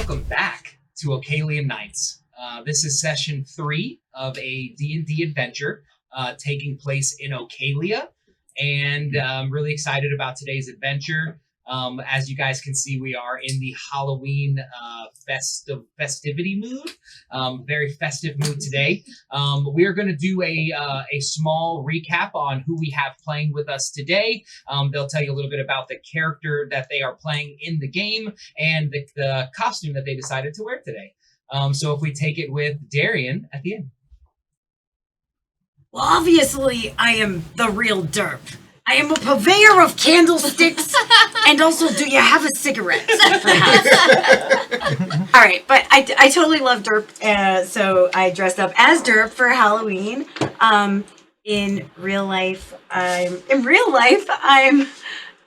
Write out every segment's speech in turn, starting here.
welcome back to Ocalian Nights. This is session 3 of a D&D adventure taking place in Ocalia, and I'm really excited about today's adventure. As you guys can see, we are in the Halloween festivity mood, very festive mood today. We are going to do a small recap on who we have playing with us today. They'll tell you a little bit about the character that they are playing in the game and the costume that they decided to wear today. So if we take it with Darian at the end. Well, obviously, I am the real derp. I am a purveyor of candlesticks, and also, do you have a cigarette? All right, but I totally love derp, so I dressed up as derp for Halloween. In real life, I'm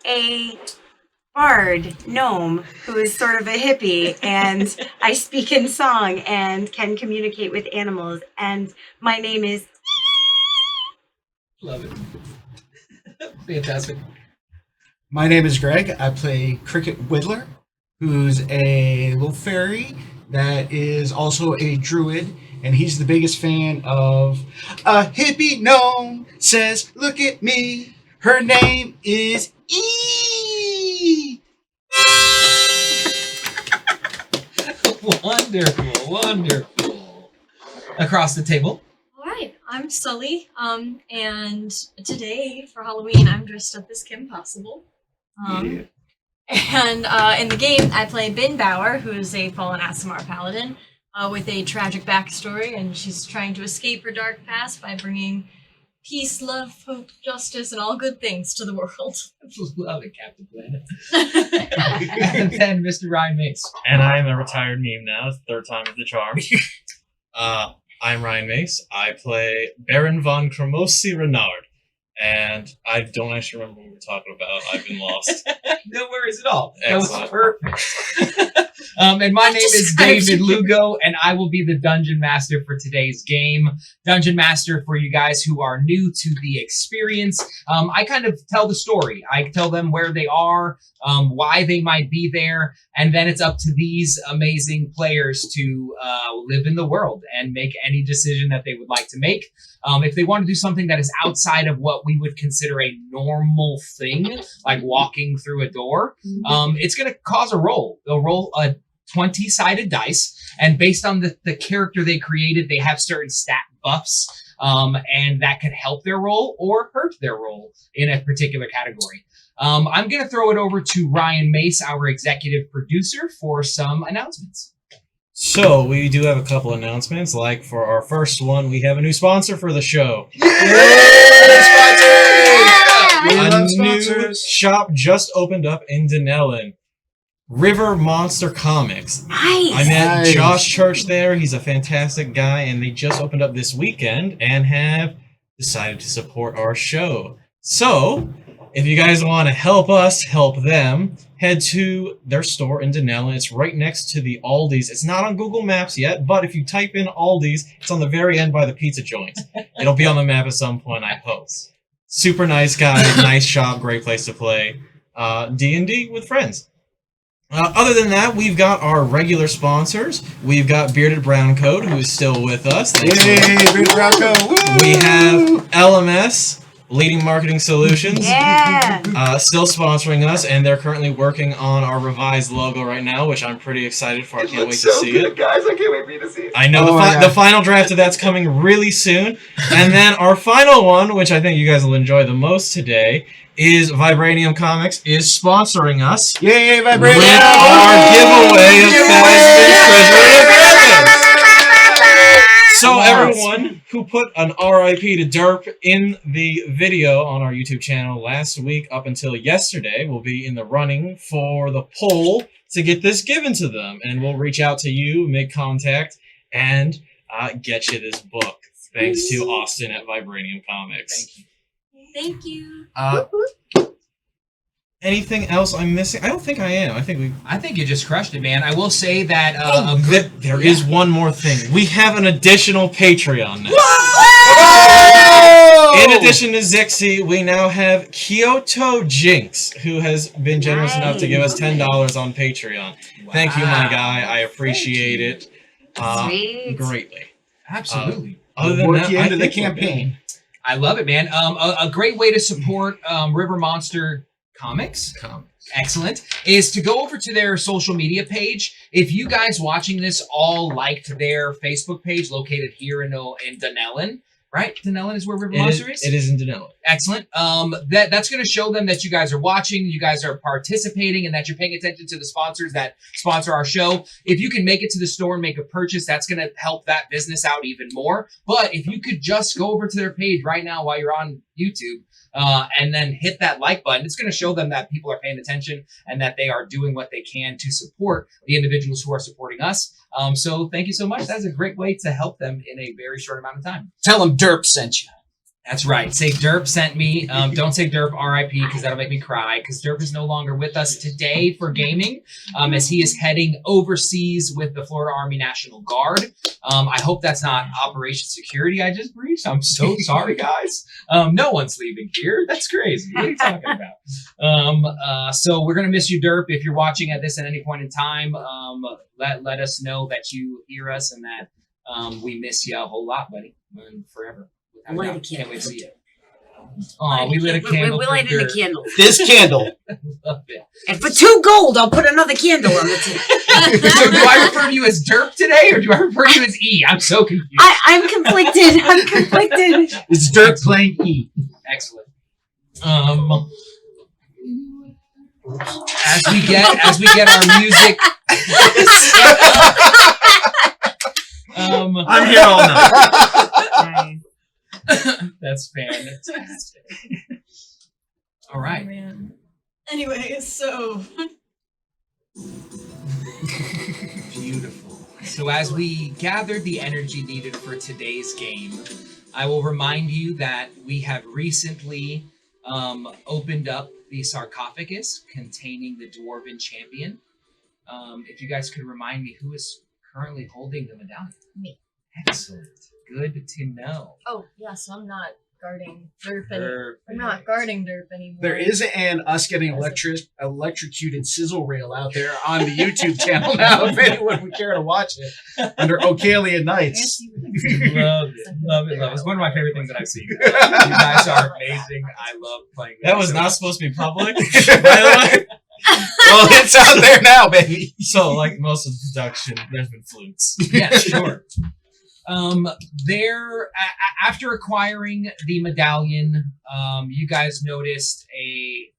a bard gnome who is sort of a hippie, and I speak in song and can communicate with animals. And my name is. Love it. Fantastic. My name is Greg. I play Cricket Whittler, who's a little fairy that is also a druid, and he's the biggest fan of a hippie gnome says, "Look at me. Her name is E." Wonderful, wonderful. Across the table. Alright, I'm Sully, and today, for Halloween, I'm dressed up as Kim Possible. And in the game, I play Bin Bauer, who is a fallen Aasimar paladin, with a tragic backstory, and she's trying to escape her dark past by bringing peace, love, hope, justice, and all good things to the world. Love it, Captain Planet. And then Mr. Ryan Mace. And I'm a retired meme now. It's the third time with the charm. I'm Ryan Mace. I play Baron von Cremosi Renard. And I don't actually remember what we were talking about. I've been lost. No worries at all. Excellent. That was perfect. And my name is David Lugo, and I will be the Dungeon Master for today's game. Dungeon Master, for you guys who are new to the experience, I kind of tell the story. I tell them where they are, why they might be there, and then it's up to these amazing players to live in the world and make any decision that they would like to make. If they want to do something that is outside of what we would consider a normal thing, like walking through a door, it's going to cause a roll. They'll roll a 20-sided dice, and based on the character they created, they have certain stat buffs, and that could help their roll or hurt their roll in a particular category. I'm going to throw it over to Ryan Mace, our executive producer, for some announcements. So, we do have a couple announcements. Like, for our first one, we have a new sponsor for the show. A new shop just opened up in Dunnellon. River Monster Comics. Nice. I met Josh Church there. He's a fantastic guy, and they just opened up this weekend and have decided to support our show. So, if you guys want to help us help them, head to their store in Dunnellon. It's right next to the Aldi's. It's not on Google Maps yet, but if you type in Aldi's, it's on the very end by the pizza joint. It'll be on the map at some point, I hope. Super nice guy, nice shop, great place to play D&D with friends. Other than that, we've got our regular sponsors. We've got Bearded Brown Coat, who is still with us. Yay, Bearded Brown Coat! Woo! We have LMS, Leading Marketing Solutions. Yeah. Still sponsoring us, and they're currently working on our revised logo right now, which I'm pretty excited for. I can't wait to see it. Guys, I can't wait for you to see it. I know the final draft of that's coming really soon. And then our final one, which I think you guys will enjoy the most today, is Vibranium Comics is sponsoring us. Yay, Vibranium! With our giveaway of Treasury of Dragons. So everyone who put an RIP to Derp in the video on our YouTube channel last week up until yesterday will be in the running for the poll to get this given to them. And we'll reach out to you, make contact, and get you this book. Thanks to Austin at Vibranium Comics. Thank you. Thank you. Anything else I'm missing? I don't think I am. I think you just crushed it, man. I will say that there is one more thing. We have an additional Patreon now. Whoa! In addition to Zixi, we now have Kyoto Jinx, who has been generous enough to give us $10 on Patreon. Thank you, my guy. I appreciate it Sweet. greatly. Absolutely. Other than Work that, you I into the think we're good. campaign. I love it, man. A great way to support River Monster Comics. Excellent. Is to go over to their social media page. If you guys watching this all liked their Facebook page located here in Dunnellon, right? Dunnellon is where River Monster is? It is in Dunnellon. Excellent. That's going to show them that you guys are watching, you guys are participating, and that you're paying attention to the sponsors that sponsor our show. If you can make it to the store and make a purchase, that's going to help that business out even more. But if you could just go over to their page right now while you're on YouTube, and then hit that like button, it's going to show them that people are paying attention and that they are doing what they can to support the individuals who are supporting us. So thank you so much. That's a great way to help them in a very short amount of time. Tell them Derp sent you. That's right. Say Derp sent me. Don't say Derp RIP because that'll make me cry, because Derp is no longer with us today for gaming, as he is heading overseas with the Florida Army National Guard. I hope that's not Operation Security I just breached. I'm so sorry, guys. No one's leaving here. That's crazy. What are you talking about? So we're going to miss you, Derp. If you're watching at this at any point in time, let us know that you hear us and that we miss you a whole lot, buddy, and forever. Light a Can't wait to candle. see it. Oh, we lit a candle. We for lighted a Derp. candle. This candle. Love it. And for 2 gold, I'll put another candle on the table. So do I refer to you as Derp today, or do I refer to you as E? I'm so confused. I'm conflicted. I'm conflicted. It's Derp playing E. Excellent. As we get our music. I'm here all night. That's fantastic. All right. Oh, man. Anyway, so Beautiful. So as we gather the energy needed for today's game, I will remind you that we have recently opened up the sarcophagus containing the Dwarven champion. If you guys could remind me who is currently holding the medallion. Me. Excellent. Good to know. oh yeah, so I'm not guarding Derp Perfect. I'm not guarding Derp anymore. There is an us getting electrocuted sizzle reel out there on the YouTube channel now, if anyone would care to watch it, under Ocalia Nights. Love it. Love it. Love it. It's one of my favorite things that I've seen. You guys are amazing. I love playing That was so not much. supposed to be public, by the way. Well, it's out there now, baby. So, like most of the production, there's been flukes. Yeah, sure. After acquiring the medallion, you guys noticed a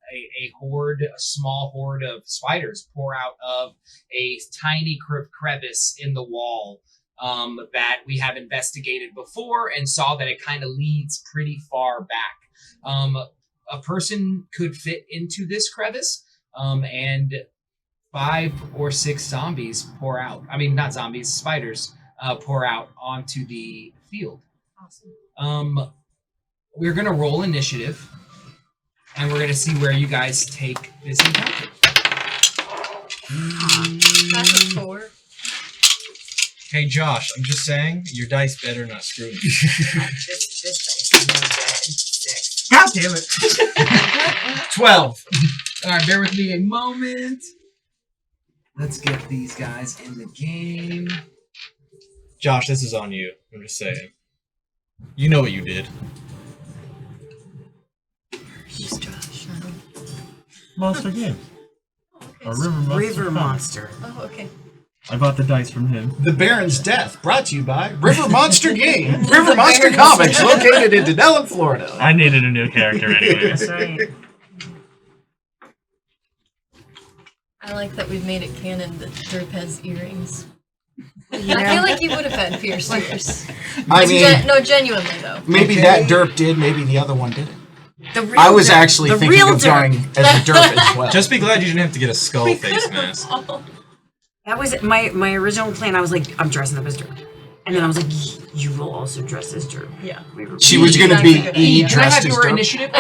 small horde of spiders pour out of a tiny crevice in the wall that we have investigated before and saw that it kind of leads pretty far back. A person could fit into this crevice, and 5 or 6 zombies pour out. I mean, not zombies, spiders. Pour out onto the field. Awesome. We're gonna roll initiative, and we're gonna see where you guys take this encounter. That's a 4. Hey, Josh, I'm just saying, your dice better not screw me. This dice is no good. 6. God damn it. 12. All right, bear with me a moment. Let's get these guys in the game. Josh, this is on you. I'm just saying. You know what you did. Who's Josh? Monster Games. Okay, Or so- River Monster. River Comics. Monster. Oh, okay. I bought the dice from him. The Baron's Death, brought to you by River Monster Game. River Monster Comics, located in Dunnellon, Florida. I needed a new character anyways. That's right. I like that we've made it canon that Derp has earrings. You I feel know, like he would have had pierced ears. I mean, No, genuinely though. maybe Okay. that derp did, maybe the other one didn't. the real I was derp. actually the thinking real of derp. going as a derp as well. Just be glad you didn't have to get a skull face mask. That was my original plan. I was like, I'm dressing up as Derp. And then I was like, you will also dress as Derp. Yeah. She was going to be Exactly. E Can I dressed have as your derp. initiative?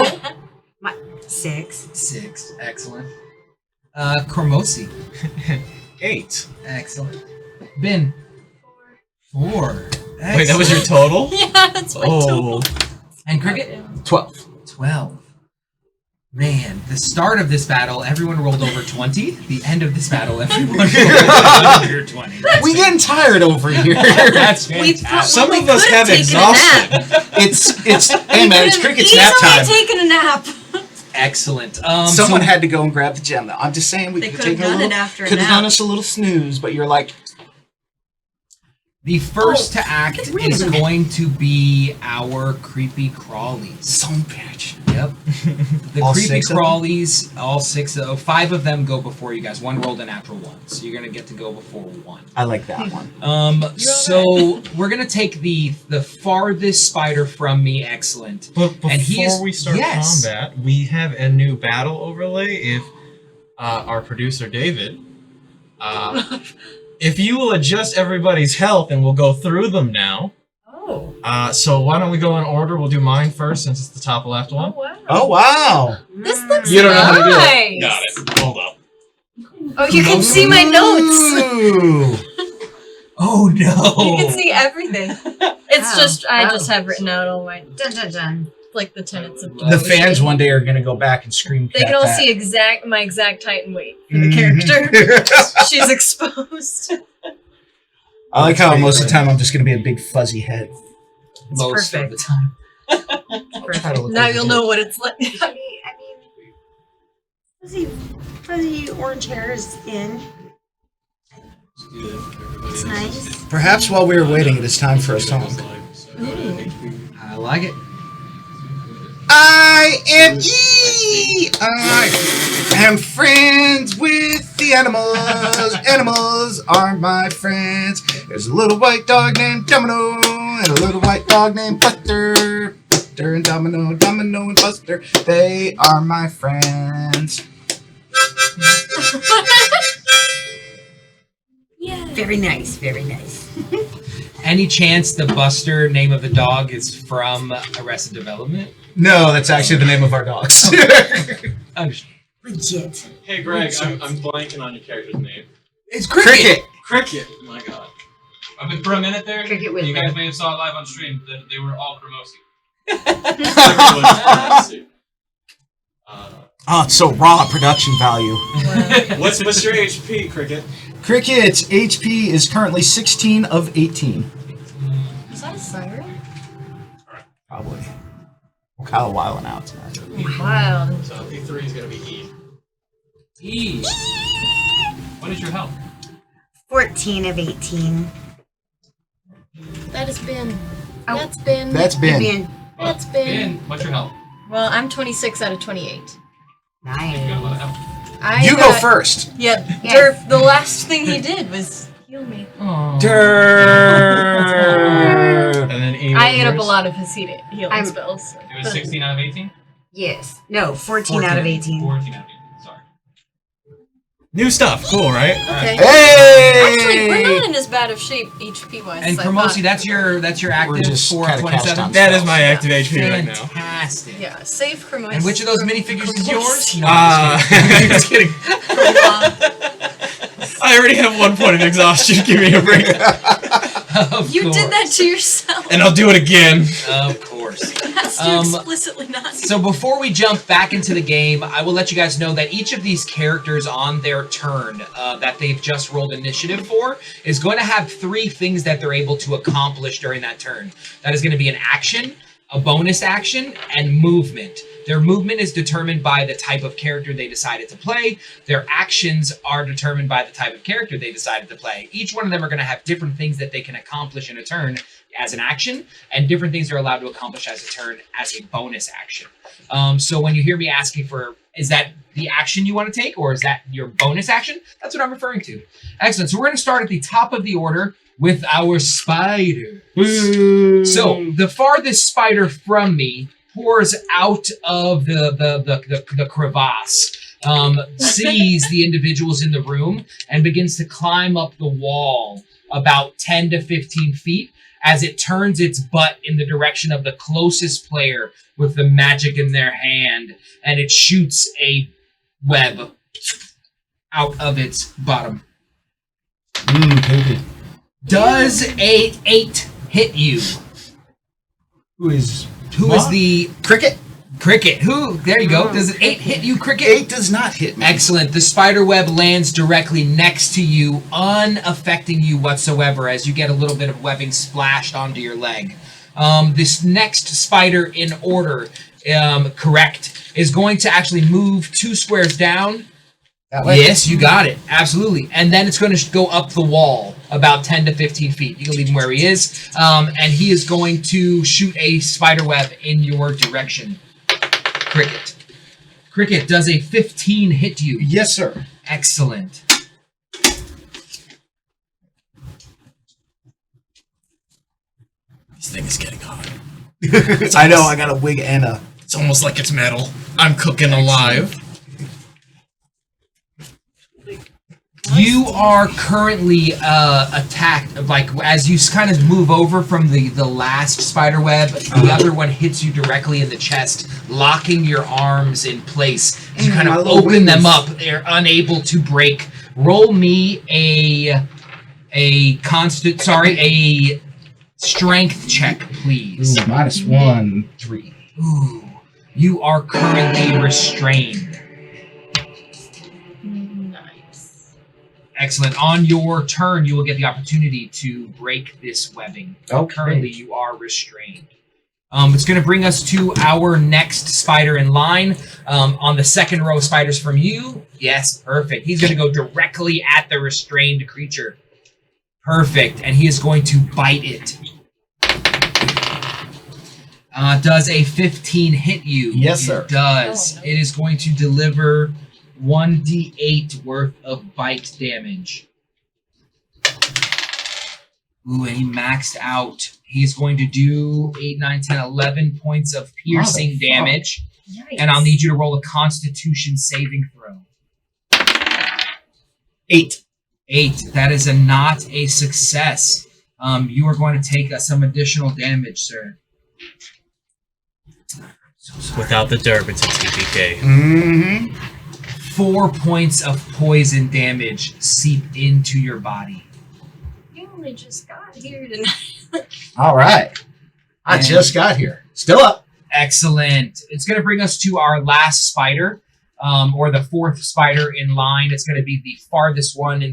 6. 6. Excellent. Cormosi. 8. Excellent. Ben. 4. Wait, that was your total? Yeah, that's my total. Oh. And Cricket? 12. 12. Man, the start of this battle, everyone rolled over 20. The end of this battle, everyone rolled under 20. We getting tired over here. That's fantastic. Some we of us could have have taken a exhausted. It's hey man, it's Cricket's nap time. Taken a nap. Excellent. Someone had to go and grab the gem though. I'm just saying we They could could take have a done little, it after a could have nap. done us a little snooze, but you're like, the first to act is going to be our creepy crawlies. son bitch. Yep. The All creepy 6 of them? crawlies, all 6 of 5 of them go before you guys. One rolled a natural 1, so you're gonna get to go before 1. I like that one. So we're gonna take the farthest spider from me. Excellent. But And he before is- we start yes. combat, we have a new battle overlay. If our producer David, if you will adjust everybody's health, and we'll go through them now. Oh. So why don't we go in order? We'll do mine first, since it's the top left one. wow. Oh wow. This looks You don't know how to do nice. it. Got it. Hold up. Oh, you can see my notes. Ooh. Oh no! You can see everything. It's Wow. just I Wow. just have written out all my Dun dun dun. like the tenets of The devotion. fans one day are gonna go back and scream. They can all see my exact height and weight for the character. She's exposed. I like how most of the time I'm just gonna be a big fuzzy head. Most of perfect. the time. Try to look Now like you'll a know what it's like. I mean, fuzzy orange hair is in. It's nice. Perhaps while we were waiting, it is time for a song. I like it. I am E. I am friends with the animals. Animals are my friends. There's a little white dog named Domino and a little white dog named Buster. Buster and Domino, Domino and Buster. They are my friends. Yeah. Very nice. Very nice. Any chance the Buster name of the dog is from Arrested Development? No, that's actually the name of our dogs. Understand. Legit. Hey Greg, I'm blanking on your character's name. It's Cricket. Cricket. Oh my God. I've been for a minute there. Cricket You with guys may have saw it live on stream. That they were all Chromosi. Oh, it's so raw production value. What's your HP, Cricket? Cricket's HP is currently 16 of 18. Is that a siren? Probably. Ocala wilding out tonight. Wild. So E3 is gonna be E. E. What is your health? 14 of 18. That has been. Oh. That's been. That's been. Being That's been. Ben, what's your health? Well, I'm 26 out of 28. You got a lot of nice. health. You go first. Yeah, Yes. Durf, the last thing he did was heal me. And then E. I ate up a yours? lot of his healing I'm- spells. It was 16 out of 18? Yes. No, 14 out of 18. 14 out of 18. Sorry. New stuff. Cool, right? Okay. Hey! Actually, we're not in as bad of shape HP wise. And Chromosi, that's your active just for kinda cast 27. on That is my active HP right now. Fantastic. Yeah, save Chromosi. And which of those minifigures is yours? No, Just kidding. I already have 1 point of exhaustion. Give me a break. Of You course. did that to yourself. And I'll do it again. Of course. Has to explicitly not. So before we jump back into the game, I will let you guys know that each of these characters on their turn that they've just rolled initiative for is going to have 3 things that they're able to accomplish during that turn. That is going to be an action, a bonus action, and movement. Their movement is determined by the type of character they decided to play. Their actions are determined by the type of character they decided to play. Each one of them are going to have different things that they can accomplish in a turn as an action, and different things they're allowed to accomplish as a turn as a bonus action. So when you hear me asking for, is that the action you want to take, or is that your bonus action? That's what I'm referring to. Excellent. So we're going to start at the top of the order with our spider. So the farthest spider from me pours out of the crevasse, sees the individuals in the room, and begins to climb up the wall about 10 to 15 feet as it turns its butt in the direction of the closest player with the magic in their hand, and it shoots a web out of its bottom. Baby. Does a 8 hit you? Who is Who is the Cricket? Cricket? Who? There you go. Does an 8 hit you, Cricket? 8 does not hit me. Excellent. The spider web lands directly next to you, unaffecting you whatsoever as you get a little bit of webbing splashed onto your leg. This next spider in order, correct, is going to actually move 2 squares down. That way? Yes, you got it. Absolutely. And then it's going to go up the wall about 10 to 15 feet. You can leave him where he is. And he is going to shoot a spider web in your direction. Cricket. Cricket, does a 15 hit you? Yes, sir. Excellent. This thing is getting hot. I know, I got a wig and a... It's almost like it's metal. I'm cooking alive. You are currently attacked, like, as you kind of move over from the last spider web, the other one hits you directly in the chest, locking your arms in place. As you kind of open them up, they're unable to break. Roll me a strength check, please. Ooh, -1, 3. Ooh, you are currently restrained. Nice. Excellent. On your turn, you will get the opportunity to break this webbing. Okay. Currently, you are restrained. It's going to bring us to our next spider in line. On the second row of spiders from you. Yes, perfect. He's going to go directly at the restrained creature. Perfect. And he is going to bite it. Does a 15 hit you? Yes, sir. It does. Oh, no. It is going to deliver 1d8 worth of bite damage. Ooh, and he maxed out. He's going to do 8, 9, 10, 11 points of piercing damage. Nice. And I'll need you to roll a Constitution saving throw. 8. 8. That is not a success. You are going to take some additional damage, sir. Without the derp, it's a TPK. Mm-hmm. 4 points of poison damage seep into your body. You only just got here tonight. All right. I And- just got here. Still up. Excellent. It's going to bring us to our last spider, or the fourth spider in line. It's going to be the farthest one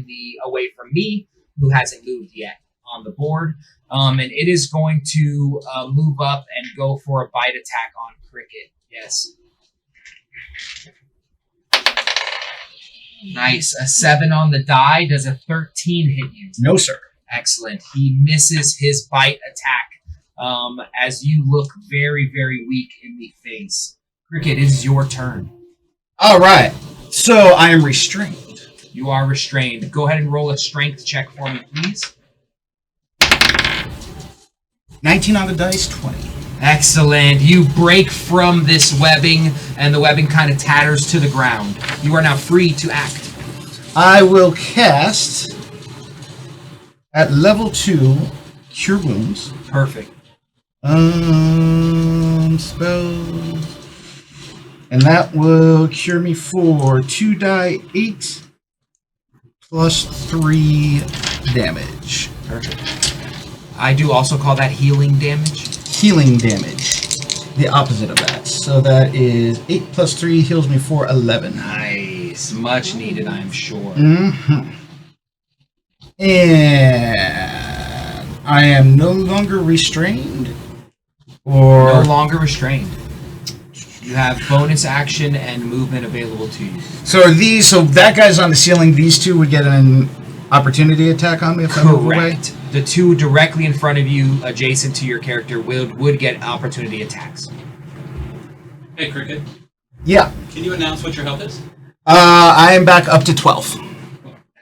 away from me, who hasn't moved yet on the board. And it is going to move up and go for a bite attack on Cricket. Yes. Nice. A 7 on the die. Does a 13 hit you? No, sir. Excellent. He misses his bite attack as you look very, very weak in the face. Cricket, it is your turn. All right. So I am restrained. You are restrained. Go ahead and roll a strength check for me, please. 19 on the dice, 20. Excellent. You break from this webbing, and the webbing kind of tatters to the ground. You are now free to act. I will cast at level 2 Cure Wounds. Perfect. Spells. And that will cure me for 2d8 plus 3 damage. Perfect. I do also call that healing damage. Healing damage. The opposite of that. So that is 8 plus 3 heals me for 11. Nice. Much needed, I'm sure. Mm-hmm. And I am no longer restrained. Or No longer restrained. You have bonus action and movement available to you. so are these? So that guy's on the ceiling. These two would get an opportunity attack on me if I move away. Correct. The two directly in front of you, adjacent to your character, would get opportunity attacks. Hey, Cricket. Yeah. Can you announce what your health is? I am back up to 12.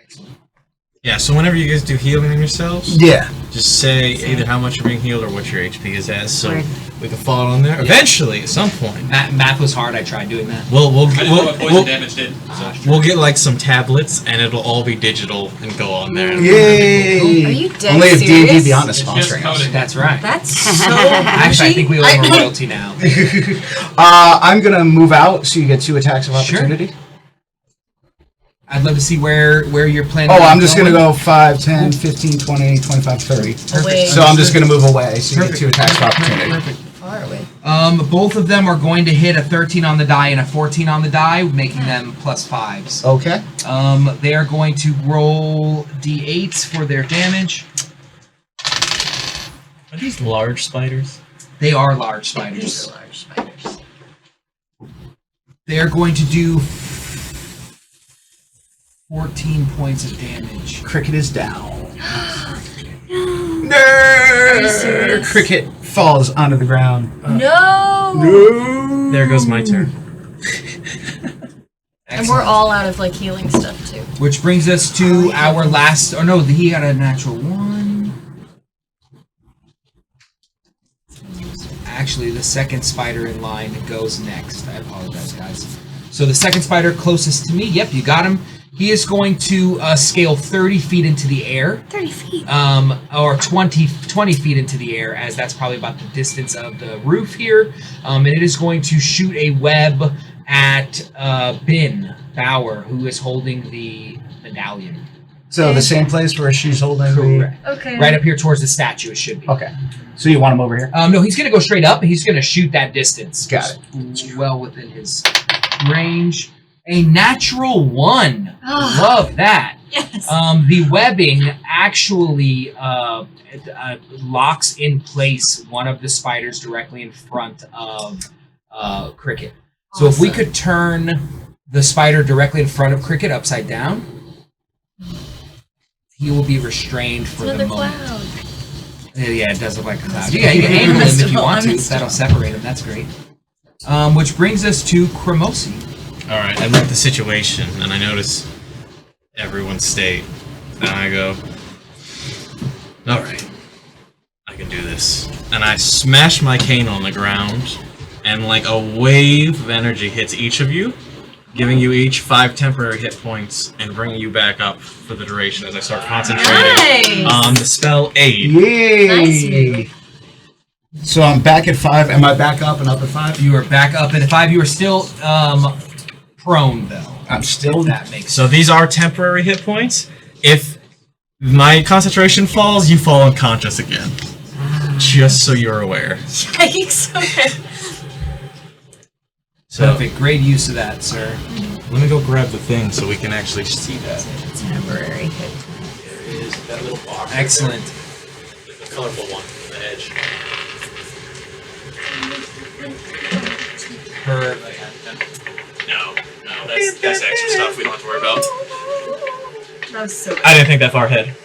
Excellent. Yeah, so whenever you guys do healing on yourselves, Yeah. just say either how much you're being healed or what your HP is as, so Right. we can follow on there. Eventually, at some point, Math was hard. I tried doing that. we'll I didn't know what poison damage did. So. we'll get like some tablets, and it'll all be digital and go on there. Yay! Are you dead Only if D&D serious? Beyond is It's just sponsoring us. coding. That's right. That's so Actually, I think we owe him a royalty now. I'm gonna move out, so you get 2 attacks of Sure. opportunity. I'd love to see where you're planning. Oh, on I'm just gonna going. go 5, 10, 15, 20, 25, 30. Away. So I'm just gonna move away, so you get Perfect. 2 attacks of opportunity. Perfect. far away? Both of them are going to hit a 13 on the die and a 14 on the die, making them +5s. Okay. They are going to roll d8s for their damage. Are these large spiders? They are large spiders. They are going to do 14 points of damage. Cricket is down. No. Are you serious? Cricket falls onto the ground. No! No. There goes my turn. And we're all out of like healing stuff too. Which brings us to our last. Oh no, he got a natural 1. Actually, the second spider in line goes next. I apologize, guys. So the second spider closest to me. Yep, you got him. He is going to scale 30 feet into the air. 30 feet. Or 20 feet into the air, as that's probably about the distance of the roof here. And it is going to shoot a web at Bin Bauer, who is holding the medallion. So the same place where she's holding Correct. Okay. Right up here towards the statue, it should be. Okay. So you want him over here? No, he's going to go straight up, and he's going to shoot that distance. Got it. Well within his range. A natural 1. Ah. Love that. Yes. The webbing actually locks in place one of the spiders directly in front of Cricket. So if we Awesome. could turn the spider directly in front of Cricket upside down, he will be restrained for It's the another moment. cloud. Yeah, it does look like a cloud. Yeah, you can angle him if you want to. That'll separate him. That's great. Which brings us to Cremosi. Alright, I look at the situation and I notice everyone's state. And I go, alright, I can do this. And I smash my cane on the ground, and like a wave of energy hits each of you, giving you each 5 temporary hit points and bringing you back up for the duration as I start concentrating Nice. on the spell Aid. Yay! Nice. So I'm back at 5. Am I back up and up at 5? You are back up at 5. You are still prone, though. I'm still. That makes So these are temporary hit points. If my concentration falls, you fall unconscious again. Just so you're aware. Yikes. Okay. So perfect. Great use of that, sir. let me go grab the thing so we can actually see that. Temporary hit. There is that little box. Excellent. The colorful one on the edge. Perfect. No, that's extra stuff we don't have to worry about. That was so I didn't think that far ahead.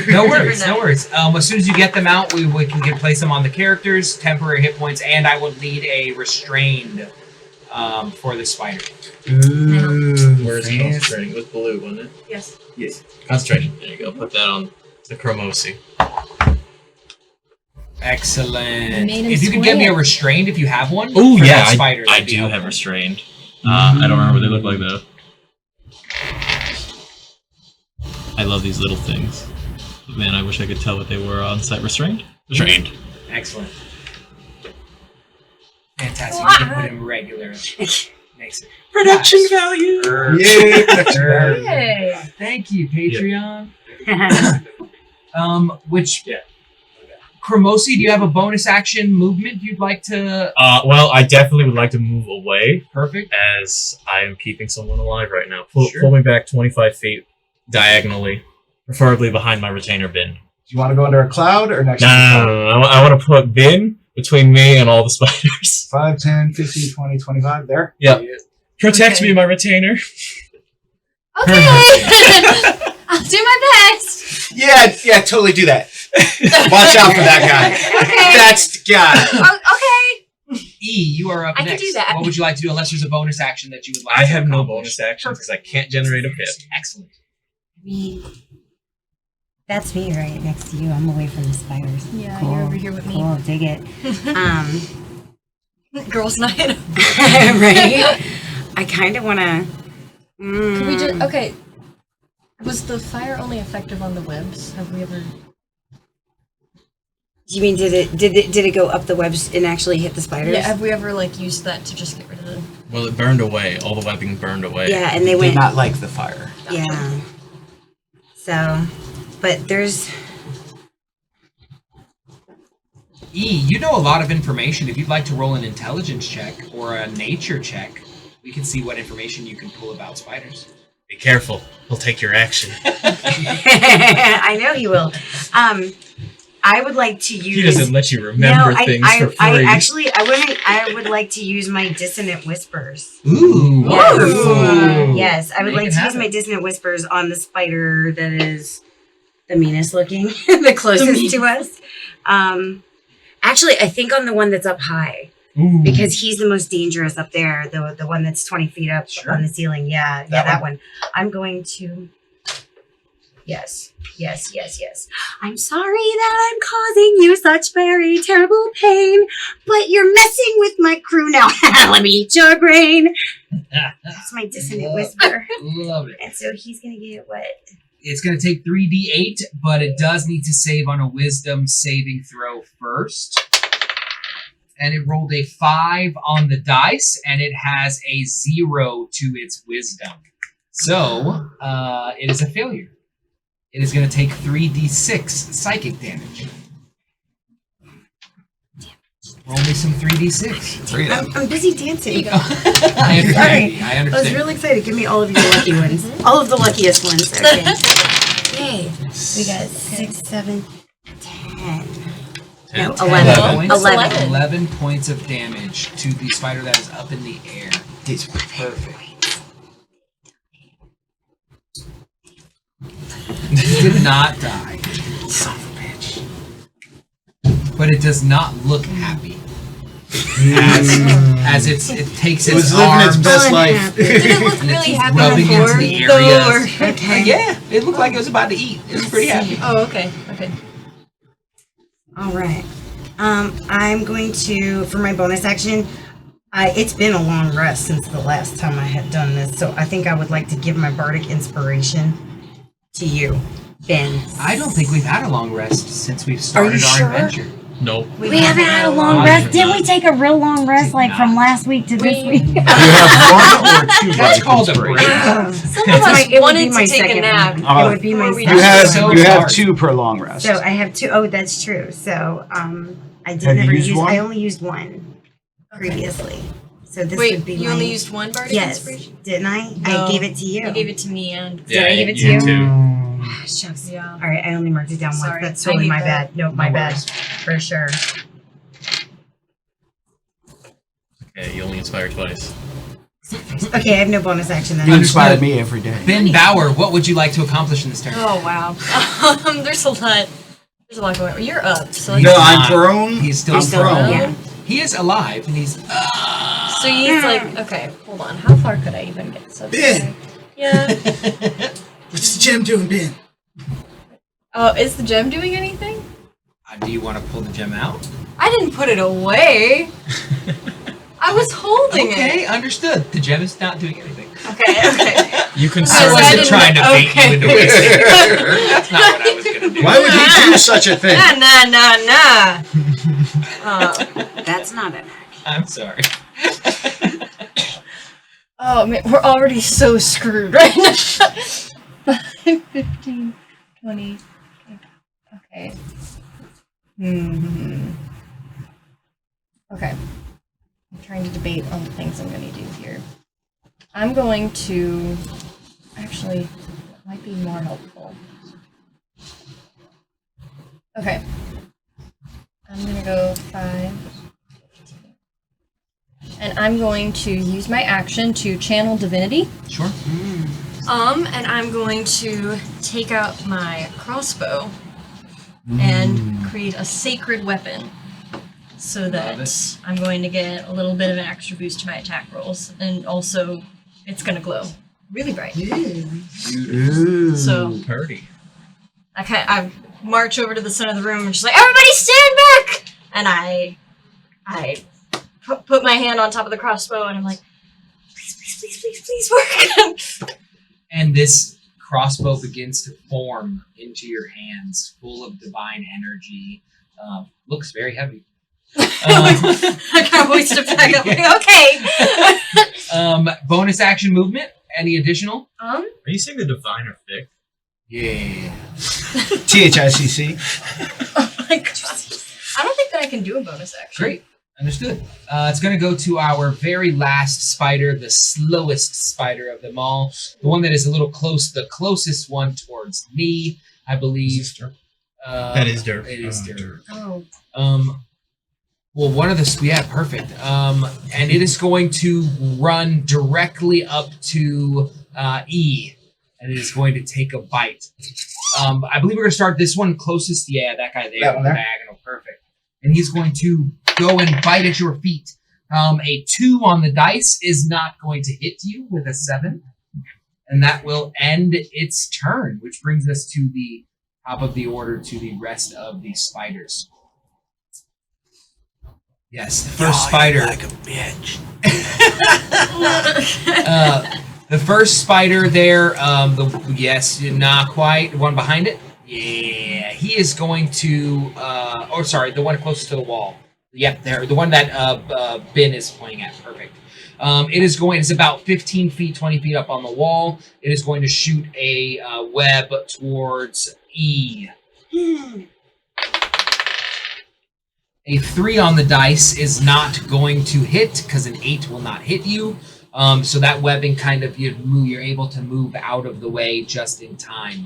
No worries, no worries. As soon as you get them out, we can place them on the characters, temporary hit points, and I would need a restrained for the spider. Ooh, Where's fancy. concentrating? It was blue, wasn't it? Yes. Yes. Concentrating. There you go. Put that on the Chromosi. Excellent. made him If you could get me a sweat. restrained, if you have one. Oh for yeah, that spider, I that'd be do have helpful. restrained. I don't remember what they look like though. I love these little things. But man, I wish I could tell what they were on site. Restrained? Restrained. Excellent. Fantastic. You can put him regular. Makes it. Production value! Yay! Hey. Thank you, Patreon. Which Cremosi, do you have a bonus action movement you'd like to? Well, I definitely would like to move away Perfect. as I am keeping someone alive right now. Sure. Pull me back 25 feet diagonally, preferably behind my retainer bin. Do you want to go under a cloud or next No, to the no, cloud? no, no. I want to put bin between me and all the spiders. 5, 10, 15, 20, 25. There? Yep. Protect Okay. me, my retainer. Okay. I'll do my best. Yeah, totally do that. Watch out for that guy. Okay. That's the guy. Okay. E, you are up I can next. do that. What would you like to do unless there's a bonus action that you would like I to have no accomplish? bonus actions because I can't generate a pip. Excellent. That's me right next to you. I'm away from the spiders. Yeah, Cool. you're over here with me. Cool, dig it. Girls' night. Right? I kind of want to. Can we just okay? Was the fire only effective on the webs? Have we ever? You mean did it go up the webs and actually hit the spiders? Yeah, have we ever like used that to just get rid of the? Well, it burned away. All the webbing burned away. Yeah, and they Did went. not like the fire. Yeah. So, but there's. E, you know a lot of information. If you'd like to roll an intelligence check or a nature check, we can see what information you can pull about spiders. Be careful. He'll take your action. I know he will. I would like to use. He doesn't let you remember things for free. I would like to use my dissonant whispers. Ooh. Yes. Ooh. Yes, I would Make like it to use happen. my dissonant whispers on the spider that is the meanest looking, the closest to us. Actually, I think on the one that's up high. Ooh. Because he's the most dangerous up there, the one that's 20 feet up on the ceiling. Yeah, that one. I'm going to. Yes. I'm sorry that I'm causing you such very terrible pain, but you're messing with my crew now. Let me eat your brain. That's my dissonant whisper. Love it. And so he's going to get what? It's going to take 3d8, but it does need to save on a wisdom saving throw first. And it rolled a 5 on the dice, and it has a 0 to its wisdom. So, it is a failure. It is going to take 3d6 psychic damage. Roll me some 3d6. I'm busy dancing. I understand. Sorry. I I was understand. really excited. Give me all of your lucky ones. All of the luckiest ones. Okay. Yay. We got 6, 7, 10. No, 11. 11 points of damage to the spider that is up in the air. These are Perfect. He did not die. son of a bitch. But it does not look happy. As it takes It its was living arms its best life. Unhappy. Did it look and really it's happy rubbing into before? the areas. Okay. Yeah, it looked like it was about to eat. It was pretty happy. Oh, okay. Okay. All right. I'm going to, for my bonus action, it's been a long rest since the last time I had done this, so I think I would like to give my bardic inspiration to you, Ben. I don't think we've had a long rest since we've started you our sure? adventure. Nope. We haven't had a long long rest. rest. Didn't we take a real long rest, like from last week to this week? You have one or two. That's bardic called a inspiration. break. Some of us It would be wanted my to take a second nap. one. Uh, It would be my Before we You have So you have hard. 2 per long rest. So I have 2. Oh, that's true. So I did Have you never used use. one? I only used 1 previously. So this Wait, would be you my, only used 1 bardic Yes, inspiration? didn't I? No. I gave it to you. You gave it to me and Did I give it to you? too. Shucks. yeah. All right, I only marked it down once. Sorry, That's I totally hate my that. bad. No, my No bad. worries. For sure. Okay, you only inspire twice. Okay, I have no bonus action then. You inspired me every day. Ben Bauer, what would you like to accomplish in this turn? Oh wow. There's a lot. There's a lot going on. You're up, so He's No, let's, I'm not. prone. He's still I'm prone. Yeah. He is alive, and he's. so he's like, okay, hold on. How far could I even get? So Ben! yeah. What's the gem doing, Ben? Oh, is the gem doing anything? Do you want to pull the gem out? I didn't put it away. I was holding Okay, it. understood. The gem is not doing anything. Okay. You can I I wasn't didn't- trying to bait okay. you into wasting it. That's not what I was going to do. Why would he do such a thing? Nah. That's not an action. I'm sorry. Oh man, we're already so screwed right now. 5, 15, 20. Okay. Okay. I'm trying to debate on the things I'm going to do here. I'm going to. Actually, it might be more helpful. Okay. I'm going to go 5. And I'm going to use my action to channel divinity. Sure. And I'm going to take out my crossbow and create a sacred weapon so Love that it. I'm going to get a little bit of an extra boost to my attack rolls, and also it's going to glow really bright. Ooh. So Purdy. I march over to the center of the room and just like, everybody stand back! And I put my hand on top of the crossbow and I'm like, please work. And this crossbow begins to form into your hands, full of divine energy. Looks very heavy. I can't wait to back up. Okay. Bonus action movement. Any additional? Are you saying the divine or thick? Yeah. THICC. Oh my god. I don't think that I can do a bonus action. Great. Understood. It's going to go to our very last spider, the slowest spider of them all. The one that is a little close, the closest one towards me, I believe. That is dirt. It is dirt. Oh. Well, one of the... Yeah, perfect. And it is going to run directly up to E. And it is going to take a bite. I believe we're going to start this one closest. Yeah, that guy there. That one there? Diagonal. Perfect. And he's going to go and bite at your feet. A 2 on the dice is not going to hit you with a 7. And that will end its turn, which brings us to the top of the order to the rest of the spiders. Yes, the first spider. Like a bitch. The first spider there, yes, not quite. The one behind it? Yeah, he is going to, the one closest to the wall. Yep, there, the one that Ben is pointing at. Perfect. It's about 15 feet, 20 feet up on the wall. It is going to shoot a web towards E. A 3 on the dice is not going to hit because an 8 will not hit you. So that webbing kind of, you're able to move out of the way just in time.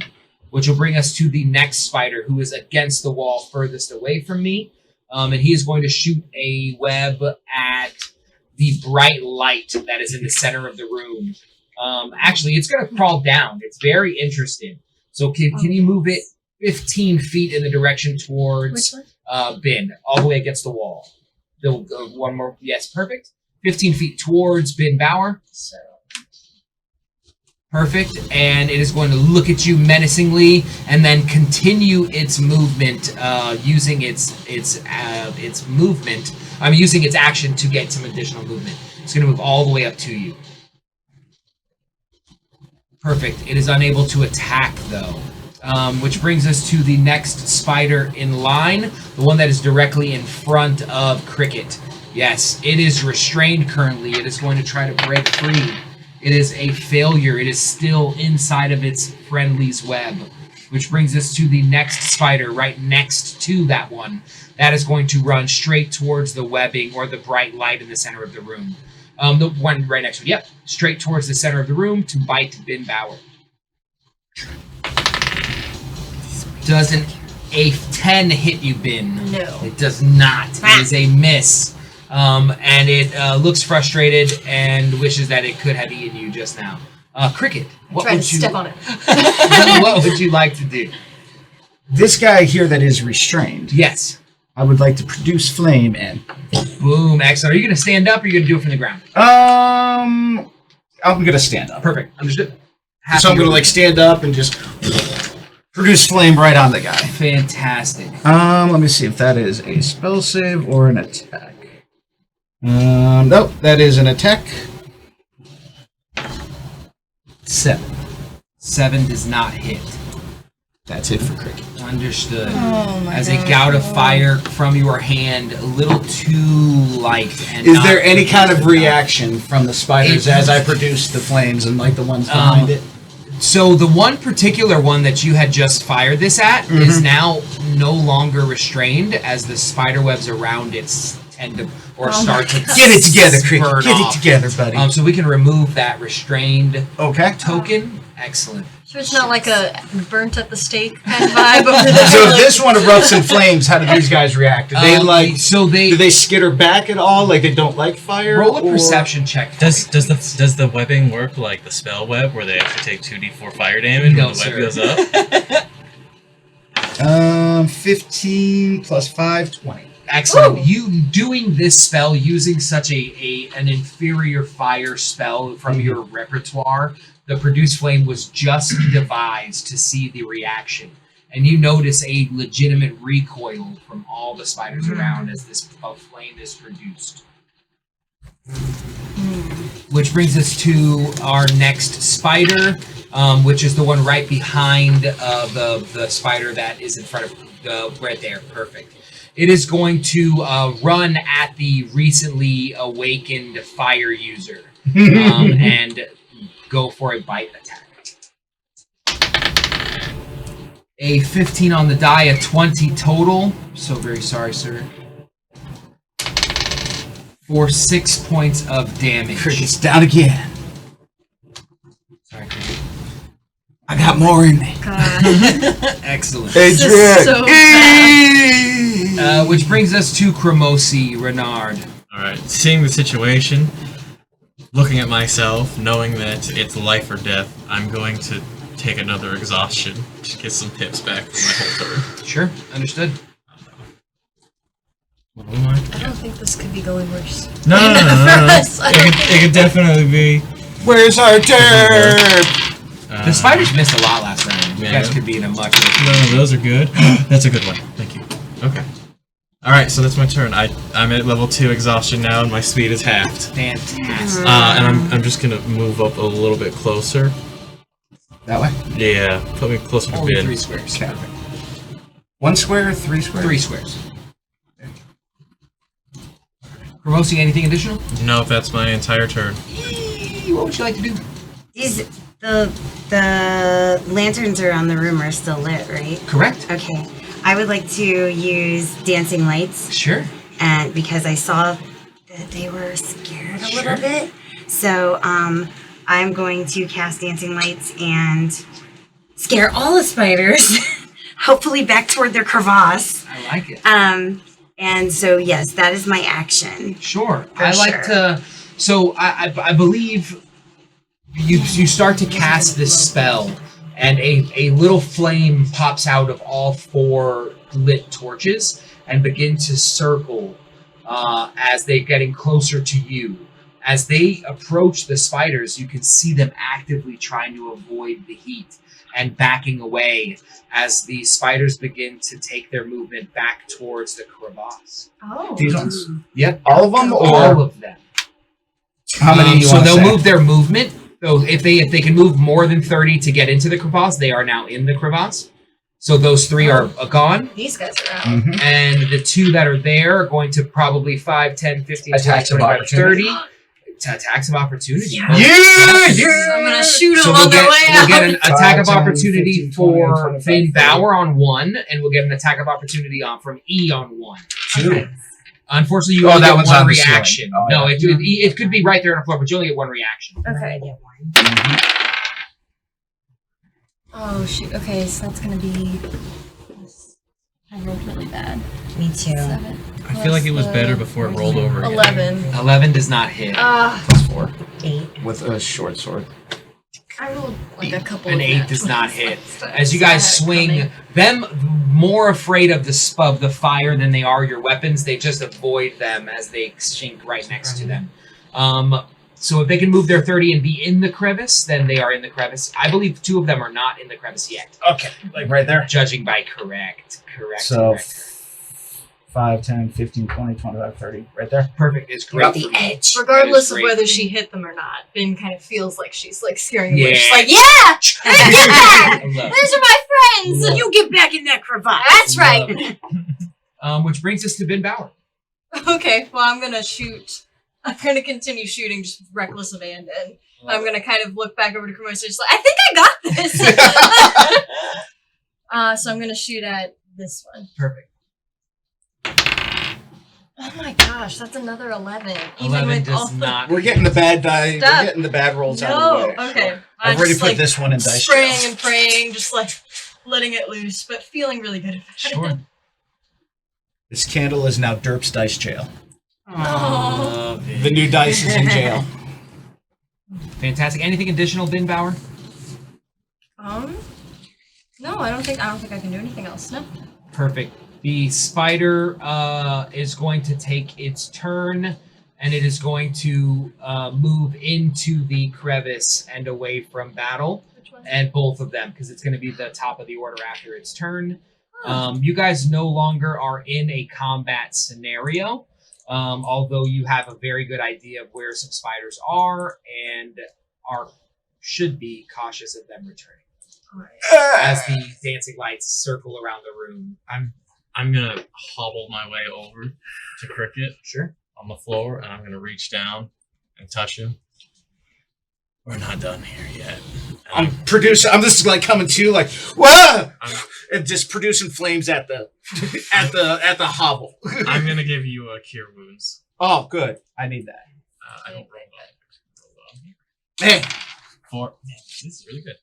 Which will bring us to the next spider who is against the wall furthest away from me. And he is going to shoot a web at the bright light that is in the center of the room. Actually, it's going to crawl down. It's very interesting. So can you move it 15 feet in the direction towards Ben, all the way against the wall? One more. Yes, perfect. 15 feet towards Ben Bauer. So. Perfect, and it is going to look at you menacingly, and then continue its movement using its movement. I'm using its action to get some additional movement. It's going to move all the way up to you. Perfect. It is unable to attack though, which brings us to the next spider in line, the one that is directly in front of Cricket. Yes, it is restrained currently. It is going to try to break free. It is a failure. It is still inside of its friendly's web, which brings us to the next spider right next to that one. That is going to run straight towards the webbing or the bright light in the center of the room. The one right next to it. Yep, straight towards the center of the room to bite Ben Bauer. Does a 10 hit you, Ben? No. It does not. It is a miss. And it looks frustrated and wishes that it could have eaten you just now. Cricket, what Try to would you step on it. what would you like to do? This guy here that is restrained, Yes. I would like to produce flame and... Boom, excellent. Are you going to stand up or are you going to do it from the ground? I'm going to stand up. Perfect. Understood. So I'm going to like stand up and just produce flame right on the guy. Fantastic. Let me see if that is a spell save or an attack. Nope, that is an attack. 7. 7 does not hit. That's it for Cricket. Understood. Oh my As God. a gout of fire from your hand, a little too light. And Is not there any kind of enough. reaction from the spiders as I produce the flames and like the ones behind it? So the one particular one that you had just fired this at is now no longer restrained as the spider webs around it tend to start to Get it together, Cricket. spurt Get it off. together, buddy. So we can remove that restrained Okay. token. Excellent. So it's not like a burnt at the stake kind of vibe over there. So if this one erupts in flames, how do these guys react? Do they do they skitter back at all? Like they don't like fire? Roll a or- perception check. for Does me. the webbing work like the spell web, where they actually take 2d4 fire damage No, when the sir. web goes up? 15 plus 5, 20. Excellent. Ooh. You doing this spell using such an inferior fire spell from your repertoire, the produce flame was just devised to see the reaction. And you notice a legitimate recoil from all the spiders around as this flame is produced. Which brings us to our next spider, which is the one right behind the spider that is in front of right there. Perfect. It is going to run at the recently awakened fire user and go for a bite attack. A 15 on the die, a 20 total. So very sorry, sir. For 6 points of damage. Cricket's down again. Sorry, Cricket. I got more in me. God. Excellent. This is so bad. Which brings us to Cremosi Renard. Alright, seeing the situation, looking at myself, knowing that it's life or death, I'm going to take another exhaustion to get some pips back for my whole turn. Sure, understood. What am I? I don't think this could be going worse. No. Yes, I don't It could definitely be. Where's our derp? The spiders missed a lot last round. You Yeah. guys could be in a much No, those are good. That's a good one. Thank you. Okay. Alright, so that's my turn. I'm at level 2 exhaustion now, and my speed is halved. fantastic. And I'm just gonna move up a little bit closer. That way? Yeah, put me closer to Only Ben. 3 squares. Okay. 1 square, 3 square? 3 squares. Cremosi, anything additional? No, that's my entire turn. What would you like to do? The lanterns around the room are still lit, right? Correct. Okay. I would like to use dancing lights, Sure. and because I saw that they were scared a Sure. little bit, so I'm going to cast dancing lights and scare all the spiders, hopefully back toward their crevasse. I like it. And so yes, that is my action. Sure. For I like sure. to. So I believe you start to cast this spell, and a little flame pops out of all 4 lit torches and begin to circle as they're getting closer to you. As they approach the spiders, you can see them actively trying to avoid the heat and backing away as the spiders begin to take their movement back towards the crevasse. Oh. These ones? Yep. All of them? All Or of them. how many do you So want to they'll say? move their movement. So if they can move more than 30 to get into the crevasse, they are now in the crevasse. So those 3 are gone. These guys are out. Mhm. And the 2 that are there are going to probably 5, 10, 15, 20, Attacks of 25, opportunity. 30. Attacks of opportunity. Yeah. Yeah! I'm gonna shoot them So on their way we'll out. get an attack 5, of 10, opportunity 15, 20, for 25, Finn 30. Bauer on 1, and we'll get an attack of opportunity from E on 1. 2. Unfortunately, you Oh, only that get one's 1 on the ceiling. reaction. Oh, No, yeah. it could be right there on the floor, but you only get 1 reaction. Okay. I get one. Oh shoot. Okay, so that's gonna be. I rolled really bad. Me too. 7. I feel like it was better before it rolled over again. 11. 11 does not hit. Plus 4. 8. With a short sword. I rolled like a couple. An of 8 nat does not 20s hit. last time, As you so I guys had it swing, coming. them more afraid of the fire than they are your weapons. They just avoid them as they sink right next to them. So if they can move their 30 and be in the crevice, then they are in the crevice. I believe 2 of them are not in the crevice yet, Okay, like right there. judging by correct. So Correct. 5, 10, 15, 20, 25, 30. Right there. Perfect is great. At the edge. Regardless That of is great. whether she hit them or not, Ben kind of feels like she's like scaring away. Yeah. She's like, yeah, get back! I love it. Those are my friends. You get back in that crevasse. That's right. Which brings us to Ben Bauer. Okay, well, I'm gonna shoot. I'm gonna continue shooting, just reckless abandon. I'm gonna kind of look back over to Cremosi, just like, I think I got this. So I'm gonna shoot at this one. Perfect. Oh my gosh, that's another 11. 11 all does the- not. We're getting the bad die. Stop. We're getting the bad rolls out No, of the way. okay. I've I'm already just, put like, this one in dice spraying jail. and praying, just like letting it loose, but feeling really good about it. Sure. This candle is now Derp's dice jail. Oh. Love it. The new dice is in jail. Fantastic. Anything additional, Ben Bauer? No, I don't think I can do anything else. No. Perfect. The spider is going to take its turn, and it is going to move into the crevice and away from battle, Which one? and both of them, because it's going to be the top of the order after its turn. You guys no longer are in a combat scenario, although you have a very good idea of where some spiders are and should be cautious of them returning. As the dancing lights circle around the room. I'm gonna hobble my way over to Cricket Sure. on the floor, and I'm gonna reach down and touch him. We're not done here yet. I'm just like coming to like, whoa, and just producing flames at the at the hovel. I'm gonna give you a cure wounds. Oh, good. I need that. I don't roll well. Hey, This is really good.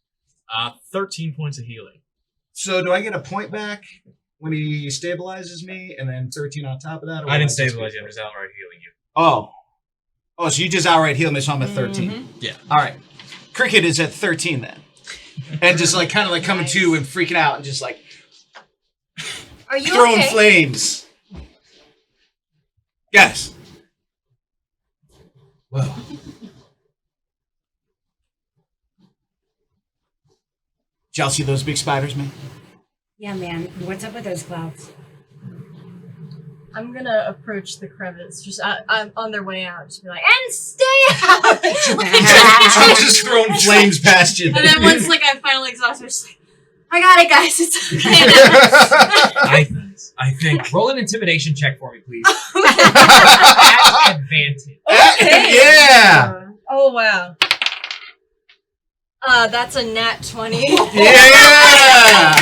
13 points of healing. so do I get a point back when he stabilizes me, and then 13 on top of that? Or I didn't will just stabilize get- you. I'm just outright healing you. Oh, so you just outright heal me, so I'm at 13. Yeah. All right. Cricket is at 13 then. And just like kind of like coming to and freaking out and just like Are you throwing okay? flames. Yes. Whoa. Did y'all see those big spiders, man? Yeah, man. What's up with those clouds? I'm gonna approach the crevice. Just I'm on their way out. Just be like, and stay out. I'm just throwing flames past you. And then once like I'm finally exhausted, I'm just like, I got it, guys. It's okay. I think. Roll an intimidation check for me, please. At advantage. Okay. Yeah. Oh wow. That's a nat 20. Yeah.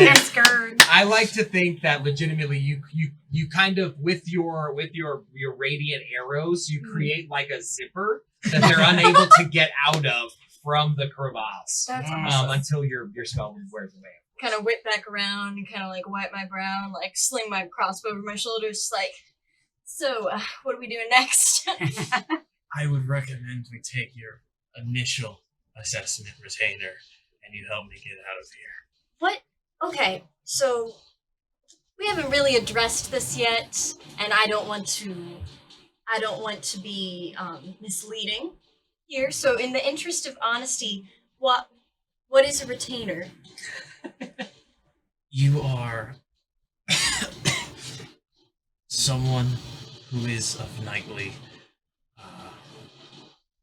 That's good. I like to think that legitimately you kind of with your radiant arrows you create like a zipper that they're unable to get out of from the crevasse That's awesome. until your spell wears away. Kind of whip back around and kind of like wipe my brow and like sling my crossbow over my shoulders. Just like, so what are we doing next? I would recommend we take your initial assessment retainer and you help me get out of here. What? Okay, so we haven't really addressed this yet, and I don't want to be misleading here. So, in the interest of honesty, what is a retainer? You are someone who is of knightly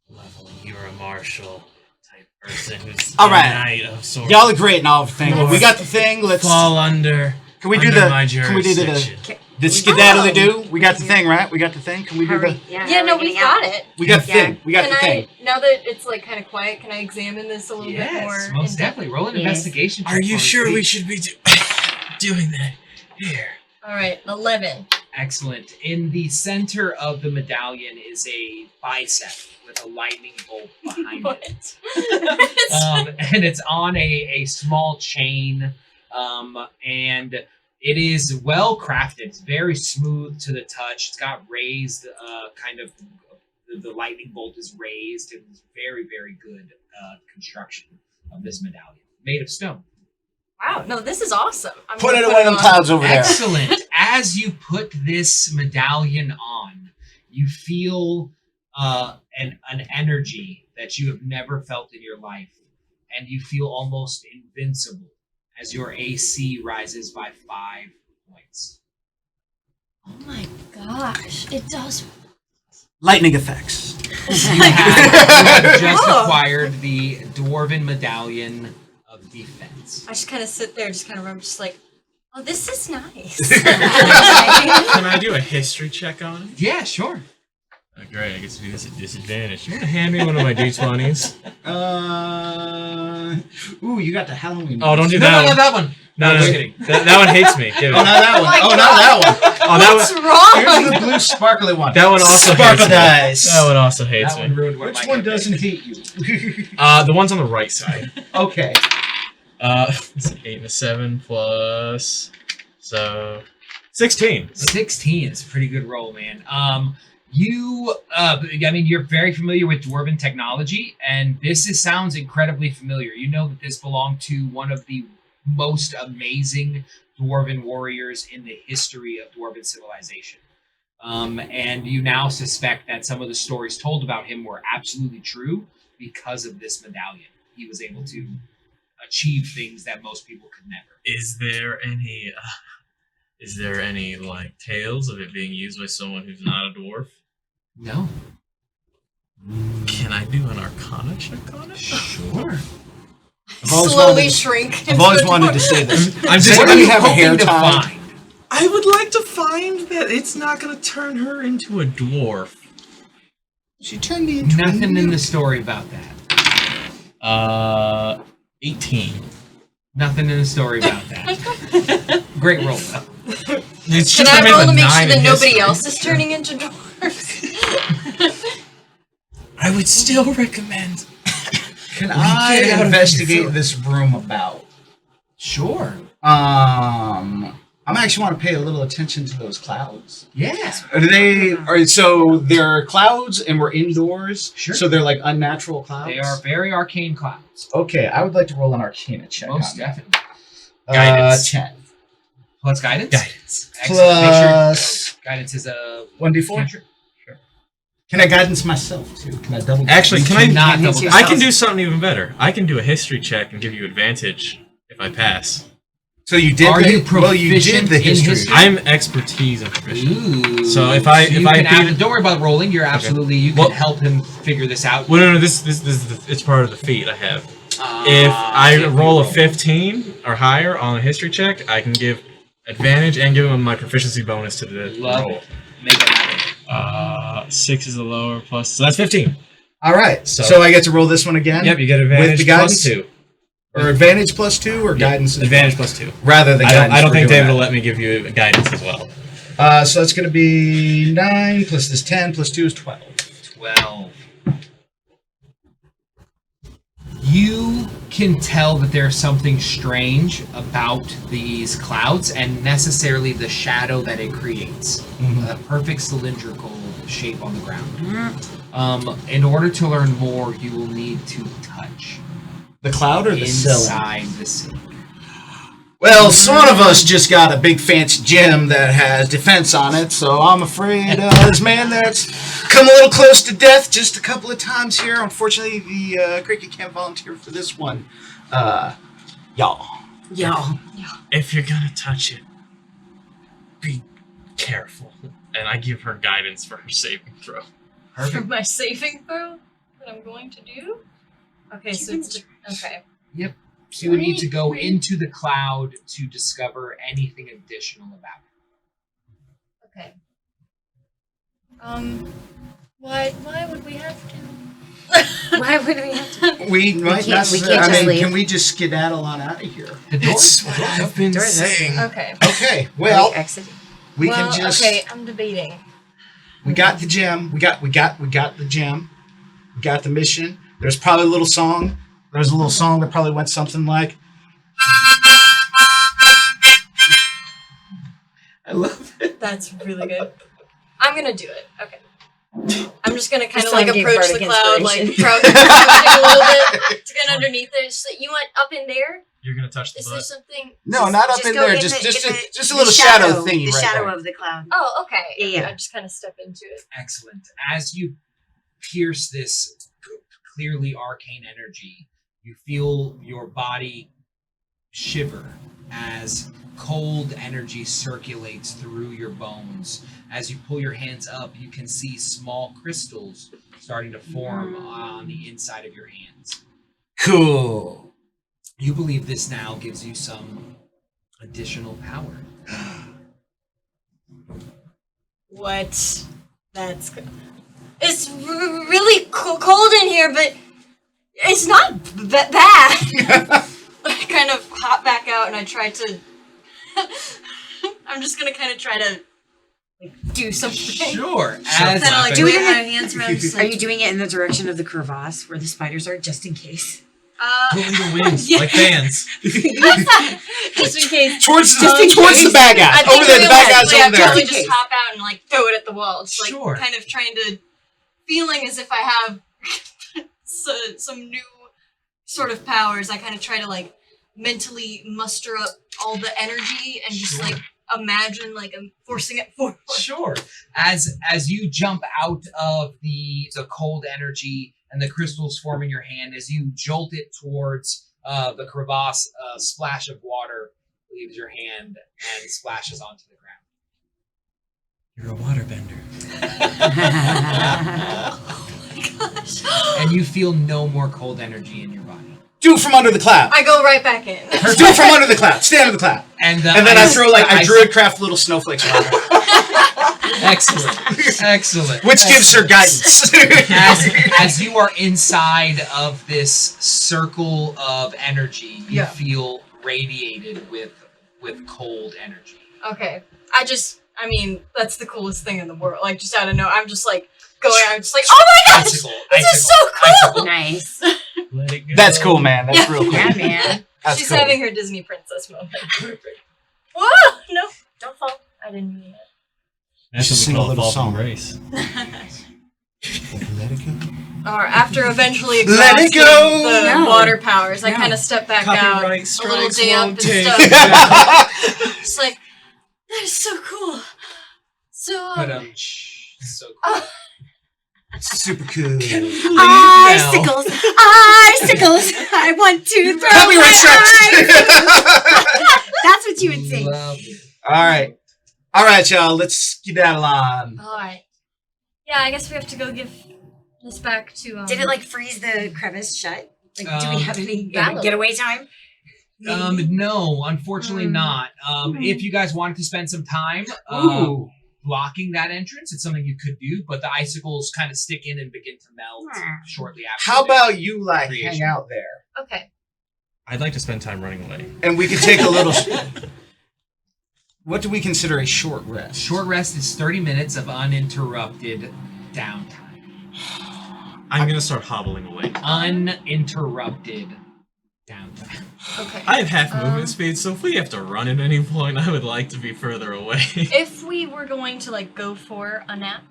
level. You're a martial type person who's All a right. knight of sorts. Y'all are great and all thing. But we got the thing. Let's. fall under. Can we do under the? my Can we do jurisdiction. the skedaddle do? We got the thing, right? We got the thing. Can we do the? Yeah, no, we've got it. We got the Yeah. thing. We got Can the thing. now that it's like kind of quiet, can I examine this a little bit more? Yes, most definitely. Roll an Yes. investigation check. Are you for me, sure we please. should be doing that here? All right, 11. Excellent. In the center of the medallion is a bicep with a lightning bolt behind it. What? And it's on a small chain, and it is well crafted. It's very smooth to the touch. It's got raised, kind of the lightning bolt is raised. It was very, very good construction of this medallion, made of stone. Wow, no, this is awesome. I'm Put gonna it in one of them on. clouds over there. Excellent. As you put this medallion on, you feel an energy that you have never felt in your life, and you feel almost invincible as your AC rises by 5 points. Oh my gosh, it does. Lightning effects. You have just Oh. acquired the Dwarven Medallion of Defense. I just kind of sit there, just kind of remember, just like, oh, this is nice. Can I do a history check on it? Yeah, sure. Great, I get to do this at disadvantage. You want to hand me one of my d20s? Ooh, you got the Halloween. Oh, don't do No, that no, one. no, that one. No, just no, kidding. that one hates me. Give it. Oh, not that one. Oh my Oh, not that one. Oh, that What's one. wrong? Here's the blue sparkly one. That one also Sparkle hates me. dice. That one also hates That me. one ruined what Which Mike one had picked. doesn't hate you? The one's on the right side. Okay. It's an 8 and a 7 plus, so 16. 16 is a pretty good roll, man. You're very familiar with Dwarven technology, and sounds incredibly familiar. You know that this belonged to one of the most amazing Dwarven warriors in the history of Dwarven civilization. And you now suspect that some of the stories told about him were absolutely true because of this medallion. He was able to achieve things that most people could never. Is there any like tales of it being used by someone who's not a dwarf? No. Can I do an Arcana check on it? Sure. I've always Slowly wanted to- shrink. I've always wanted to say this. I'm just. What What do are you you have a hair hoping to tie? find? I would like to find that it's not going to turn her into a dwarf. She turned me into Nothing in the story about that. 18. Nothing in the story about that. Great roll, though. It's Can just I made roll a to make 9 sure that in nobody history. else is turning into dwarves? I would still recommend. Can get out I of investigate here. this room about? Sure. I actually want to pay a little attention to those clouds. Yeah. So they're clouds and we're indoors? Sure. So they're like unnatural clouds? They are very arcane clouds. Okay, I would like to roll an Arcana check. Most on that. definitely. Guidance. 10. Plus guidance? Guidance. Excellent. Make sure Plus guidance is a 1d4? cantrip. Can I guidance myself too? Can I double? Actually, can I cannot Guidance double yourself. I can do something even better. I can do a history check and give you advantage if I pass. So you did. Are you well, you did proficient the in history. history? I'm expertise and proficient. Ooh. So if you I can beat- don't worry about rolling. You're absolutely you can Well- help him figure this out. Well, no, this it's part of the feat I have. If I If you roll a 15 or higher on a history check, I can give advantage and give him my proficiency bonus to the Love roll. it. Make it happen. 6 is the lower plus, so that's 15. All right. So- So I get to roll this one again. Yep, you get With advantage the plus guidance? 2. Or advantage plus 2 or guidance. as Advantage well? plus 2. Rather than I guidance. don't we're think doing David will that. let me give you guidance as well. So that's going to be 9 plus this 10 plus 2 is 12. 12. You can tell that there's something strange about these clouds and necessarily the shadow that it creates. A perfect cylindrical shape on the ground. In order to learn more, you will need to touch The cloud or the ceiling? inside the ceiling. Well, some of us just got a big fancy gem that has defense on it, so I'm afraid this man that's come a little close to death just a couple of times here. Unfortunately, the cricket can't volunteer for this one. Y'all. Y'all. If you're gonna touch it, be careful. And I give her guidance for her saving throw. For my saving throw that I'm going to do? Okay, so it's... Okay. So you would need to go into the cloud to discover anything additional about it. Okay. Why would we have to? Why would we have to? We might can't- not. we can't I just mean, leave. can we just skedaddle on out of here? The doors? What I've been Doors saying. Okay. Okay. Well, Exiting. we well, can just. okay, I'm debating. We got the gem. We got the gem. We got the mission. There's probably a little song. There's a little song that probably went something like. I love it. That's really good. I'm gonna do it. Okay. I'm just gonna kind of This like song gave approach the bardic cloud, like inspiration. crouching a little bit to get underneath it. So you want up in there? You're gonna touch the Is there butt. something? No, not up Just in go there. in Just the- just in a, the- just a the little shadow thingy The right shadow there. of the cloud. Oh, okay. Yeah. I just kind of step into it. Excellent. As you pierce this clearly arcane energy, you feel your body shiver as cold energy circulates through your bones. As you pull your hands up, you can see small crystals starting to form on the inside of your hands. Cool. You believe this now gives you some additional power. What? That's. It's really cold in here, but it's not bad. I kind of hop back out and I try to. I'm just gonna kind of try to like do something. Sure. Kind of like Do wave it. my hands around. Just Are like, you doing it in the direction of the crevasse where the spiders are, just in case? Go in the wings, Yeah. like fans. just in case. Towards in towards case. the bad guys. I think Over there, the bad guys realistically, over I'd probably there. just hop out and like throw it at the wall. Just like Sure. kind of trying to, feeling as if I have some new sort of powers. I kind of try to like mentally muster up all the energy and just Sure. like imagine like I'm forcing it forward. Sure. As you jump out of the cold energy and the crystals form in your hand, as you jolt it towards the crevasse, a splash of water leaves your hand and splashes onto the ground. You're a waterbender. Gosh. And you feel no more cold energy in your body. Do it from under the cloud. I go right back in. Do it from under the cloud. Stay under the cloud. And And then I throw like I druid craft little snowflakes around her. Excellent. Which gives her guidance. As you are inside of this circle of energy, you Yeah. feel radiated with cold energy. Okay. I mean, that's the coolest thing in the world. Like, just out of nowhere, I'm just like going. I'm just like, oh my gosh, Icicle, this is so cool. icicle. Nice. Let it go. That's cool, man. That's real cool. Yeah, man. That's She's cool. having her Disney princess moment. Whoa! No, don't fall. I didn't mean it. That's Just what sing we a call little fall song. from grace. Let it go. Or after eventually Let it exhausting go! the No. water powers, I No. kind of step back Copyright out, a little strikes damp won't and take stuff. it. Just like, that is so cool. So, But so cool. Super cool. Icicles! Icicles! I want to throw Copyright my strikes. That's what you would say. Lovely. All right, y'all. Let's skedaddle on. alright. Yeah, I guess we have to go give this back to, Did it like freeze the crevice shut? Like, do we have any Valid. getaway time? No, unfortunately not. If you guys wanted to spend some time blocking that entrance, it's something you could do, but the icicles kind of stick in and begin to melt shortly after. How their about you hang creation. out there, Okay. I'd like to spend time running away. and we could take a little. What do we consider a short rest? Short rest is 30 minutes of uninterrupted downtime. I'm gonna start hobbling away. Uninterrupted downtime. Okay. I have half movement speed, so if we have to run at any point, I would like to be further away. If we were going to like go for a nap,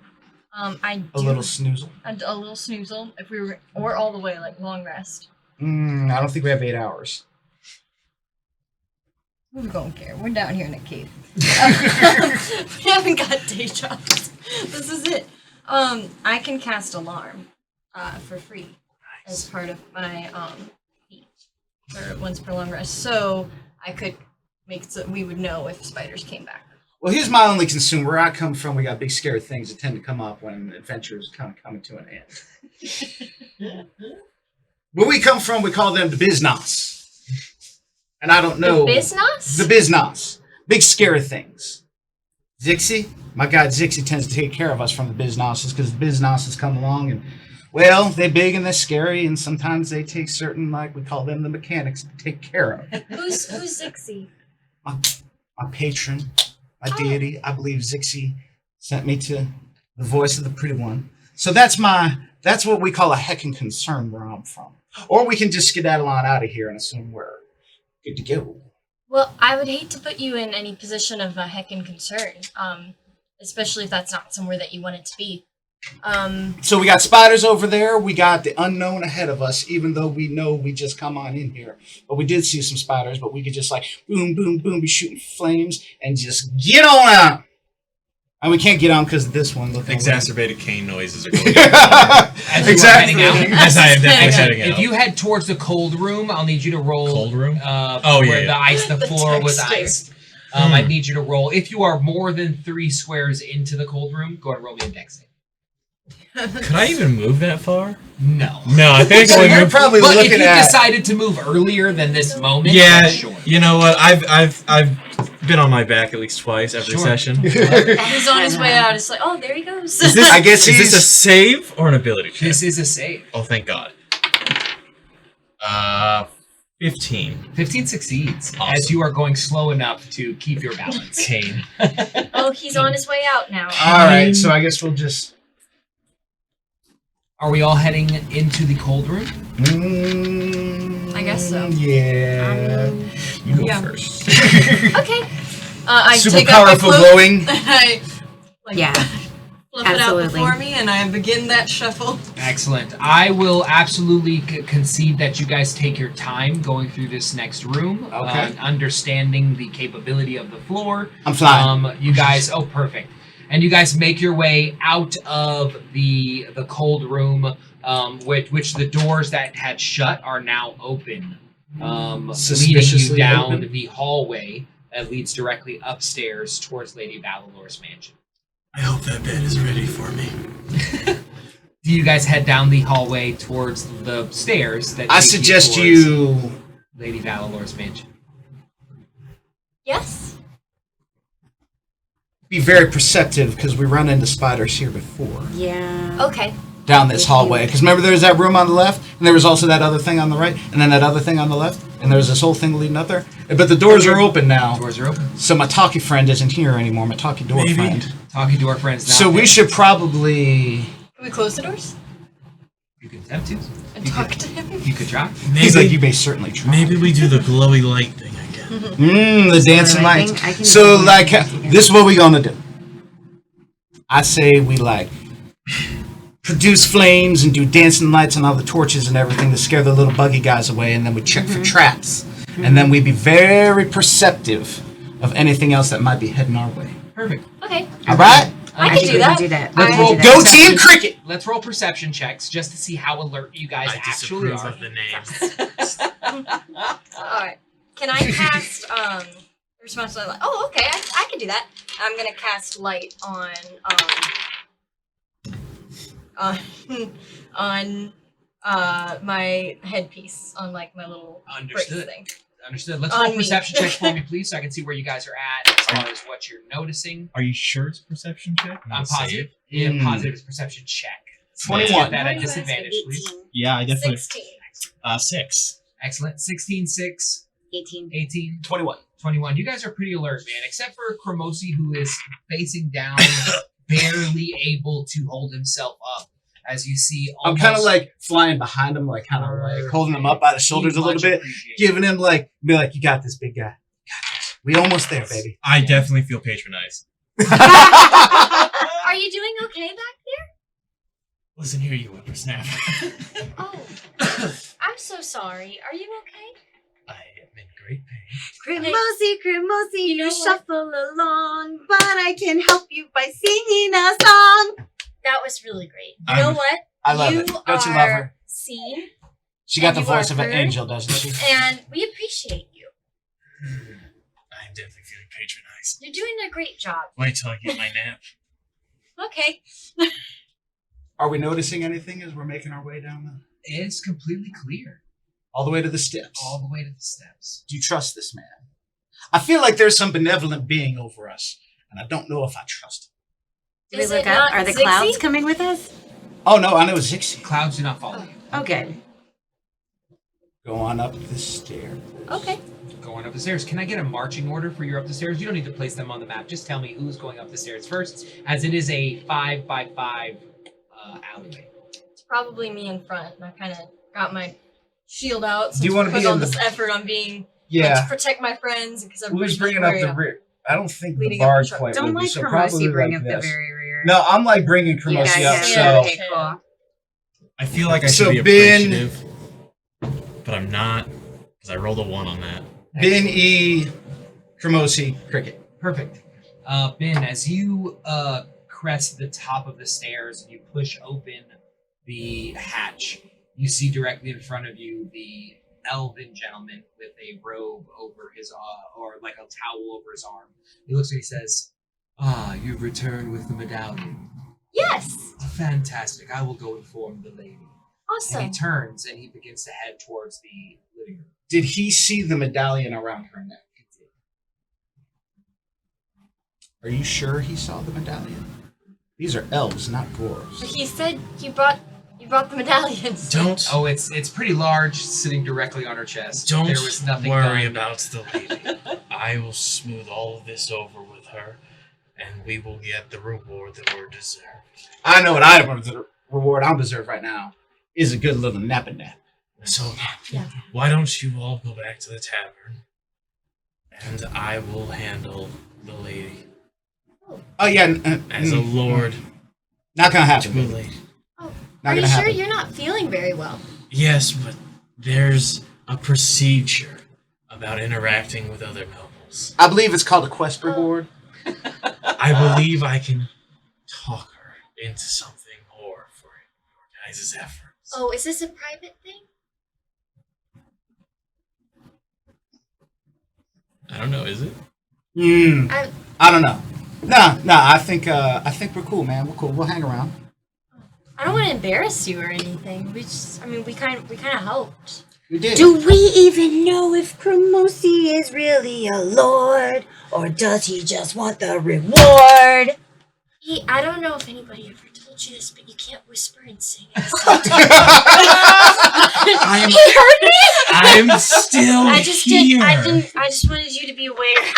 I A little snoozle. a little snoozle. If we were, or all the way like long rest. I don't think we have 8 hours. We don't care. We're down here in a cave. We haven't got day jobs. This is it. I can cast alarm, for free, as part of my feat, or once per long rest. So I could make so we would know if spiders came back. Well, here's my only concern. Where I come from, we got big scary things that tend to come up when adventures kind of coming to an end. Where we come from, we call them the Biznos. And I don't know. The Biznos? The Biznos. Big scary things. Zixie, my guy Zixie tends to take care of us from the Biznosses because the Biznosses come along and, well, they're big and they're scary, and sometimes they take certain, like we call them the mechanics, to take care of. Who's Zixie? My patron, my deity, I believe Zixie sent me to the voice of the pretty one. So that's what we call a heckin' concern where I'm from. Or we can just skedaddle on out of here and assume we're good to go. Well, I would hate to put you in any position of a heckin' concern, especially if that's not somewhere that you want it to be. So we got spiders over there. We got the unknown ahead of us, even though we know we just come on in here. But we did see some spiders, but we could just like boom, boom, boom, be shooting flames and just get on out. And we can't get on because of this one. Look Exacerbated cane noises are going on. As you are Exactly. heading out, As I am definitely heading if out. you head towards the cold room, I'll need you to roll. Cold room? Where the The floor was texting. iced. I need you to roll. If you are more than 3 squares into the cold room, go ahead and roll me a dex save. Could I even move that far? No. No, I think So I you're moved. probably But if looking you at. decided to move earlier than this moment, Yeah, then sure. you know what? I've been on my back at least twice every Sure. session. He's on his way out. It's like, oh, there he goes. Is this, I guess is this a he's- save or an ability check? This is a save. Oh, thank God. 15. 15 succeeds Awesome. as you are going slow enough to keep your balance. Cane. Oh, he's on his way out now. All right, so I guess we'll just. Are we all heading into the cold room? I guess so. Yeah. You go Yeah. first. Okay. I Super take out my powerful cloak, glowing. and I Yeah. flip it out Absolutely. before me, and I begin that shuffle. Excellent. I will absolutely concede that you guys take your time going through this next room, Okay. understanding the capability of the floor. I'm flying. You guys, oh, perfect. And you guys make your way out of the cold room, which the doors that had shut are now open, leading you Suspiciously down open. the hallway that leads directly upstairs towards Lady Valalor's mansion. I hope that bed is ready for me. Do you guys head down the hallway towards the stairs that I take suggest towards you. Lady Valalor's mansion? Yes. be very perceptive because we run into spiders here before. Yeah. Okay. Down this hallway. Because remember there was that room on the left, and there was also that other thing on the right, and then that other thing on the left, and there was this whole thing leading up there. But the doors are open now. Doors are open. So my talkie friend isn't here anymore, my talkie door Maybe. friend. Talkie door friends now. So we should probably... Can we close the doors You could attempt to. and talk to him? You could try. He's like, you may certainly try. Maybe we do the glowy light thing again. The dancing I lights. can So, do like, that. this is what we gonna do. I say we, like, produce flames and do dancing lights and all the torches and everything to scare the little buggy guys away, and then we check for traps. And then we be very perceptive of anything else that might be heading our way. Perfect. Okay. All right? I can think do we that. do that. Let's I roll. can do Go that. Team Cricket! Let's roll perception checks just to see how alert you guys I actually disapprove are. of the name. Alright. Can I cast responsibility light? Oh, okay. I can do that. I'm gonna cast light on on my headpiece on like my little Understood. brace thing. Understood. Let's On roll me. perception checks for me, please, so I can see where you guys are at as far as what you're noticing. Are you sure it's perception check? I'm Save. positive. Yeah, Mm. positive is perception check. 21. That at disadvantage, please. Yeah, I definitely. 16. 6. Excellent. 16, 6, 18. 18, 21. 21. You guys are pretty alert, man, except for Chromosi, who is facing down, barely able to hold himself up. As you see, I'm kind of like flying behind him, like kind of like holding him up by the shoulders a little bit, giving him like, be like, you got this, big guy. You got this. We almost there, baby. I definitely feel patronized. Are you doing okay back there? Listen here, you whippersnapper. Oh, I'm so sorry. Are you okay? I am in great pain. Cremosi, You know you what? shuffle along, but I can help you by singing a song. That was really great. You I'm- know what? I love you it. Don't you love her? Seen, She got And the you voice are of an heard. angel, doesn't she? and we appreciate you. I'm definitely feeling patronized. You're doing a great job. Wait till I get my nap. Okay. Are we noticing anything as we're making our way down It's completely clear. all the way to the steps? All the way to the steps. Do you trust this man? I feel like there's some benevolent being over us, and I don't know if I trust him. Do we Is look it up? not Are the Zixi? clouds coming with us? Oh no, I know Zixi. Clouds do not follow you. Okay. Go on up the stair. Okay. Going up the stairs. Can I get a marching order for your up the stairs? You don't need to place them on the map. Just tell me who's going up the stairs first, as it is a 5x5 alleyway. It's probably me in front. And I kind of got my shield out. Do you Since wanna we put be all in the- this effort on being like, Yeah. to protect my friends because Who's everybody's bringing up worried the about- rear? I don't think the Leading up bard the truck. quite Don't would be, like so Cremosi probably bring like up this. the very rear. No, I'm like bringing Cremosi Yeah, up. yeah, So okay, cool. I feel like I So should be Ben- appreciative, but I'm not, because I rolled a 1 on that. Ben E. Cremosi Cricket. Perfect. Ben, as you crest the top of the stairs and you push open the hatch, you see directly in front of you the elven gentleman with a robe over his or like a towel over his arm. He looks and he says, "Ah, you've returned with the medallion. Yes. Fantastic. I will go inform the lady." And Awesome. he turns and he begins to head towards the living room. Did he see the medallion around her neck? Are you sure he saw the medallion? These are elves, not dwarves. But he said you brought the medallions. Don't Oh, it's pretty large, sitting directly on her chest. don't There was nothing worry done. about the lady. I will smooth all of this over with her, and we will get the reward that we're deserved. I know what I want the reward I'll deserve right now is a good little nap. So, Yeah. why don't you all go back to the tavern, and I will handle the lady Oh yeah, as a lord not gonna to a happen. lady. Not Are you gonna sure happen. you're not feeling very well? Yes, but there's a procedure about interacting with other nobles. I believe it's called a quest reward. I believe I can talk her into something more for your guys' efforts. Oh, is this a private thing? I don't know, is it? I don't know. Nah. I think we're cool, man. We're cool. We'll hang around. I don't want to embarrass you or anything. We kind of helped. We did. Do we even know if Cremosi is really a lord? Or does he just want the reward? I don't know if anybody ever told you this, but you can't whisper and sing. I'm He heard me? I'm still I just here. I just wanted you to be aware.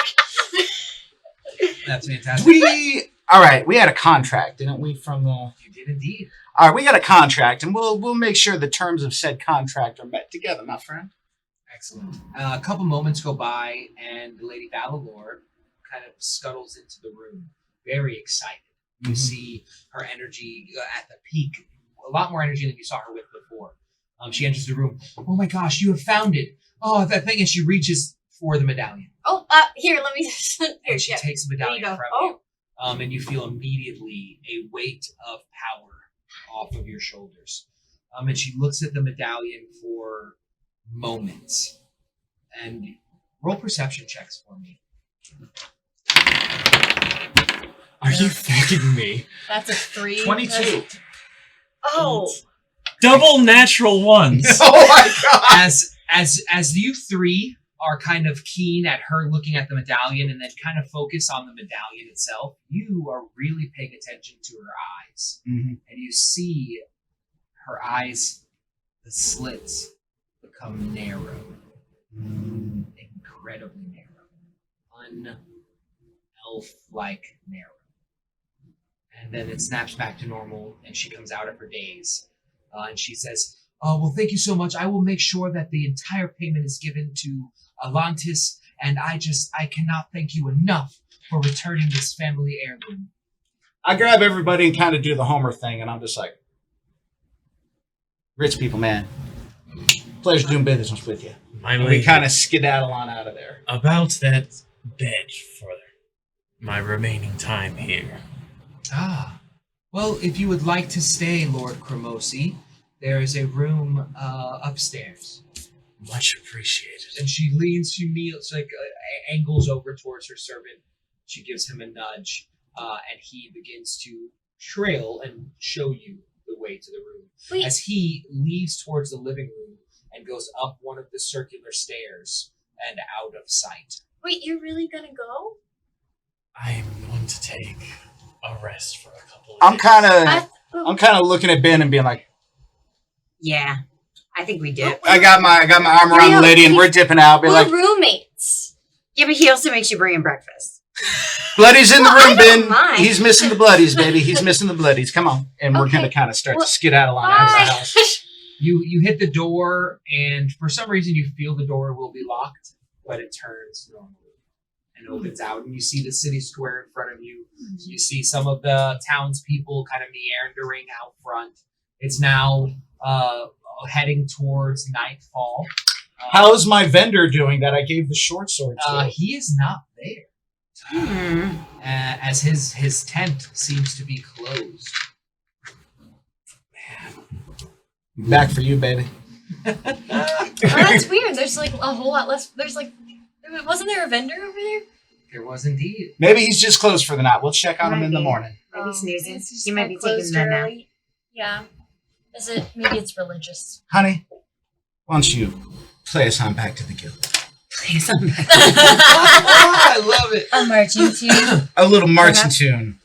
That's fantastic. All right, we had a contract, didn't we, from the... You did indeed. All right, we got a contract, and we'll make sure the terms of said contract are met together, my friend. Excellent. A couple moments go by, and Lady Valalore kind of scuttles into the room, very excited. You see her energy at the peak, a lot more energy than you saw her with before. She enters the room. Oh my gosh, you have found it. Oh, that thing, and she reaches for the medallion. Oh, here, let me. Here, And she yeah. takes the medallion There you from go. you. And you feel immediately a weight of power off of your shoulders. And she looks at the medallion for moments. And roll perception checks for me. Are you fucking me? That's a 3. 22. Oh. Double natural ones. Oh my god! As you three are kind of keen at her looking at the medallion and then kind of focus on the medallion itself, you are really paying attention to her eyes. Mm-hmm. And you see her eyes, the slits, become narrow. Incredibly narrow. Un-elf-like narrow. And then it snaps back to normal, and she comes out of her daze. And she says, "Oh, well, thank you so much. I will make sure that the entire payment is given to Atlantis, and I cannot thank you enough for returning this family heirloom." I grab everybody and kind of do the Homer thing, and I'm just like, rich people, man. Pleasure doing business with you. My And we lady, kind of skedaddle on out of there. about that bed for my remaining time here. Ah, well, if you would like to stay, Lord Cremosi, there is a room upstairs. Much appreciated. And she kneels, angles over towards her servant. She gives him a nudge, and he begins to trail and show you the way to the room. Wait. As he leads towards the living room and goes up one of the circular stairs and out of sight. Wait, you're really gonna go? I'm going to take a rest for a couple of I'm days. kind of looking at Ben and being like, Yeah, I think we did. I got my arm around the lady and we're dipping out. Be We're like, roommates. Yeah, but he also makes you bring him breakfast. Bloody's in the Well, I room, don't Ben. mind. He's missing the bloodies, baby. He's missing the bloodies. Come on. And we're Okay. going to kind of start Well, to skedaddle on out of the Bye. house. You hit the door, and for some reason you feel the door will be locked, but it turns normally and opens out, and you see the city square in front of you. You see some of the townspeople kind of meandering out front. It's now heading towards nightfall. How's my vendor doing that I gave the short sword to? He is not there, as his tent seems to be closed. Back for you, baby. Oh, that's weird. There's like a whole lot less. Wasn't there a vendor over there? There was indeed. Maybe he's just closed for the night. We'll check on him in the Maybe. morning. Maybe snoozing. It's just He might be closed taking that now. early. Yeah. Is it? Maybe it's religious. Honey, why don't you play us on back to the guild? Play something. I love it. A marching tune. A little marching tune.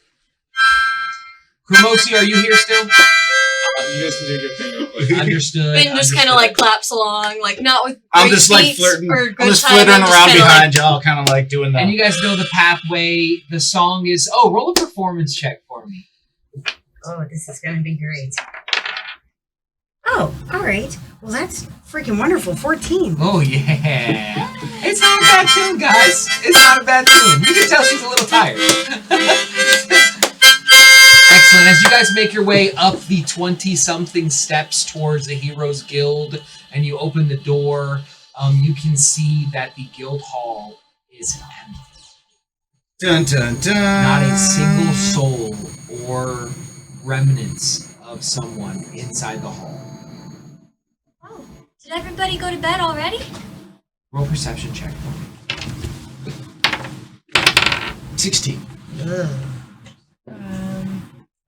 Cremosi, are you here still? You guys can do your thing real quick. Understood. Ben just kind of like claps along, like not with. I'm great just like beats flirting. or I'm good just timing, flittering just around kinda behind y'all, kind of like doing And that. you guys know the pathway. The song is. Oh, roll a performance check for me. Oh, this is going to be great. Oh, all right. Well, that's freaking wonderful. 14. Oh yeah. It's not a bad tune, guys. It's not a bad tune. You can tell she's a little tired. Excellent. As you guys make your way up the 20-something steps towards the Heroes Guild, and you open the door, you can see that the guild hall is empty. Dun dun dun. Not a single soul or remnants of someone inside the hall. Oh, did everybody go to bed already? Roll perception check for me. 16. Ugh.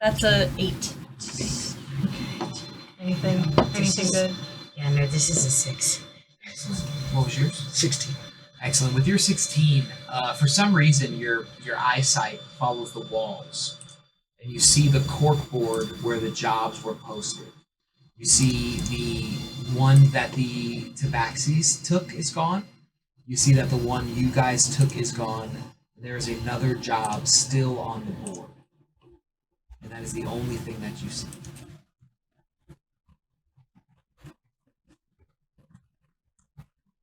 That's a 8. Anything good? Yeah, no, this is a 6. What was yours? 16. Excellent. With your 16, for some reason, your eyesight follows the walls, and you see the corkboard where the jobs were posted. You see the one that the Tabaxis took is gone. You see that the one you guys took is gone. There's another job still on the board, and that is the only thing that you see.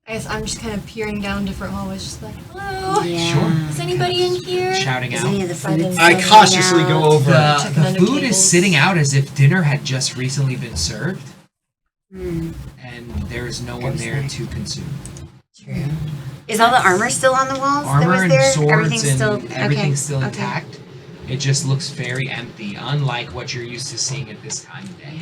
I guess I'm just kind of peering down different hallways, just like, hello? Yeah. Sure. Is anybody in here? Shouting Is out. any of the food I still cautiously hanging go out? over. Checking The under food is tables. sitting out as if dinner had just recently been served, Hmm, and there is no one there to consume. true. Is all the armor still on the walls? that Armor was and there? swords Everything's and still everything's still okay. intact. It just looks very empty, unlike what you're used to seeing at this time of day.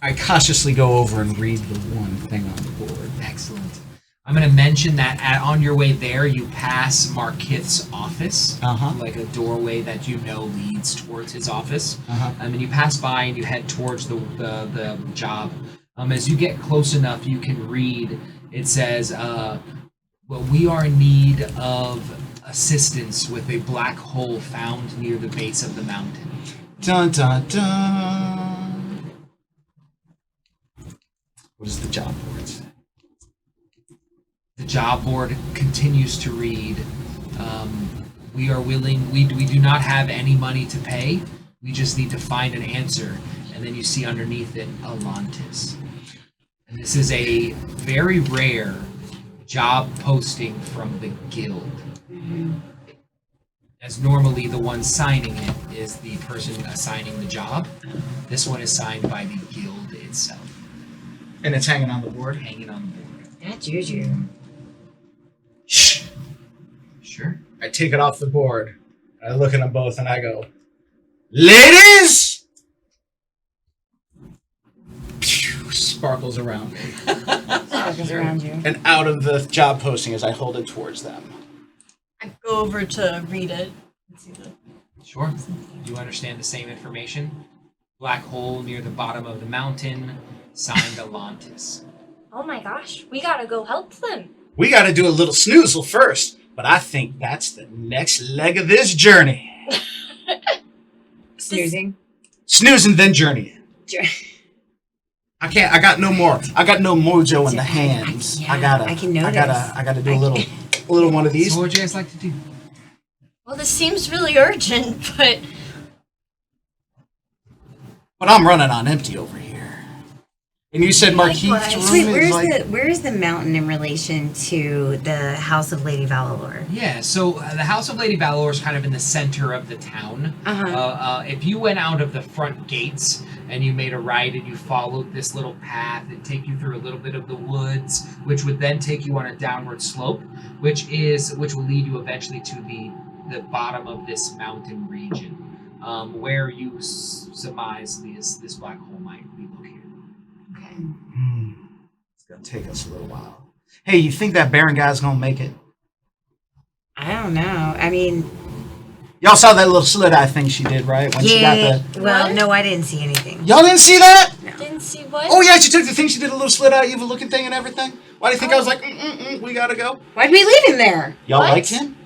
I cautiously go over and read the one thing on the board. Excellent. I'm going to mention that on your way there, you pass Markith's office, like a doorway that you know leads towards his office. And you pass by and you head towards the job. As you get close enough, you can read. It says, well, we are in need of assistance with a black hole found near the base of the mountain. Dun dun dun. What does the job board say? The job board continues to read, we are willing, we do not have any money to pay, we just need to find an answer. And then you see underneath it, Atlantis. And this is a very rare job posting from the guild. As normally the one signing it is the person assigning the job. This one is signed by the guild itself. And it's hanging on the board. Hanging on the board. That juju. Shh. Sure. I take it off the board. I look at them both and I go, ladies! Pew, sparkles around me. Sparkles around you. And out of the job posting as I hold it towards them. I go over to read it. And see the... Sure. You understand the same information? Black hole near the bottom of the mountain, signed Atlantis. Oh my gosh, we gotta go help them. We gotta do a little snoozle first, but I think that's the next leg of this journey. Snoozing. Snoozing, then journeying. I got no more. I got no mojo in the hands. I can notice. I gotta do a little one of these. So what do you guys like to do? Well, this seems really urgent, but But I'm running on empty over here. And you said Markeith's Wait, room is like... where's the mountain in relation to the House of Lady Valalor? Yeah, so the House of Lady Valor is kind of in the center of the town. If you went out of the front gates and you made a right and you followed this little path, it'd take you through a little bit of the woods, which would then take you on a downward slope, which will lead you eventually to the bottom of this mountain region, where you surmise this black hole might be located. Okay. It's gonna take us a little while. Hey, you think that Baron guy's gonna make it? I don't know. I mean, Y'all saw that little slit eye thing she did, right? When she got the... Well, What? no, I didn't see anything. Y'all didn't see that? didn't see what? Oh yeah, she took the thing, she did a little slit eye, evil looking thing and everything. Why do you think I was like, we gotta go? Why'd we leave him there? Y'all What? liked him?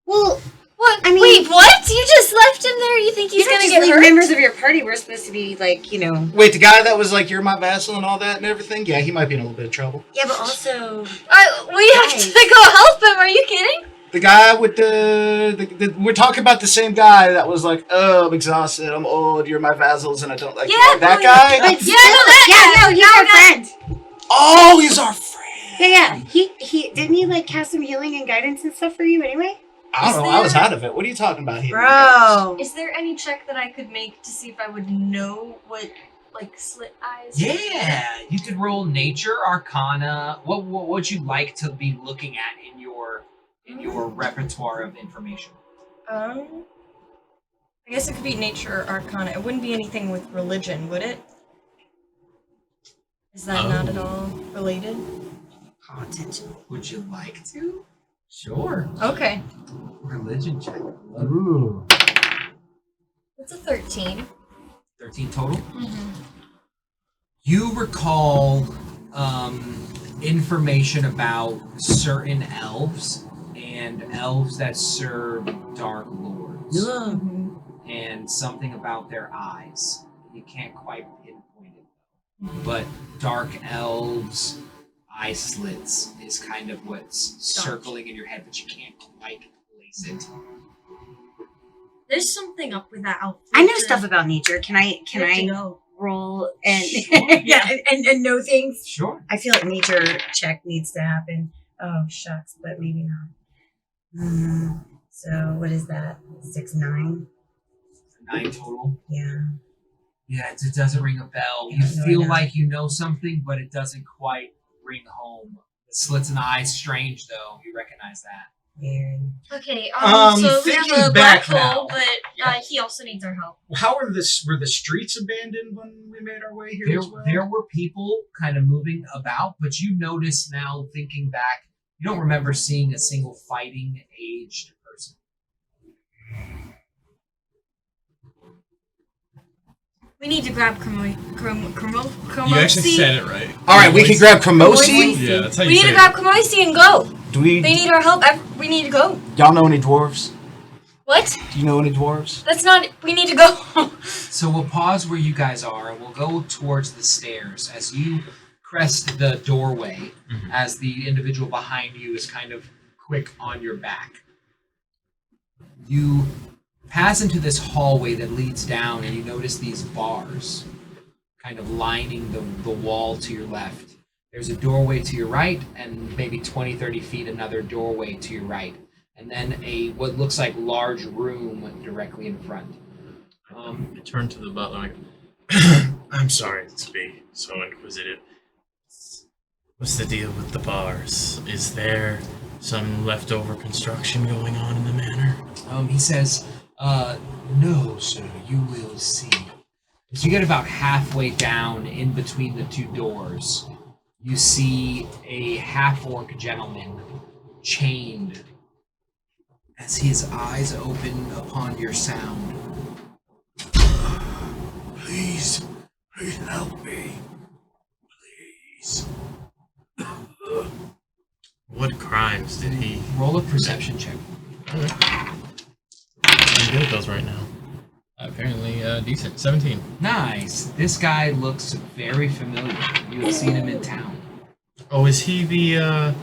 Well, What? I mean- Wait, what? You just left him there? You think he's you don't gonna just get leave hurt? members of your party. We're supposed to be like, Wait, the guy that was like, you're my vassal and all that and everything? Yeah, he might be in a little bit of trouble. Yeah, but also, We have Guys. to go help him. Are you kidding? The guy with the we're talking about the same guy that was like, oh, I'm exhausted, I'm old, you're my vassals, and I don't like you. Yeah, That but- guy? but Yeah, no, that guy. he's our friend. Oh, he's our friend. Yeah. He didn't he like cast some healing and guidance and stuff for you anyway? I don't Is know, I was there- out of it. What are you talking about here? Bro. Is there any check that I could make to see if I would know what, like, slit eyes? Yeah, you could roll nature, arcana. What would you like to be looking at in your repertoire of information? I guess it could be nature or arcana. It wouldn't be anything with religion, would it? Is that not at all related? Call attention. Would you like to? Sure. Okay. Religion check. Ooh. It's a 13. 13 total. You recall information about certain elves and elves that serve dark lords, and something about their eyes. You can't quite pinpoint it, but dark elves, eye slits is kind of what's circling in your head, but you can't quite place it. There's something up with that outfit. I know stuff about nature. Can I know. roll and Sure. and know things? Sure. I feel like nature check needs to happen. Oh shucks, but maybe not. So what is that? 6, 9? 9 total. Yeah. Yeah, it doesn't ring a bell. You No, I feel know. like you know something, but it doesn't quite ring home. The slits in the eyes, strange though. You recognize that. Weird. Okay, Um, so we have thinking a black back hole, now. but he also needs our help. How were the streets abandoned when we made our way here There, as well? there were people kind of moving about, but you notice now, thinking back, you don't remember seeing a single fighting aged person. We need to grab You actually said it right. All right, we can grab Cremosi. Yeah, that's how you We need say to it. grab Kamoisi and go. Do we? They need our help. We need to go. Y'all know any dwarves? What? Do you know any dwarves? That's not. We need to go. So we'll pause where you guys are, and we'll go towards the stairs as you crest the doorway, as the individual behind you is kind of quick on your back. You pass into this hallway that leads down, and you notice these bars kind of lining the wall to your left. There's a doorway to your right, and maybe 20, 30 feet another doorway to your right. And then what looks like large room directly in front. I turn to the butler. I go, I'm sorry to be so inquisitive. What's the deal with the bars? Is there some leftover construction going on in the manor? He says, no, sir, you will see. As you get about halfway down in between the two doors, you see a half-orc gentleman chained as his eyes open upon your sound. Please help me. Please. What crimes did he... Roll a perception check. I'm good at those right now. Apparently, decent. 17. Nice. This guy looks very familiar. You have seen him in town. Oh, is he the,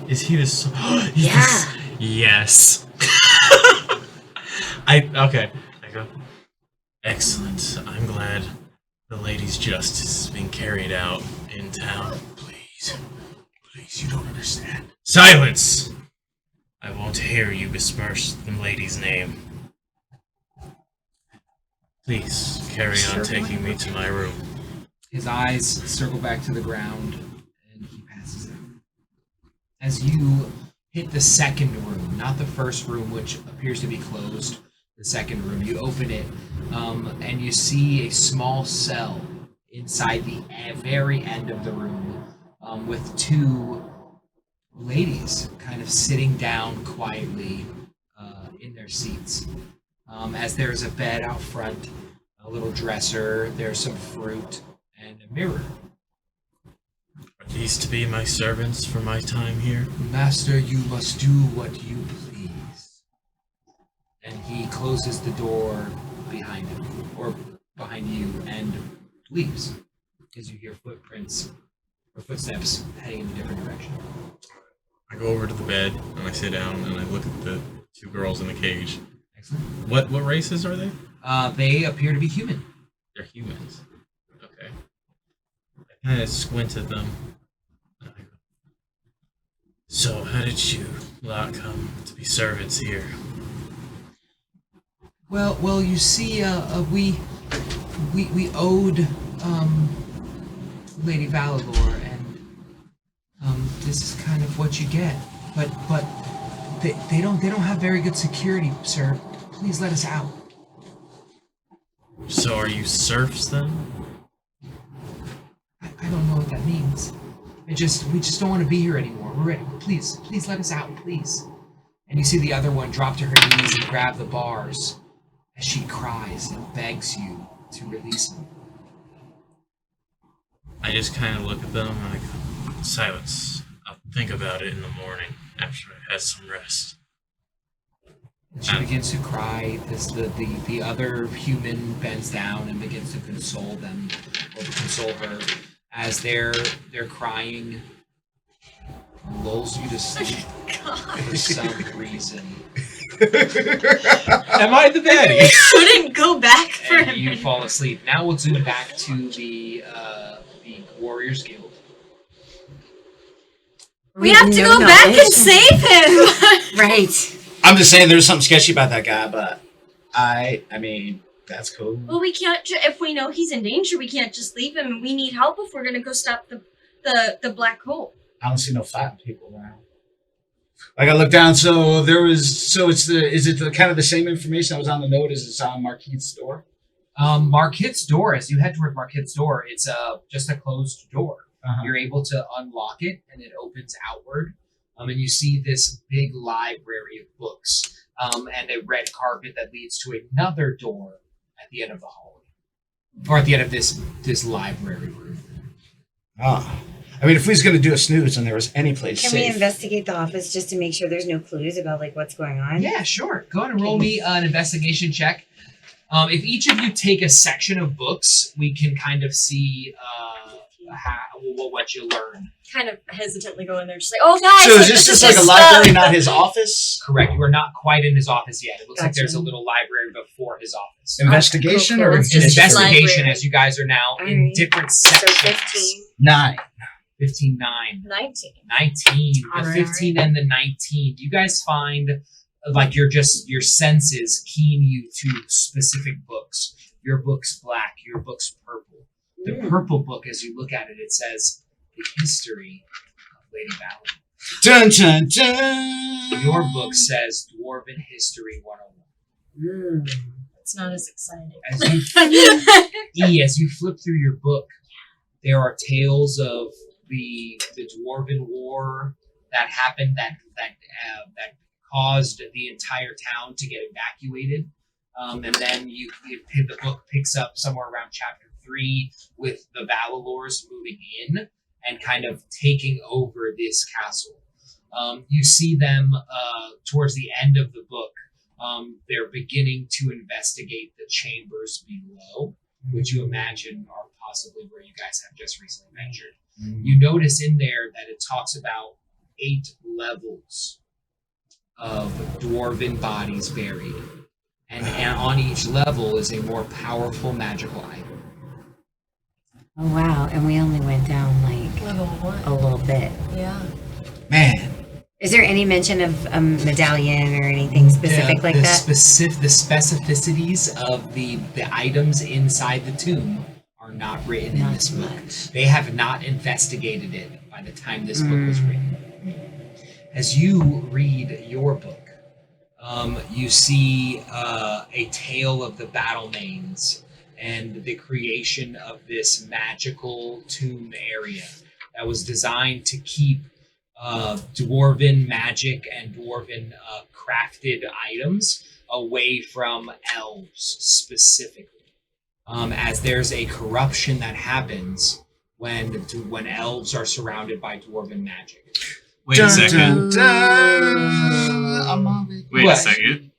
Yeah. Yes. Okay. I go, excellent. I'm glad the lady's justice is being carried out in town. Please, you don't understand. Silence! I won't hear you besmirch the lady's name. Please, carry on taking me to my room. His eyes circle back to the ground, and he passes out. As you hit the second room, not the first room, which appears to be closed, the second room, you open it, and you see a small cell inside the very end of the room, with two ladies kind of sitting down quietly in their seats. As there's a bed out front, a little dresser, there's some fruit, and a mirror. Are these to be my servants for my time here? Master, you must do what you please. And he closes the door behind him, or behind you, and leaves. As you hear footsteps heading in a different direction. I go over to the bed and I sit down and I look at the two girls in the cage. Excellent. What races are they? They appear to be human. They're humans. Okay. I kind of squint at them. And I go, so, how did you lot come to be servants here? Well, you see, we owed Lady Valador, and this is kind of what you get. But they don't have very good security, sir. Please let us out. So, are you serfs then? I don't know what that means. We just don't want to be here anymore. We're ready. Please let us out, please. And you see the other one drop to her knees and grab the bars as she cries and begs you to release them. I just kind of look at them and I go, Silence. I'll think about it in the morning after I had some rest. She begins to cry. The other human bends down and begins to console them, or to console her, as they're crying. Lulls you to sleep for some reason. Am I the baddie? Couldn't go back for And him. you fall asleep. Now we'll zoom back to the Warriors Guild. We have to go back and save him. Right. I'm just saying there's something sketchy about that guy, but I mean, that's cool. Well, we can't. If we know he's in danger, we can't just leave him. We need help if we're gonna go stop the black hole. I don't see no fighting people around. Like I look down, is it the kind of the same information that was on the note as it's on Marquitte's door? Marquitte's door, as you head toward Marquitte's door, it's just a closed door. Uh-huh. You're able to unlock it, and it opens outward. And you see this big library of books, and a red carpet that leads to another door at the end of the hallway, or at the end of this library room. Ah. I mean, if we was going to do a snooze and there was any place Can safe. we investigate the office just to make sure there's no clues about like what's going on? Yeah, sure. Go ahead and roll me an investigation check. If each of you take a section of books, we can kind of see what you learn. Kind of hesitantly go in there, just like, oh guys. So is this just like a library, not his office? Correct. You are not quite in his office yet. It looks like Gotcha. there's a little library before his office. Investigation Cool, or cool. It's an Just investigation, library. as you guys are now in Alright. different So sections. 15. 9. 15, 9. 19. 19. The Alright, 15 and the 19. Do you guys find like your senses keen you to specific books? Your book's black, your book's purple. The purple book, as you look at it, it says the history of Lady Valen. Dun, dun, dun. Your book says Dwarven History 101. It's not as exciting. As you flip through your book, there are tales of the Dwarven War that happened that caused the entire town to get evacuated. And then the book picks up somewhere around chapter 3 with the Valalors moving in and kind of taking over this castle. You see them towards the end of the book. They're beginning to investigate the chambers below, which you imagine are possibly where you guys have just recently ventured. You notice in there that it talks about 8 levels of dwarven bodies buried. And on each level is a more powerful magical item. Oh wow! And we only went down like Level 1. a little bit. Yeah. Man. Is there any mention of a medallion or anything specific like the that? The specificities of the items inside the tomb are not written in Not this book. much. They have not investigated it by the time this book was written. As you read your book, you see a tale of the battle mains and the creation of this magical tomb area that was designed to keep dwarven magic and dwarven crafted items away from elves specifically. As there's a corruption that happens when elves are surrounded by dwarven magic. Wait a second. Dun, dun. I'm on it. Wait What? a second.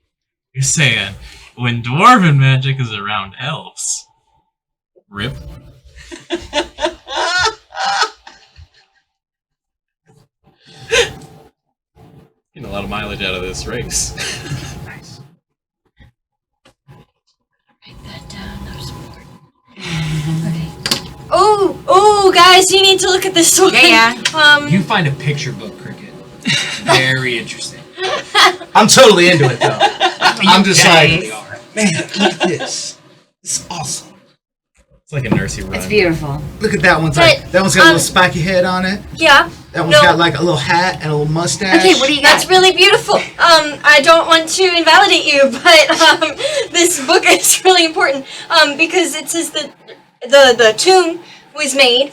You're saying when dwarven magic is around elves. Rip. Getting a lot of mileage out of this race. Nice. Write that down. That was important. Oh, guys, you need to look at this one. Yeah. You find a picture book, Cricket. Very interesting. I'm totally into it though. I'm just Definitely like, are. man, look at this. This is awesome. It's like a nursery rhyme. It's beautiful. Look at that one's But, like that one's got a little spiky head on it. Yeah. That one's No. got like a little hat and a little mustache. Okay, what do you got? That's really beautiful. I don't want to invalidate you, but this book is really important. Because it says that the tomb was made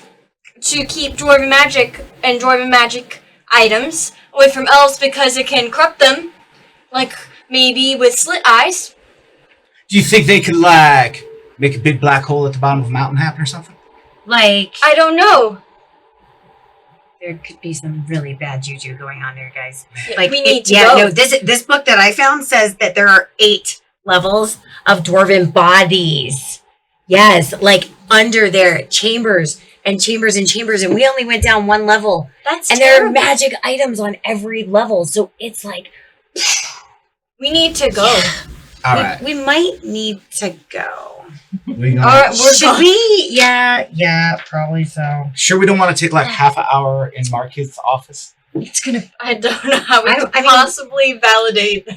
to keep dwarven magic and dwarven magic items away from elves because it can corrupt them, like maybe with slit eyes. Do you think they could like make a big black hole at the bottom of a mountain happen or something? Like, I don't know. There could be some really bad juju going on there, guys. Yeah, Like we need to yeah, go. no, this book that I found says that there are 8 levels of dwarven bodies. Yes, like under there, chambers and chambers and chambers, and we only went down 1 level. That's And there are terrible. magic items on every level, so it's like We need to go. All right. we might need to go. We All gonna, right, should we? Yeah, probably so. sure we don't want to take like half an hour in Marquette's office? It's gonna. I don't know how we I could mean- possibly validate.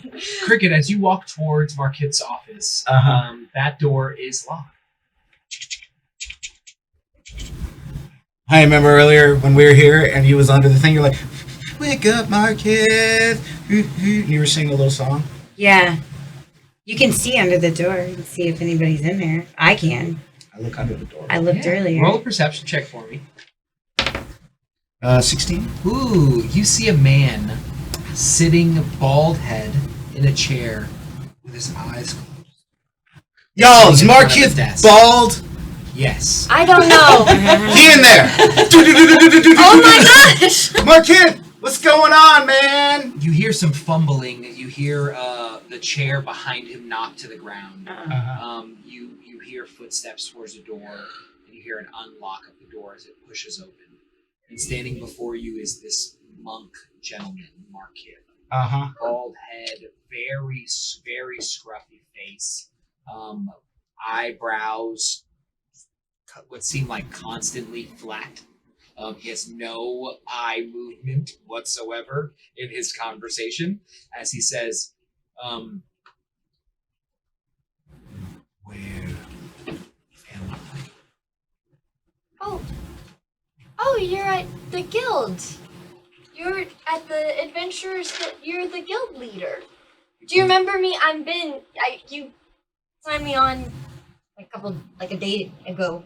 Cricket, as you walk towards Marquette's office, that door is locked. I remember earlier when we were here and he was under the thing. You're like, "Wake up, Marquette!" You were singing a little song. Yeah, you can see under the door. You can see if anybody's in there. I can. I look under the door. I looked earlier. Roll a perception check for me. 16. Ooh, you see a man sitting bald head in a chair with his eyes closed. Y'all, is Sitting in front of Marquette the desk. bald? Yes. I don't know. He in there. Oh my gosh! Marquette, what's going on, man? You hear some fumbling. You hear the chair behind him knock to the ground. You hear footsteps towards the door, and you hear an unlock of the door as it pushes open. And standing before you is this monk gentleman, Marquette. Bald head, very, very scruffy face, eyebrows, what seem like constantly flat. He has no eye movement whatsoever in his conversation as he says, where am I? Oh, you're at the guild. You're at the adventurers. You're the guild leader. Do you remember me? You signed me on a day ago.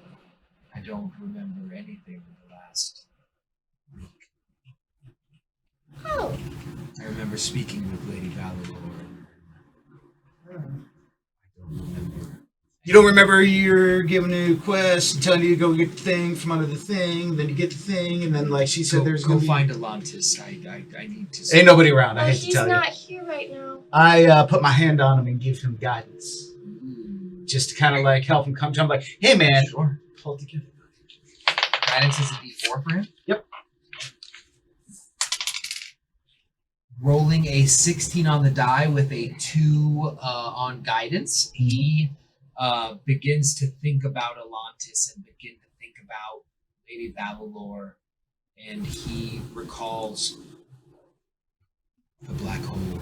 I don't remember anything in the last week. Oh, I remember speaking with Lady Valador. I don't remember. You don't remember you're giving a quest and telling you to go get the thing from under the thing, then you get the thing, and then like she said, there's go gonna be... find Atlantis. I need to. Ain't nobody around. I well, hate to he's tell not you. here right now. I put my hand on him and give him guidance, just to kind of like help him come to him. Like, hey man, Sure. pull it together. Guidance is a D4 for him? Yep. Rolling a 16 on the die with a 2 on guidance, he begins to think about Atlantis and begin to think about Lady Valalor, and he recalls the black hole.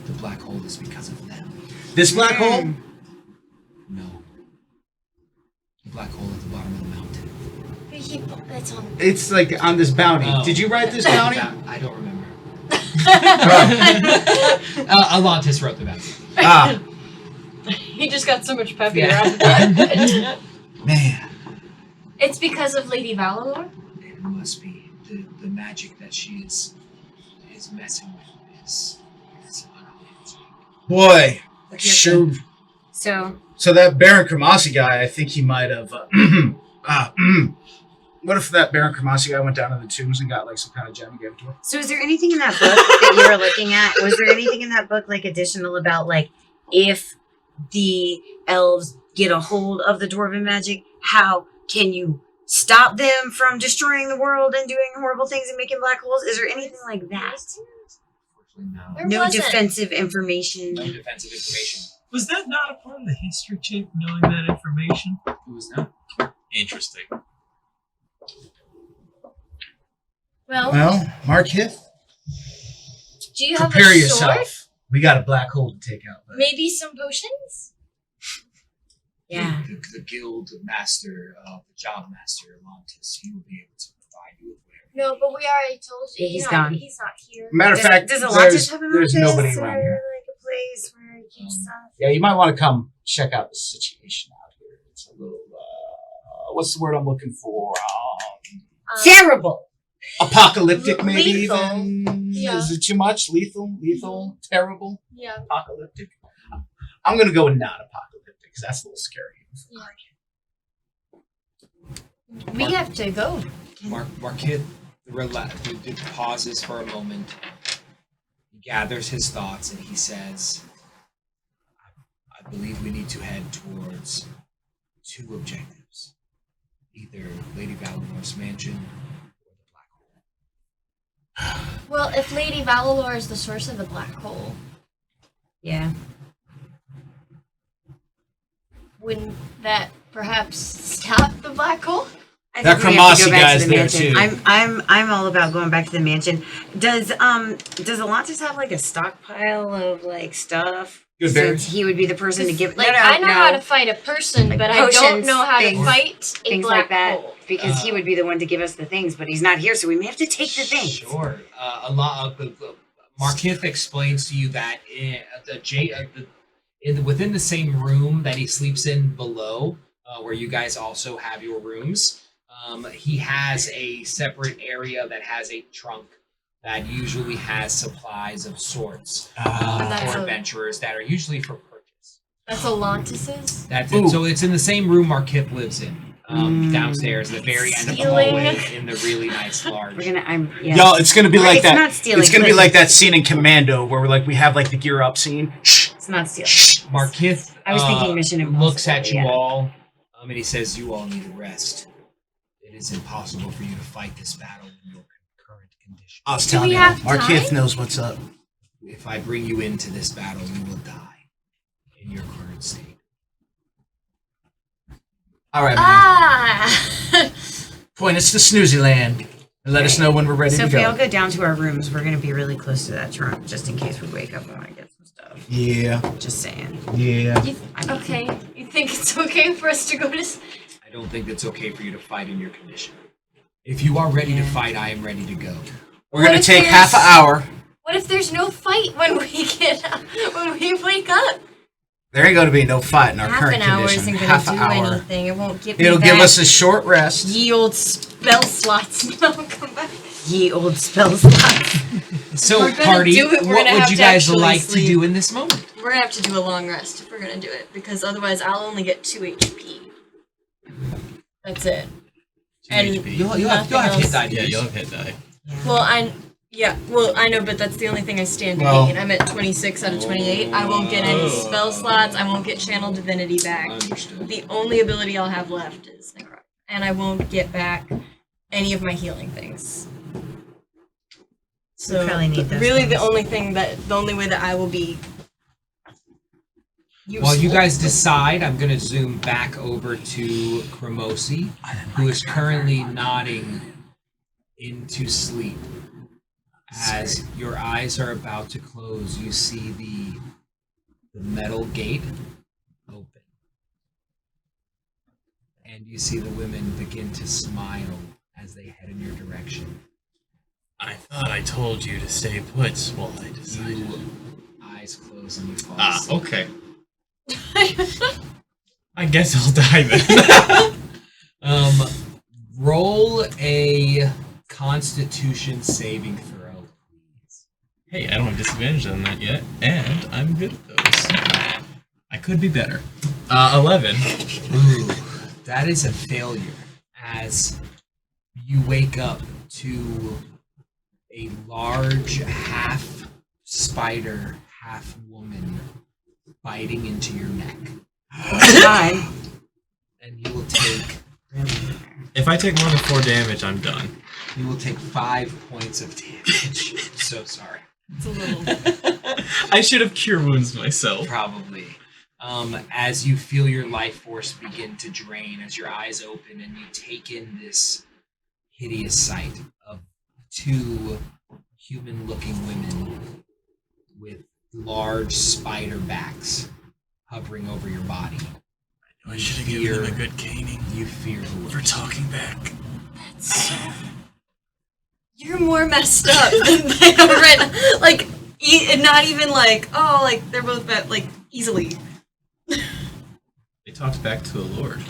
The black hole is because of them. This black hole. No. The black hole at the bottom of the mountain. That's on. It's like on this bounty. Oh. Did you write this bounty? I don't remember. Oh. Atlantis wrote the bounty. Ah, He just got so much peppier Yeah. out of that. man. It's because of Lady Valador? It must be the magic that she is messing with is unbelievable. Boy, Here's sure. So So that Baron Kramasi guy, I think he might have. What if that Baron Kramasi guy went down to the tombs and got like some kind of gem and gave it to her? So is there anything in that book that you were looking at? Was there anything in that book like additional about like if the elves get a hold of the dwarven magic, how can you stop them from destroying the world and doing horrible things and making black holes? Is there anything like that? Unfortunately, no. There No wasn't. defensive information. No defensive information. Was that not a part of the history chip, knowing that information? It was not. Interesting. Well, Marquette, Do you have prepare a sword? yourself. We got a black hole to take out. buddy. Maybe some potions? Yeah. The guild master, the job master, Atlantis, he will be able to provide you with whatever. No, but we already told you. Yeah, he's gone. He's not here. Matter of fact, Does Atlantis there's, have an there's office nobody or around here. like a place where he keeps stuff? Yeah, you might want to come check out the situation out here. It's a little, what's the word I'm looking for? Terrible. Apocalyptic, maybe Lethal. even. Yeah. Is it too much? Lethal, terrible, Yeah. apocalyptic. I'm gonna go with not apocalyptic because that's a little scary. We have to go. Markith pauses for a moment. He gathers his thoughts and he says, I believe we need to head towards 2 objectives. Either Lady Valinor's mansion or the black hole. Well, if Lady Valinor is the source of the black hole, Yeah. wouldn't that perhaps stop the black hole? I That think we have to Cremassi go back to guy's the there, mansion. too. I'm all about going back to the mansion. Does Alontis have like a stockpile of like stuff? Good Since berries. he would be the person to give. Like, no, I know no. how to fight a person, Like but I don't potions, know how to things- fight a things black like that hole. because he would be the one to give us the things, but he's not here, so we may have to take the things. Sure. A lot of Markith explains to you that within the same room that he sleeps in below, where you guys also have your rooms, he has a separate area that has a trunk that usually has supplies of sorts That's for a- adventurers that are usually for purchase. That's Alontis's. That's it. So it's in the same room Markith lives in, downstairs, at the very end of the Stealing. hallway, in the really nice large. We're gonna. Yeah. Yo, it's gonna be Well, like it's that. not stealing, It's gonna be but- like that scene in Commando where we have like the gear up scene. Shh, It's not stealing. shh. Markith I was thinking Mission Impossible. looks at you yeah. all, and he says, "You all need a rest. It is impossible for you to fight this battle in your current condition. I was Do telling we you, have Markith time? knows what's up. If I bring you into this battle, you will die in your current state." All right, man. Ah! Point us to Snoozy Land and let us know when we're ready So to if we all go. go down to our rooms, we're gonna be really close to that trunk, just in case we wake up and want to get some stuff. Yeah, Just saying. yeah. Okay, you think it's okay for us to go to... I don't think it's okay for you to fight in your condition. If you are ready to fight, I am ready to go. We're What gonna if take there's- half an hour. What if there's no fight when we get when we wake up? There ain't gonna be no fight in our Half current an hour condition. isn't Half gonna an do hour. anything. It won't give me It'll give back us a short rest. ye old spell slots. No, come back. Ye old spell slots. So, We're gonna party, do it, we're what gonna would have you to guys actually like sleep. to do in this moment? We're gonna have to do a long rest if we're gonna do it, because otherwise I'll only get 2 HP. That's it. And You'll have nothing hit else. die. Yeah, you'll have hit die. Well, I know, but that's the only thing I stand to Well- gain. I'm at 26 out of 28. I won't get any spell slots. I won't get Channel Divinity back. Understood. The only ability I'll have left is Necrotic. And I won't get back any of my healing things. So, probably need those really the things. only way that I will be useful. While you guys decide, I'm going to zoom back over to Cremosi, who is currently nodding into sleep. As your eyes are about to close, you see the metal gate open. And you see the women begin to smile as they head in your direction. I thought I told you to stay put while I decided. You eyes close and you fall Ah, asleep. okay. I guess I'll die then. Roll a Constitution saving throw, please. Hey, I don't have disadvantage on that yet, and I'm good at those. I could be better. 11. Ooh, that is a failure. As you wake up to a large half spider, half woman biting into your neck, God. and you will take If I take more than 4 damage, I'm done. 5 points of damage. I'm so sorry. It's a little. I should have cure wounds myself. Probably. As you feel your life force begin to drain, as your eyes open and you take in this hideous sight of 2 human-looking women with large spider backs hovering over your body. I should have given them a good caning You fear the for worst. talking back. You're more messed up than they are right now. Like, not even like, oh, like, they're both bad, like, easily. They talked back to a lord.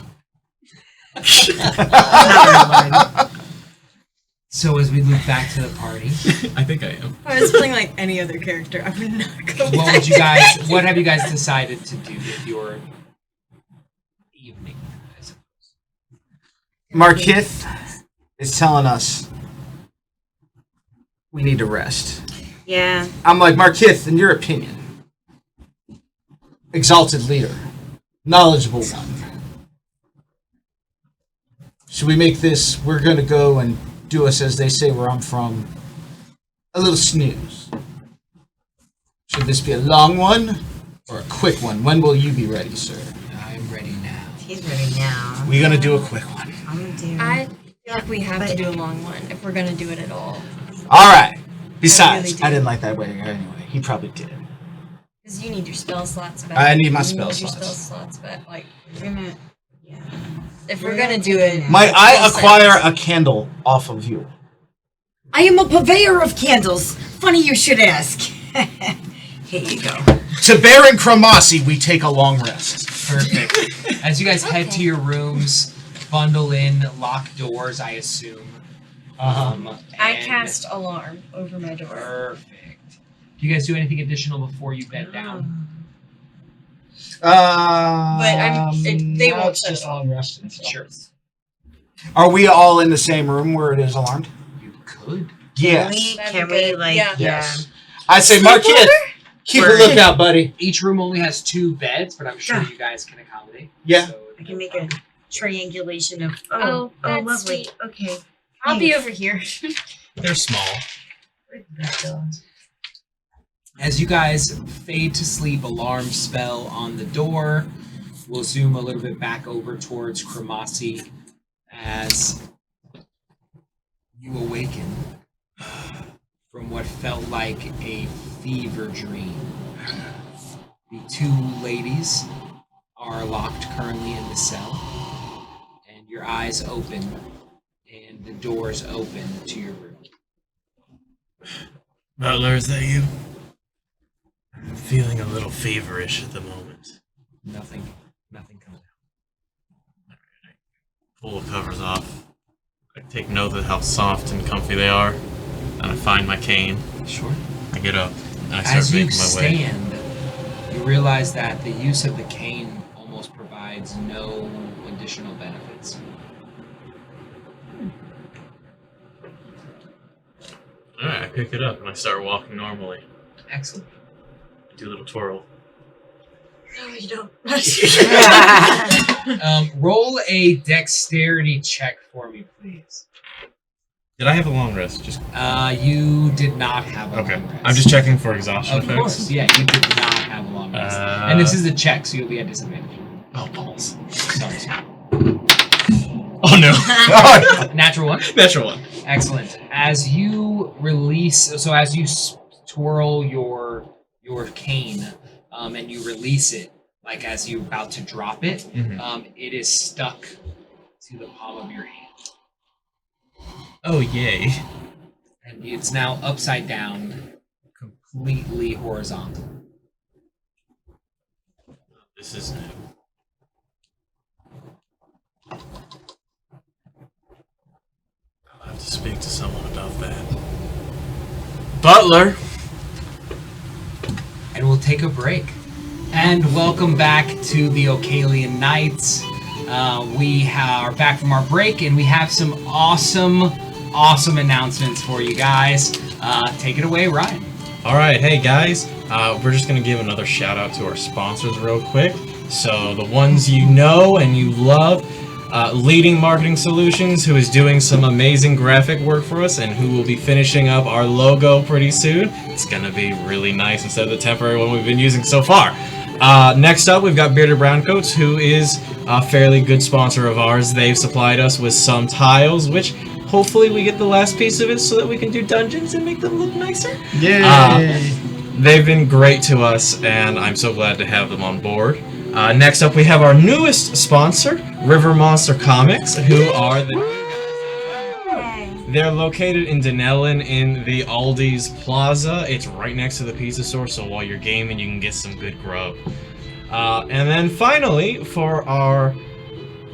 So as we loop back to the party, I think I am. If I was playing like any other character, I would not go what would you guys? What have you guys decided to do with your evening? I suppose. Markith is telling us we need to rest. Yeah. I'm like, Markith, in your opinion, exalted leader, knowledgeable one, should we make this, we're going to go and do us, as they say where I'm from, a little snooze? Should this be a long one or a quick one? When will you be ready, sir? I'm ready now. He's ready now. We're going to do a quick one. I'm gonna do. I feel like we have to do a long one if we're gonna do it at all. All right. Besides, really do. I didn't like that way anyway. He probably did. Because you need your spell slots back. I need my You spell your slots. spell slots back. Like, We're gonna. Yeah. if we're gonna do it, Might I makes acquire sense. a candle off of you? I am a purveyor of candles. Funny you should ask. Here you go. To Baron Cramasi, we take a long rest. Perfect. As you guys head to your rooms, bundle in, lock doors, I assume. I and- cast alarm over my door. Perfect. Do you guys do anything additional before you bed down? But they no, won't it's set just it long rest. and stuff. Sure. Are we all in the same room where it is alarmed? You could. Yes. Can be we good. like? Yeah. Yes. I say, Marquette, keep a Word. lookout, buddy. Each room only has 2 beds, but I'm sure Yeah. you guys can accommodate. Yeah. So, I can make a triangulation of. Oh, that's lovely. sweet. Okay. I'll be Thanks. over here. They're small. As you guys fade to sleep, alarm spell on the door. We'll zoom a little bit back over towards Cramasi as you awaken from what felt like a fever dream. The 2 ladies are locked currently in the cell, and your eyes open, and the doors open to your room. Butler, is that you? I'm feeling a little feverish at the moment. Nothing comes out. Pull the covers off. I take note of how soft and comfy they are, and I find my cane. Sure. I get up, and I start As you making my way. stand, you realize that the use of the cane almost provides no additional benefits. Alright, I pick it up and I start walking normally. Excellent. I do a little twirl. No, you don't. Roll a dexterity check for me, please. Did I have a long rest? Just You did not have a okay. long rest. I'm just checking for exhaustion Of effects. course, yeah, you did not have a long rest. And this is a check, so you'll be at disadvantage. Oh balls. Sorry. Oh no. Natural 1. Natural 1. Excellent. As you release, so as you twirl your cane, and you release it, like as you're about to drop it, it is stuck to the palm of your hand. Oh yay. And it's now upside down, completely horizontal. This is new. I'll have to speak to someone about that. Butler! And we'll take a break. And welcome back to the Ocalian Nights. We are back from our break, and we have some awesome announcements for you guys. Take it away, Ryan. All right, hey guys, we're just gonna give another shout out to our sponsors real quick. So the ones you know and you love, Leading Marketing Solutions, who is doing some amazing graphic work for us and who will be finishing up our logo pretty soon. It's gonna be really nice instead of the temporary one we've been using so far. Next up, we've got Bearded Browncoats, who is a fairly good sponsor of ours. They've supplied us with some tiles, which hopefully we get the last piece of it so that we can do dungeons and make them look nicer. Yay! They've been great to us, and I'm so glad to have them on board. Next up, we have our newest sponsor, River Monster Comics, who are they're located in Dunnellon in the Aldi's Plaza. It's right next to the pizza store, so while you're gaming, you can get some good grub. And then finally, for our,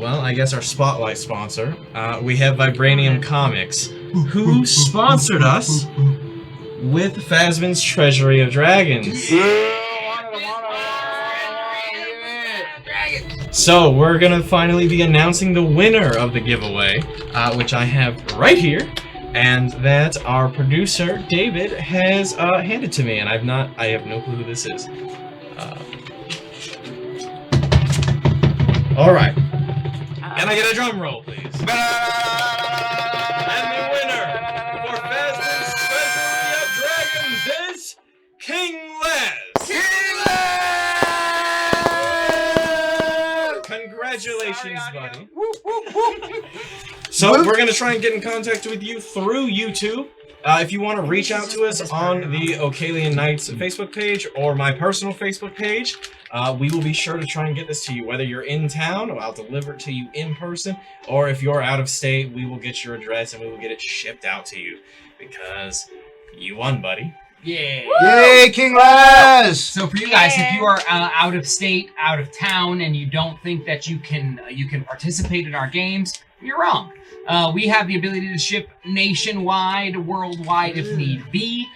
well, I guess our spotlight sponsor, we have Vibranium Comics, who sponsored us with Phasmin's Treasury of Dragons. So we're gonna finally be announcing the winner of the giveaway, which I have right here, and that our producer David has handed to me, and I have no clue who this is. All right, can I get a drum roll, please? And the winner for Phasma's Treasury of Dragons is King Les. Congratulations, buddy. So we're going to try and get in contact with you through YouTube. If you want to reach out to us on the Ocalian Knights Facebook page or my personal Facebook page, we will be sure to try and get this to you. Whether you're in town, I'll deliver it to you in person, or if you're out of state, we will get your address and we will get it shipped out to you. Because you won, buddy. Yeah. Yay, King Les! So for you guys, if you are out of state, out of town, and you don't think that you can participate in our games, you're wrong. We have the ability to ship nationwide, worldwide if need be.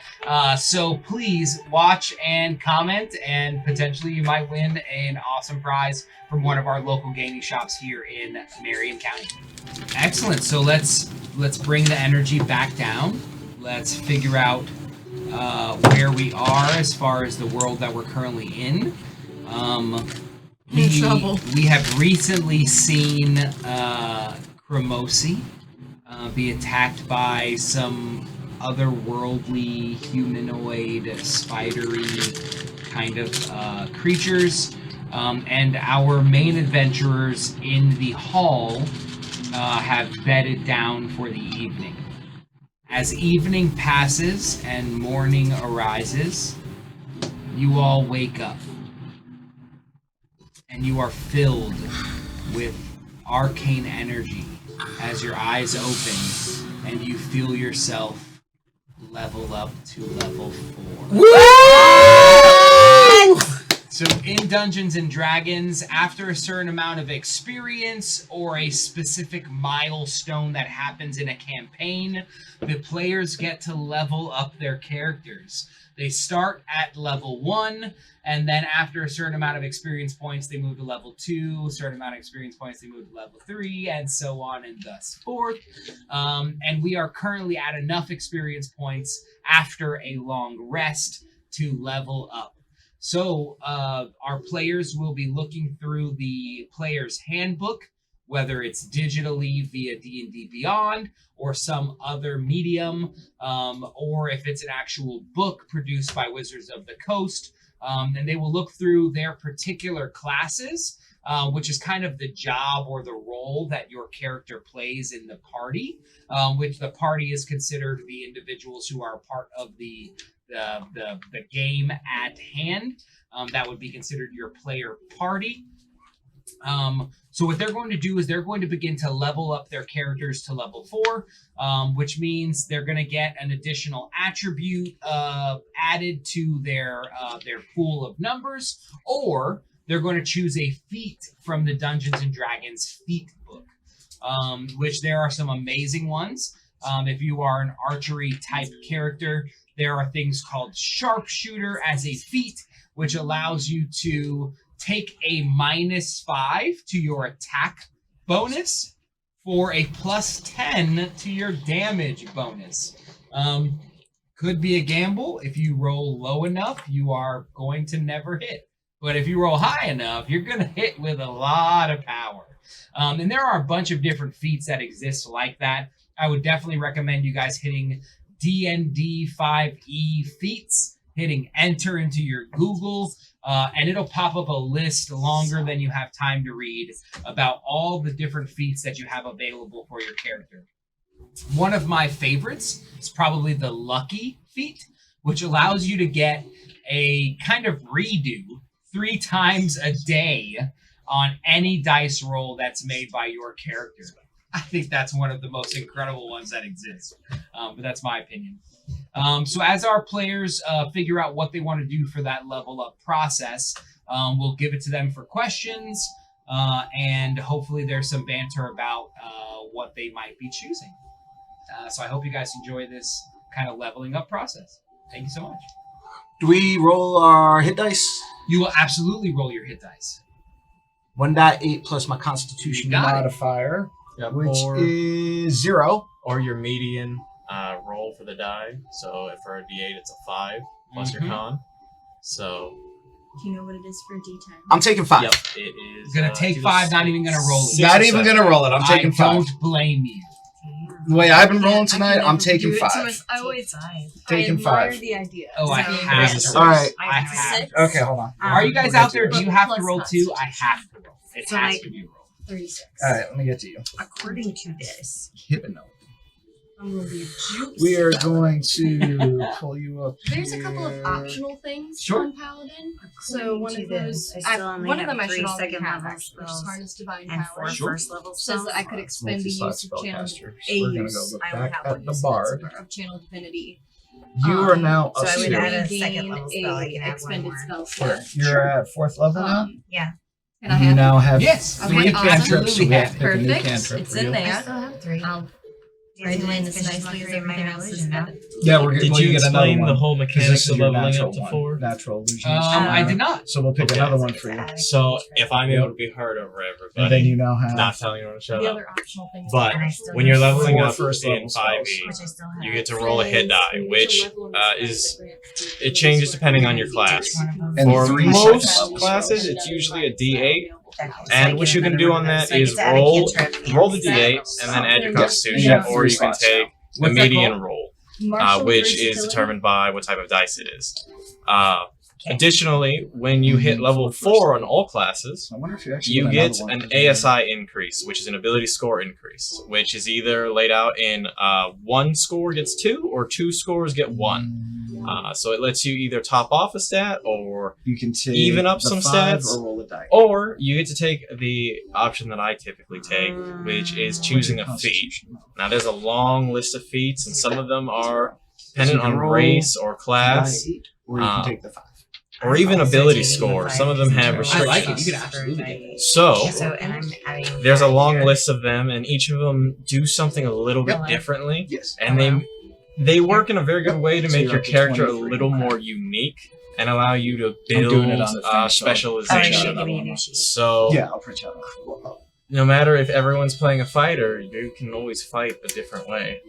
So please watch and comment, and potentially you might win an awesome prize from one of our local gaming shops here in Marion County. Excellent. So let's bring the energy back down. Let's figure out where we are as far as the world that we're currently in. We have recently seen Cremosi be attacked by some otherworldly, humanoid, spidery kind of creatures. And our main adventurers in the hall have bedded down for the evening. As evening passes and morning arises, you all wake up. And you are filled with arcane energy as your eyes open and you feel yourself level up to level 4. Woo! So in Dungeons and Dragons, after a certain amount of experience or a specific milestone that happens in a campaign, the players get to level up their characters. They start at level 1, and then after a certain amount of experience points, they move to level 2, a certain amount of experience points, they move to level 3, and so on and thus forth. And we are currently at enough experience points after a long rest to level up. So our players will be looking through the player's handbook, whether it's digitally via D&D Beyond or some other medium, or if it's an actual book produced by Wizards of the Coast. And they will look through their particular classes, which is kind of the job or the role that your character plays in the party, which the party is considered the individuals who are part of the game at hand. That would be considered your player party. So what they're going to do is they're going to begin to level up their characters to level 4, which means they're going to get an additional attribute added to their pool of numbers, or they're going to choose a feat from the Dungeons and Dragons feat book, which there are some amazing ones. If you are an archery type character, there are things called Sharpshooter as a feat, which allows you to take a -5 to your attack bonus for a +10 to your damage bonus. Could be a gamble. If you roll low enough, you are going to never hit. But if you roll high enough, you're going to hit with a lot of power. And there are a bunch of different feats that exist like that. I would definitely recommend you guys hitting D&D 5e feats, hitting enter into your Google, and it'll pop up a list longer than you have time to read about all the different feats that you have available for your character. One of my favorites is probably the Lucky feat, which allows you to get a kind of redo 3 times a day on any dice roll that's made by your character. I think that's one of the most incredible ones that exists, but that's my opinion. So as our players figure out what they want to do for that level up process, we'll give it to them for questions, and hopefully there's some banter about what they might be choosing. So I hope you guys enjoy this kind of leveling up process. Thank you so much. Do we roll our hit dice? You will absolutely roll your hit dice. 1d8 plus my Constitution You got it. modifier, Yep, which or, is 0. or your median roll for the die. So if for a D8, it's a 5 plus your con. So Do you know what it is for D10? I'm taking 5. yep, it is Gonna take 5, not even gonna roll it. Not even gonna roll it. I'm taking 5. Don't blame you. The way I've been rolling I tonight, can I'm never taking do it to 5. myself. I always Taking I admire 5. the idea. Oh, I So- have to. All right. I have. Six. Okay, hold on. Are you guys We'll out get to there? it. Do you have to Plus roll 2? I Constitution. have to roll. It So, has like- to be rolled. 36. All right, let me get to you. According to this, Hypno. I'm gonna be a juice. We are going to pull you up. There's a couple of here. optional things Sure. on Paladin. So according one to of this, those, I still only one of have them I 3 should already second have, level actually, which is spells Harness Divine and Power. 4 first level Says spells. that I could expend the use of channel So we're gonna use. go look I would back have at one the use bard. of channel divinity. You are now So up I would to. add a Gain second level spell. I can add one expended more. spell Sure. slot. You're at 4th level now. Yeah. Can I You have now have Yes. 3 Okay, awesome. cantrips, so we have to pick a new Perfect. cantrip It's for in you. there. I still have 3. I'll Do write it you in think as it's nicely as my everything else is illusion now? better. Yeah, we're Did well, you get another explain one. the whole 'Cause mechanics this is of your leveling natural up to one. 4? Natural illusions. I did not. So we'll pick Okay. another one for you. So if I'm able to be heard over And then everybody, you now have. not telling anyone to shut The up. other optional thing is But And I still when you're have leveling 4 up first in level spells. 5e, Which I still have. you get to roll a hit die, You need to which level and is spend the grants. it changes depending on your class. One of them. And For 3 most second level classes, spells. it's usually a D8, Okay, so I and get what you can another do one on of those. that So I is get to add a roll cantrip. roll the D8 and then add your Yeah. Constitution, You have or 3 you can slots take the What's that median called? roll, Martial which is versatility. determined by what type of dice it is. Additionally, when you hit level 4 on all classes, I wonder if you actually you another get one an for the- ASI increase, which is an ability score increase, which is either laid out in 1 score gets 2 or 2 scores get 1. So it lets you either top off a stat or You can take even up the some 5 stats, or roll a die. or you get to take the option that I typically take, which is choosing a feat. Constitution. Now there's a long list of feats, and some of them are So dependent you can on roll race or class, Die 8, or you can take the 5. or even I'm ability also taking score. the Some of them have I restrictions. like it. You can absolutely do it. So So, and I'm adding. there's a 5 long here. list of them, and each of them do something a little bit Hello. differently, Yes. and they work in a very good way to So make you're your up to character a 23. little more unique and allow you to I'm doing it build on the thing, so I'll Oh, specialization. you're giving me a new sheet. So Yeah, I'll print you out. no matter if everyone's playing a fighter, you can always fight a different way.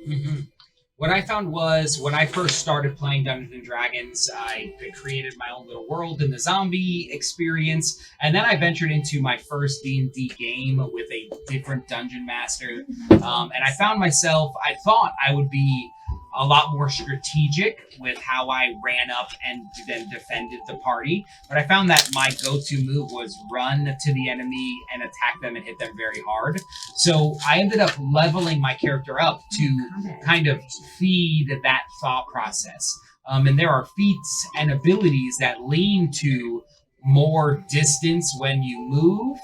What I found was when I first started playing Dungeons and Dragons, I created my own little world in the zombie experience, and then I ventured into my first D&D game with a different dungeon master, and I found myself. I thought I would be a lot more strategic with how I ran up and then defended the party, but I found that my go-to move was run to the enemy and attack them and hit them very hard. So I ended up leveling my character up to kind of feed that thought process. And there are feats and abilities that lean to more distance when you move,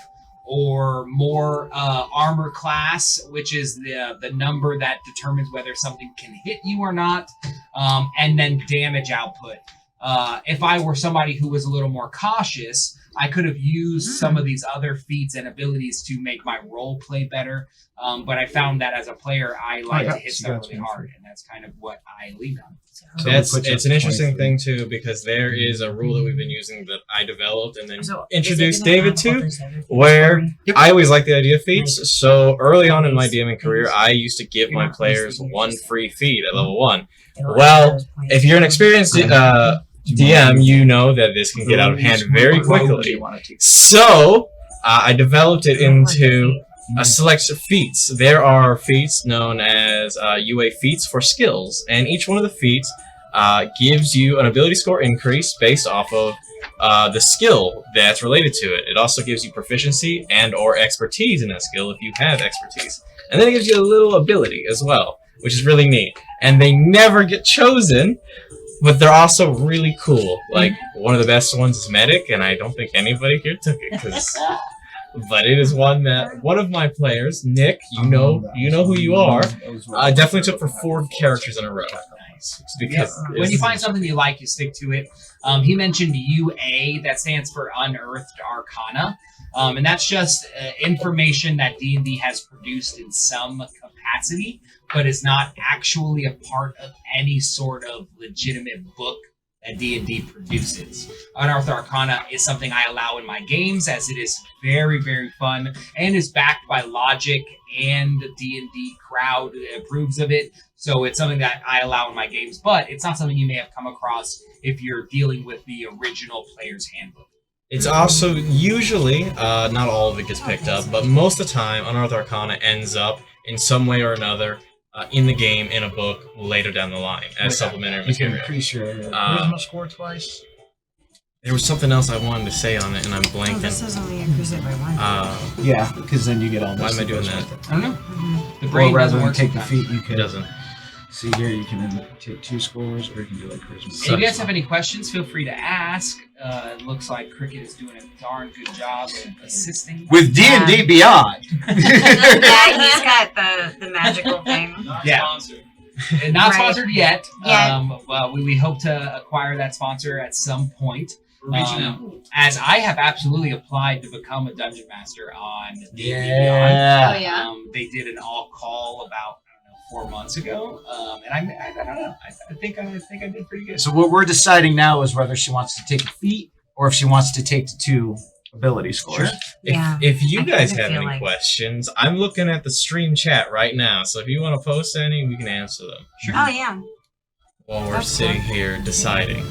or more armor class, which is the number that determines whether something can hit you or not, and then damage output. If I were somebody who was a little more cautious, I could have used some of these other feats and abilities to make my role play better. But I found that as a player, I like yeah, to hit so stuff that's really me. hard, and that's kind of what I lean on. So That's we'll put you it's up an to interesting 23. thing too, because there is a rule that we've been using that I developed and then So, introduced is it gonna David have to, others everything where for me? I always like the idea of feats. So early on in my DMing career, I used to give my players 1 free feat at level 1. It'll Well, add those points. If you're an experienced DM, you know that this can get out of hand very quickly. So I developed it into a selection of feats. There are feats known as UA feats for skills, and each one of the feats gives you an ability score increase based off of the skill that's related to it. It also gives you proficiency and or expertise in that skill if you have expertise. And then it gives you a little ability as well, which is really neat. And they never get chosen, but they're also really cool. Like, one of the best ones is Medic, and I don't think anybody here took it, but it is one that one of my players, Nick, you know who you are, definitely took for 4 characters in a row. Because When you find something you like, you stick to it. He mentioned UA, that stands for Unearthed Arcana, and that's just information that D&D has produced in some capacity, but is not actually a part of any sort of legitimate book that D&D produces. Unearthed Arcana is something I allow in my games, as it is very, very fun and is backed by logic, and the D&D crowd approves of it. So it's something that I allow in my games, but it's not something you may have come across if you're dealing with the original player's handbook. It's also usually, not all of it gets picked up, but most of the time, Unearthed Arcana ends up in some way or another in the game, in a book, later down the line, as supplementary You can material. increase your charisma score twice. There was something else I wanted to say on it, and I'm blanking. Oh, this doesn't only increase it by one. Yeah, because then you get all. Why am I doing that? I don't know. The Or brain rather doesn't than work take the sometimes. feat, you It can doesn't. see here. You can then take 2 scores, or you can do like charisma. If you guys have any questions, feel free to ask. It looks like Cricket is doing a darn good job of assisting. With D&D Beyond. Yeah, he's got the magical thing. Yeah. Sponsored. Not Right. sponsored yet. Yeah. Well, we hope to acquire that sponsor at some point. We're reaching out. As I have absolutely applied to become a dungeon master on D&D Beyond. Yeah. Oh yeah. They did an all call about 4 months ago, and I don't know. I think I did pretty good. So what we're deciding now is whether she wants to take a feat or if she wants to take the 2 ability scores. Yeah. If you I guys kinda have feel any like- questions, I'm looking at the stream chat right now, so if you want to post any, we can answer them Oh yeah. while we're That's sitting cool. here deciding.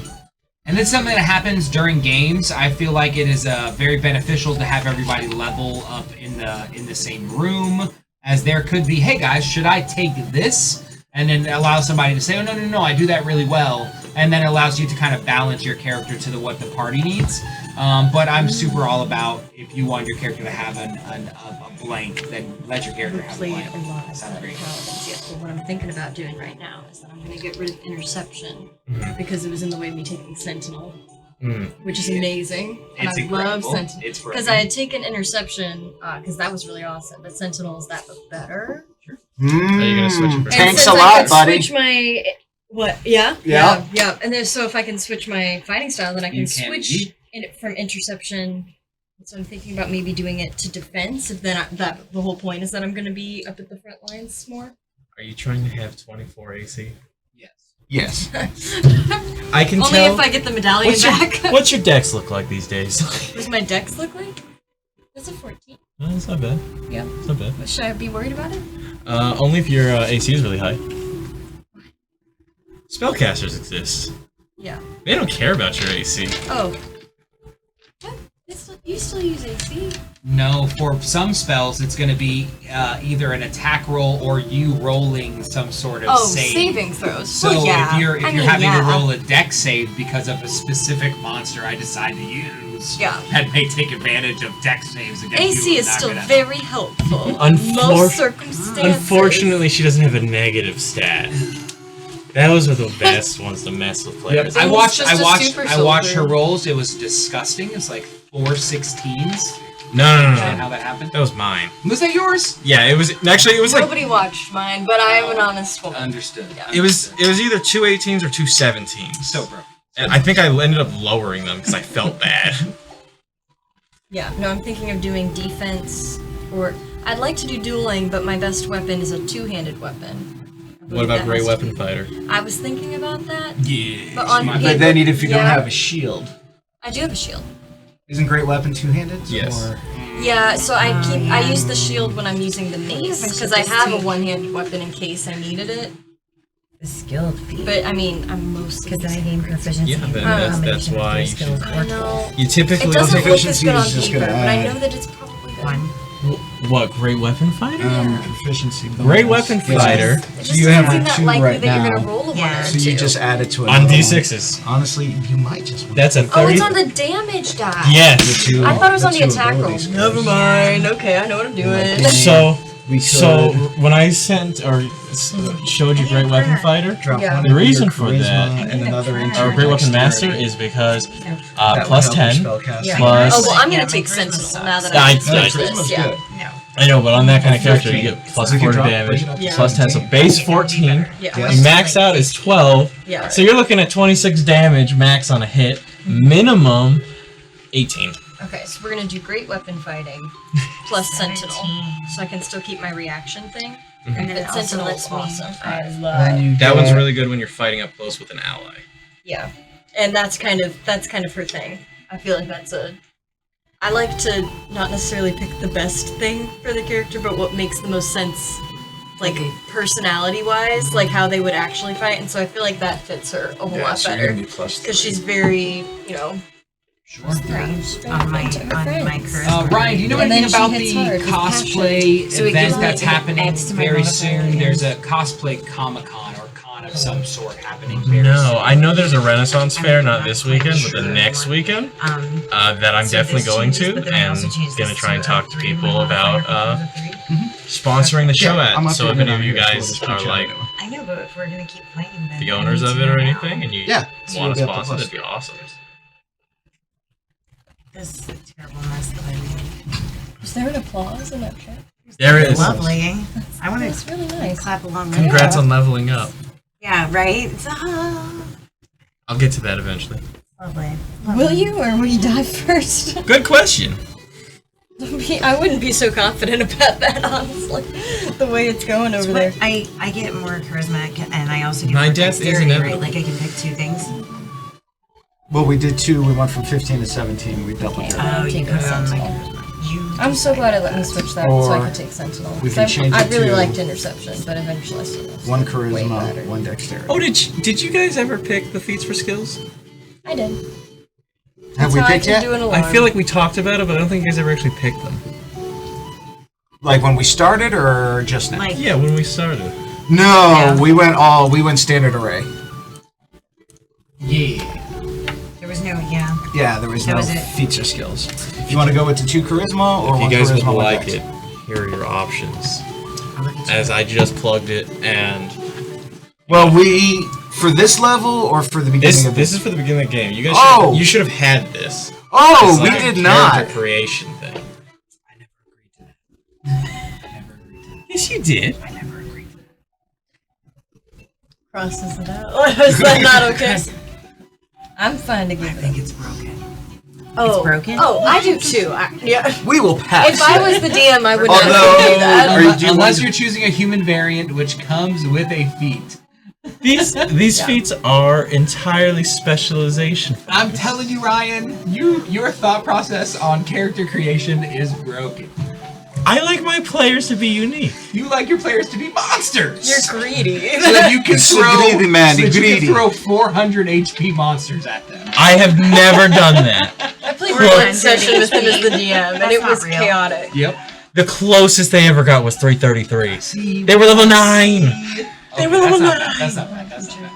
And then something that happens during games, I feel like it is very beneficial to have everybody level up in the same room, as there could be, hey guys, should I take this? And then allow somebody to say, oh no, I do that really well, and then it allows you to kind of balance your character to what the party needs. But I'm super all about, if you want your character to have a blank, then let your character have a Played blank. a lot of Sounds great. Paladins yet, but what I'm thinking about doing right now is that I'm going to get rid of Interception Mhm. because it was in the way of me taking Sentinel, Mm. which is amazing. And It's I love incredible. Sentinel. It's Because I had taken Interception, because that was really awesome, but Sentinel is that much better. Are you gonna switch it for And Thanks since a I lot, could buddy. Switch my what? Yeah, Yeah. yeah. And then so if I can switch my fighting style, then I can You can switch indeed. it from Interception. So I'm thinking about maybe doing it to defense. If then that the whole point is that I'm going to be up at the front lines more. Are you trying to have 24 AC? Yes. Yes. I can Only tell. if I get the medallion What's back. your, what's your decks look like these days? What does my dex look like? It's a 14. No, it's not bad. Yeah. It's not bad. Should I be worried about it? Only if your AC is really high. Spellcasters exist. Yeah. They don't care about your AC. Oh. What? You still use AC? No, for some spells, it's going to be either an attack roll or you rolling some sort of Oh, save. saving throws. So Well, yeah. if you're I mean, having yeah. to roll a dex save because of a specific monster I decide to use, Yeah. that may take advantage of dex saves against AC you. is still very. very helpful. in most circumstances. Unfortunately, she doesn't have a negative stat. Those are the best ones to mess with players. I It was watched. just I a watched. super I watched her soldier. rolls. It was disgusting. It's like 4 16s. No. Understand how that happened? That was mine. Was that yours? Yeah, it was actually. It was like Nobody watched mine, but I am an honest woman. Understood. Yeah. it was either 2 18s or 2 17s. So broke. And I think I ended up lowering them because I felt bad. Yeah, no, I'm thinking of doing defense, or I'd like to do dueling, but my best weapon is a two-handed weapon. I What believe about that Great has to Weapon be- Fighter? I was thinking about that. Yeah. But on my- paper- But then if you don't Yeah. have a shield, I do have a shield. isn't Great Weapon two-handed? Yes. Or... Yeah, so I yeah. use the shield when I'm using the mace, if I should because I just have a take- one-handed weapon in case I needed it. The skilled feat. But I mean, I'm mostly Because then I gain proficiency. Yeah, in then the that's combination of why three you skills should- or I know. You typically It doesn't look as proficiency good on is just paper, gonna but I add- know that it's probably good. one. What Great Weapon Fighter? Proficiency. bonus. Great Weapon Yeah. Fighter. It So just you doesn't have seem a that 2 likely right that you're now. gonna roll a Yeah. one or So two. you just add it to On another one. D6s. Honestly, you might just want That's a 30. Oh, it's on the damage die. Yes. two- I thought it was on the two attack roll. abilities. Never mind. Okay, I know what I'm doing. So We So could when I sent or showed you Great Weapon Fighter, drop Yeah. one the into reason your for charisma that, and another into or your Great Weapon dexterity. Master, is because That would plus help your 10. spellcasting. Plus- Oh well, I'm Yeah, gonna my take charisma Sentinel sucks. now that I- I No, finish charisma's this. Yeah. good. I know, but on that kind of character, you 15. get plus So we can 4 drop- damage, bring it up to Yeah. plus 10, so base 14. Yeah. Yeah. You max out is 12, Yeah. so you're looking at 26 damage max on a hit, minimum 18. Okay, so we're gonna do Great Weapon Fighting plus Sentinel, so I can still keep my reaction thing. Mhm. And then it But also Sentinel lets is me. awesome. I Then love. you That one's get- really good when you're fighting up close with an ally. Yeah. and that's kind of her thing. I feel like I like to not necessarily pick the best thing for the character, but what makes the most sense, like personality-wise, like how they would actually fight, and so I feel like that fits her a whole lot better because she's very, you know. Sure. On my charisma. Ryan, do you know anything about the cosplay event that's happening very soon? There's a cosplay Comic-Con or con of some sort happening very soon. No, I know there's a Renaissance fair, not this weekend, but the next weekend, that I'm definitely going to, and going to try and talk to people about sponsoring the show at. So if any of you guys are like I know, but if we're going to keep playing, then the owners of it or anything, and you want to sponsor, that'd be awesome. This is a terrible mess that I made. Is there an applause in that chat? There is. Lovely. I want It's really nice. clap along. Congrats on leveling up. Yeah, right? I'll get to that eventually. Lovely. Will you, or will you die first? Good question. I wouldn't be so confident about that, honestly. The way it's going over there. I get more charisma, and I also get My more death is dexterity, inevitable. right? Like I can pick two things. Well, we did 2. We went from 15 to 17. We doubled it. Oh, you take put the it on my Sentinel. charisma. I'm so glad it let me switch that so I Or could take Sentinel. we can change I it really to liked Interception, but eventually I still lost 1 it. Way charisma, better. 1 dexterity. Oh, did you guys ever pick the feats for skills? I did. Have That's we how I picked can yet? do an alarm. I feel like we talked about it, but I don't think you guys ever actually picked them. Like when we started or just now? Like, Yeah, when we started. No, we went standard array. Yeah. there was no, Yeah, there was That no was it. feats or skills. You want to go with the 2 charisma or If 1 you guys charisma, would 1 like dex? it, here are your options. I'll look at you. As I just plugged it, and Well, we for this level or for the beginning of this is for the beginning of the game. You guys, Oh! you should have had this. Oh, It's we like a did not. character creation thing. I never agreed to that. I never agreed to that. Yes, you did. I never agreed to that. Crosses it out. Is that not okay? I'm fine to give it. it's broken. Oh, It's broken? Oh, I do too. Yeah. We will pass. If I was the DM, I would not Although- do that. Are you- do you Unless want- you're choosing a human variant, which comes with a feat. These feats are entirely specialization. I'm telling you, Ryan, your thought process on character creation is broken. I like my players to be unique. You like your players to be monsters. You're greedy. so that you can It's throw, greedy, man, so that you greedy. can throw 400 HP monsters at them. I have never done that. I played Well, one session with him as the DM, and That's it not was real. chaotic. Yep. The closest they ever got was 333. See, They were level 9. they were level 9. That's not bad. That's not bad.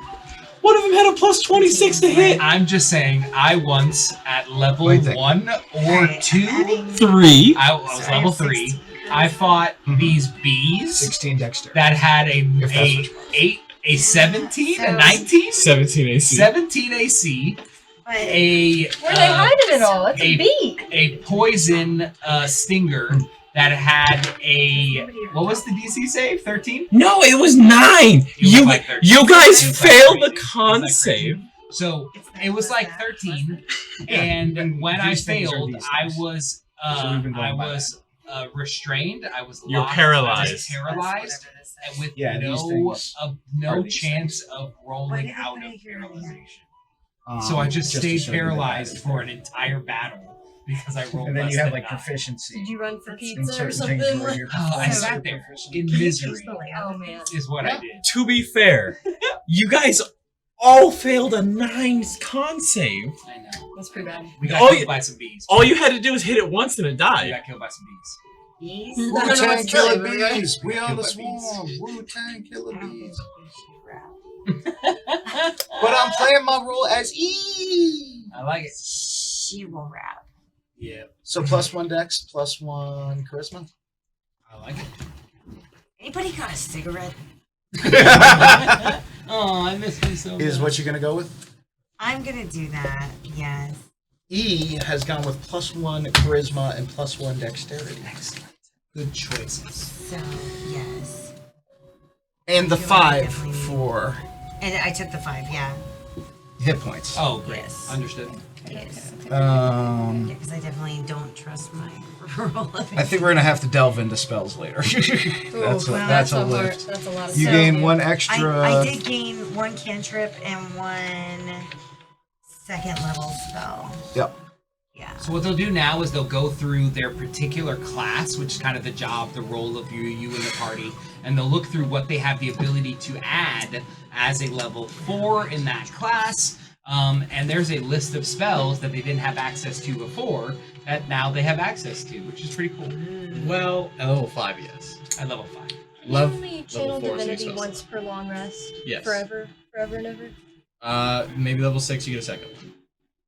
One of them had a plus 26 to hit. I'm just saying, I once at level What do you think? 1 or 2, 3. I was level 3. I fought these bees 16 dexterity. that had If that's what you want. a 17, a 19, 17 AC. 17 AC, But a Where they hiding it all? It's a- a bee. a poison stinger that had a what was the DC save? 13. No, it was 9. It was like 13. You guys It was like failed the 13. con It was like save. 13. So it was like 13, and when I these things are failed, these I things. was So we've been going by restrained. I was You're locked, paralyzed. I was paralyzed, and with Yeah, these no things no are these chance of Why rolling did out I of hear that? paralyzation. So I just to stayed show you the paralyzed damage. for an entire battle because I rolled And then less you have than like 9. proficiency. Did you run for in pizza or certain things something? where you're Oh, I proficient. sat there in misery. Oh man. Is what I did. To be fair, you guys all failed a 9 con save. I know. That's pretty bad. We got Oh, killed yeah. by some bees. All you had to do was hit it once and it We died. got killed by some bees. bees? I don't know what Wu-Tang to tell Killer you, Bees. We on the Killer bees. swarm. Wu-Tang Killer Bees. But But I'm playing my role as E. I like it. she will rap. Yeah, So +1 dex, +1 charisma. I like it. Anybody got a cigarette? Oh, I miss me so much. Is what you're gonna go with? I'm gonna do that. Yes. E has gone with +1 charisma and +1 dexterity. Excellent. Good choices. So yes. And the I feel like I 5 definitely need- for And I took the 5. Yeah. hit points. Oh, great. Yes. Understood. Yes. Um, Because I definitely don't trust my roll of I think we're gonna have to delve into spells later. that's well, that's a hard. lift. That's a lot of You stuff. gain 1 extra. I did gain 1 cantrip and 1 second level spell. Yep. Yeah. So what they'll do now is they'll go through their particular class, which is kind of the job, the role of you in the party, and they'll look through what they have the ability to add as a level 4 in that class. And there's a list of spells that they didn't have access to before that now they have access to, which is pretty cool. Well, at level 5, yes. At level 5. You only channel level 4 is divinity new once per long rest. Yes. Forever and ever. Maybe level 6 you get a second one.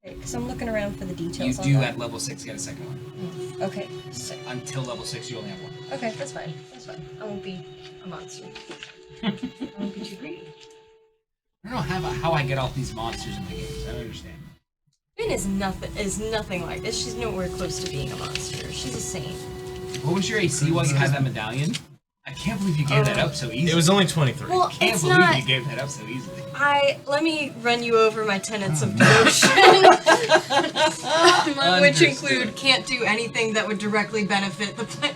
Because I'm looking around for the You details. do on at level 6 get a second one. that. Okay. So, Until level 6 you only have one. okay, that's fine. That's fine. I won't be a monster. I won't be too greedy. I don't know how I get all these monsters in the games. I don't understand. Finn is nothing like this. She's nowhere close to being a monster. She's a saint. What was your AC while you had that medallion? I can't believe you gave that up so easily. It was only 23. Well, I can't it's believe not. you gave that up so easily. Let me run you over my tenets of devotion, which include can't do anything that would directly benefit the player.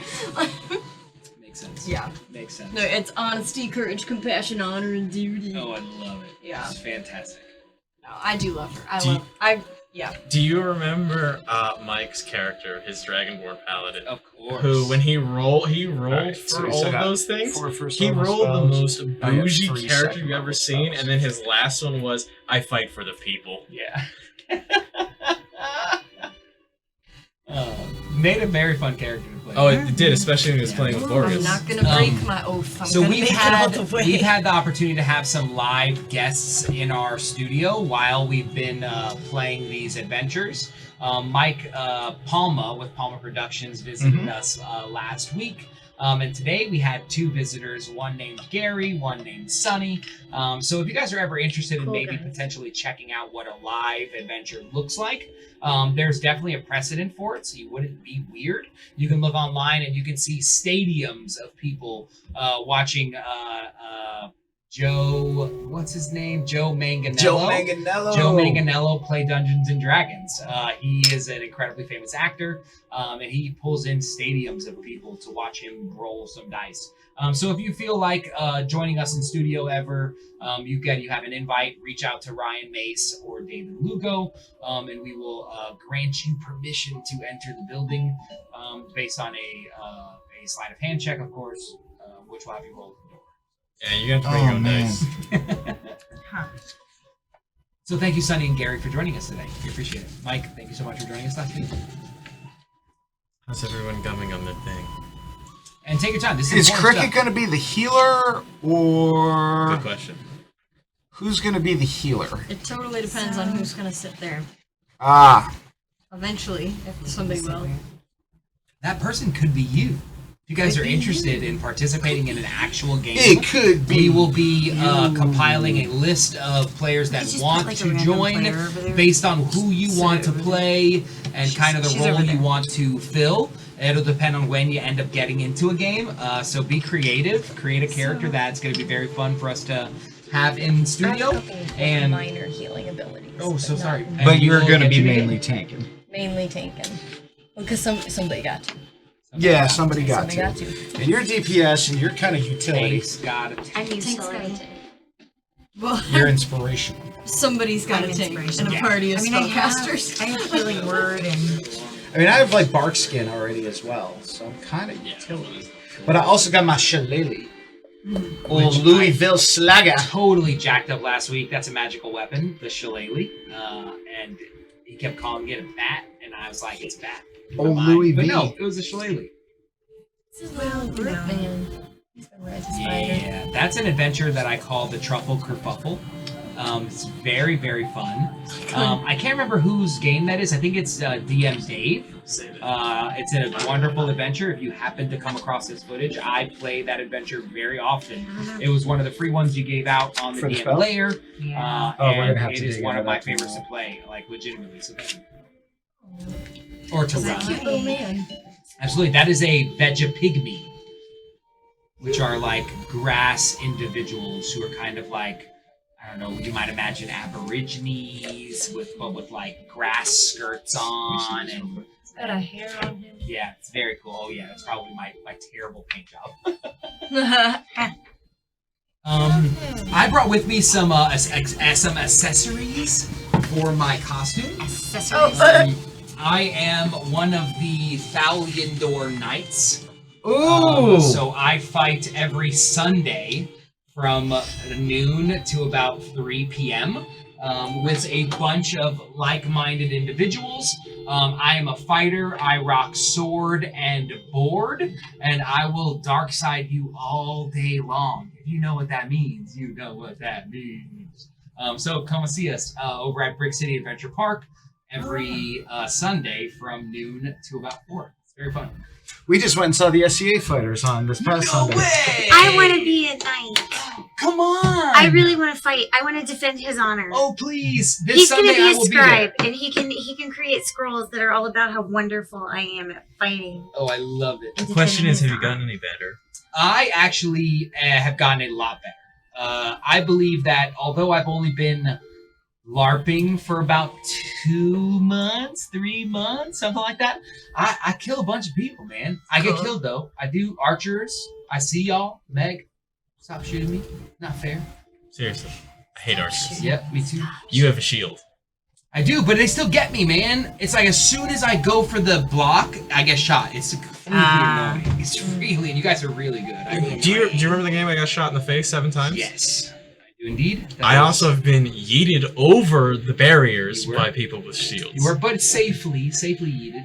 Makes sense. Yeah. Makes sense. No, it's honesty, courage, compassion, honor, and duty. Oh, I love it. Yeah. It's fantastic. No, I do love her. Yeah. Do you remember Mike's character, his Dragonborn Paladin? Of course. Who, when he rolled Alright, for so we all still of got those things, 4 first he level rolled the spells. most I got bougie 3 character second you've ever level seen, spells. and then his last one was, I fight for the people. Yeah. Made a very fun character to play. Oh, it did, especially when he was playing with I'm Borges. not gonna break my oath. I'm So gonna we've make it all the way. had the opportunity to have some live guests in our studio while we've been playing these adventures. Mike Palma with Palma Productions visited us last week. And today we had 2 visitors, one named Gary, one named Sunny. So if you guys are ever interested in maybe potentially checking out what a live adventure looks like, there's definitely a precedent for it, so you wouldn't be weird. You can look online and you can see stadiums of people watching Joe, what's his name? Joe Manganiello. Joe Manganiello play Dungeons and Dragons. He is an incredibly famous actor, and he pulls in stadiums of people to watch him roll some dice. So if you feel like joining us in studio ever, you have an invite. Reach out to Ryan Mace or David Lugo, and we will grant you permission to enter the building based on a sleight of hand check, of course, which will have you roll the door. Yeah, you have to bring your own dice. So thank you, Sunny and Gary, for joining us today. We appreciate it. Mike, thank you so much for joining us last week. How's everyone gumming on their thing? And take your time. This Is important Cricket stuff. going to be the healer, or Good question. who's going to be the healer? It totally depends on who's gonna sit there. Ah, Eventually, if somebody will. That person could be you. If you guys are interested in participating in an actual game, it could be. we will be compiling a list of players that just want put, like, a to random join player over there. based on who you want to play and kind of the she's role over you there. want to fill. It'll depend on when you end up getting into a game. So be creative. Create a character that's going to be very fun for us to have in studio. And minor healing abilities. oh, so but sorry. not And But we you're will going to get be you in. mainly tanking. mainly tanking. Because somebody got to. Yeah, somebody got Somebody to. got to. And you're DPS, and you're kind of utility. Thanks, got it. I'm Tank's usually. gotta tank. Well, You're inspirational. somebody's got to I'm tank in inspirational. a party of I spellcasters. have healing word and I mean, I have like bark skin already as well, so I'm kind of utility. But I also got my shillelagh. Old Which Louisville Slugger. Totally jacked up last week. That's a magical weapon, the shillelagh. And he kept calling it a bat, and I was like, it's a bat. Old Fine. Louis But V. no, it was a shillelagh. This is little brute man. He's been red to spider. Yeah, that's an adventure that I call the Truffle Kerfuffle. It's very, very fun. I can't remember whose game that is. I think it's DM Dave. Save it. It's a wonderful adventure. If you happen to come across this footage, I play that adventure very often. It was one of the free ones you gave out on the For the DM spell? layer. yeah. Oh, we're And gonna have it to is dig one into of my that favorites to tomorrow. play, like legitimately. So or to Is that run. cute? Little man. Absolutely. That is a Vegapygmy, which are like grass individuals who are kind of like, I don't know, you might imagine Aborigines with like grass skirts on, and He's got a hair on him. yeah, it's very cool. Oh yeah, it's probably my terrible paint job. I brought with me some accessories for my costume. Accessories. I am one of the Thaliandor Knights. Ooh. So I fight every Sunday from noon to about 3 p.m. With a bunch of like-minded individuals. I am a fighter. I rock sword and board, and I will dark side you all day long. If you know what that means, you know what that means. So come and see us over at Brick City Adventure Park every Sunday from noon to about 4. It's very fun. We just went and saw the SCA fighters on this past Sunday. Way! I want to be a knight. Come on! I really want to fight. I want to defend his honor. Oh please! This He's Sunday gonna be I a will scribe, be there. and he can create scrolls that are all about how wonderful I am at fighting. Oh, I love it. The question is, have you gotten any better? I actually have gotten a lot better. I believe that although I've only been LARPing for about 2 months, 3 months, something like that, I kill a bunch of people, man. I get killed, though. I do archers. I see y'all. Meg, stop shooting me. Not fair. Seriously, I hate archers. Yep, me too. You have a shield. I do, but they still get me, man. It's like as soon as I go for the block, I get shot. It's completely annoying. It's really, and you guys are really good. I really Do you remember the game I got shot in the face 7 times? Yes, I do indeed. I also have been yeeted over the barriers You were. by people with shields. You were, but safely yeeted.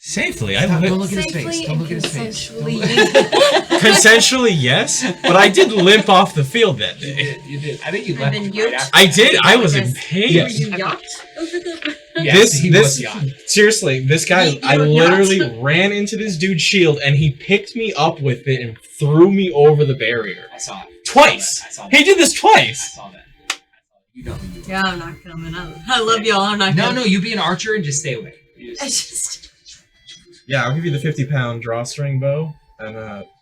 Safely. Don't look at his Safely face. Don't look at his face. consensually. Consensually, yes, but I did limp off the field that You day. did. You did. I think you And left then right yoked? after. I did. I was in Were pain. Yes. you yacht over the? Yes, he was young. Seriously, this guy, You I were literally yacht. ran into this dude's shield and he picked me up with it and threw me over the barrier. I saw it. Twice! I saw that. He did this I twice! saw that. You know who you are. Yeah, I'm not coming. I love y'all. I'm not. No, coming. no, you be an archer and just stay away. You I just- just. Yeah, I'll give you the 50-pound drawstring bow, and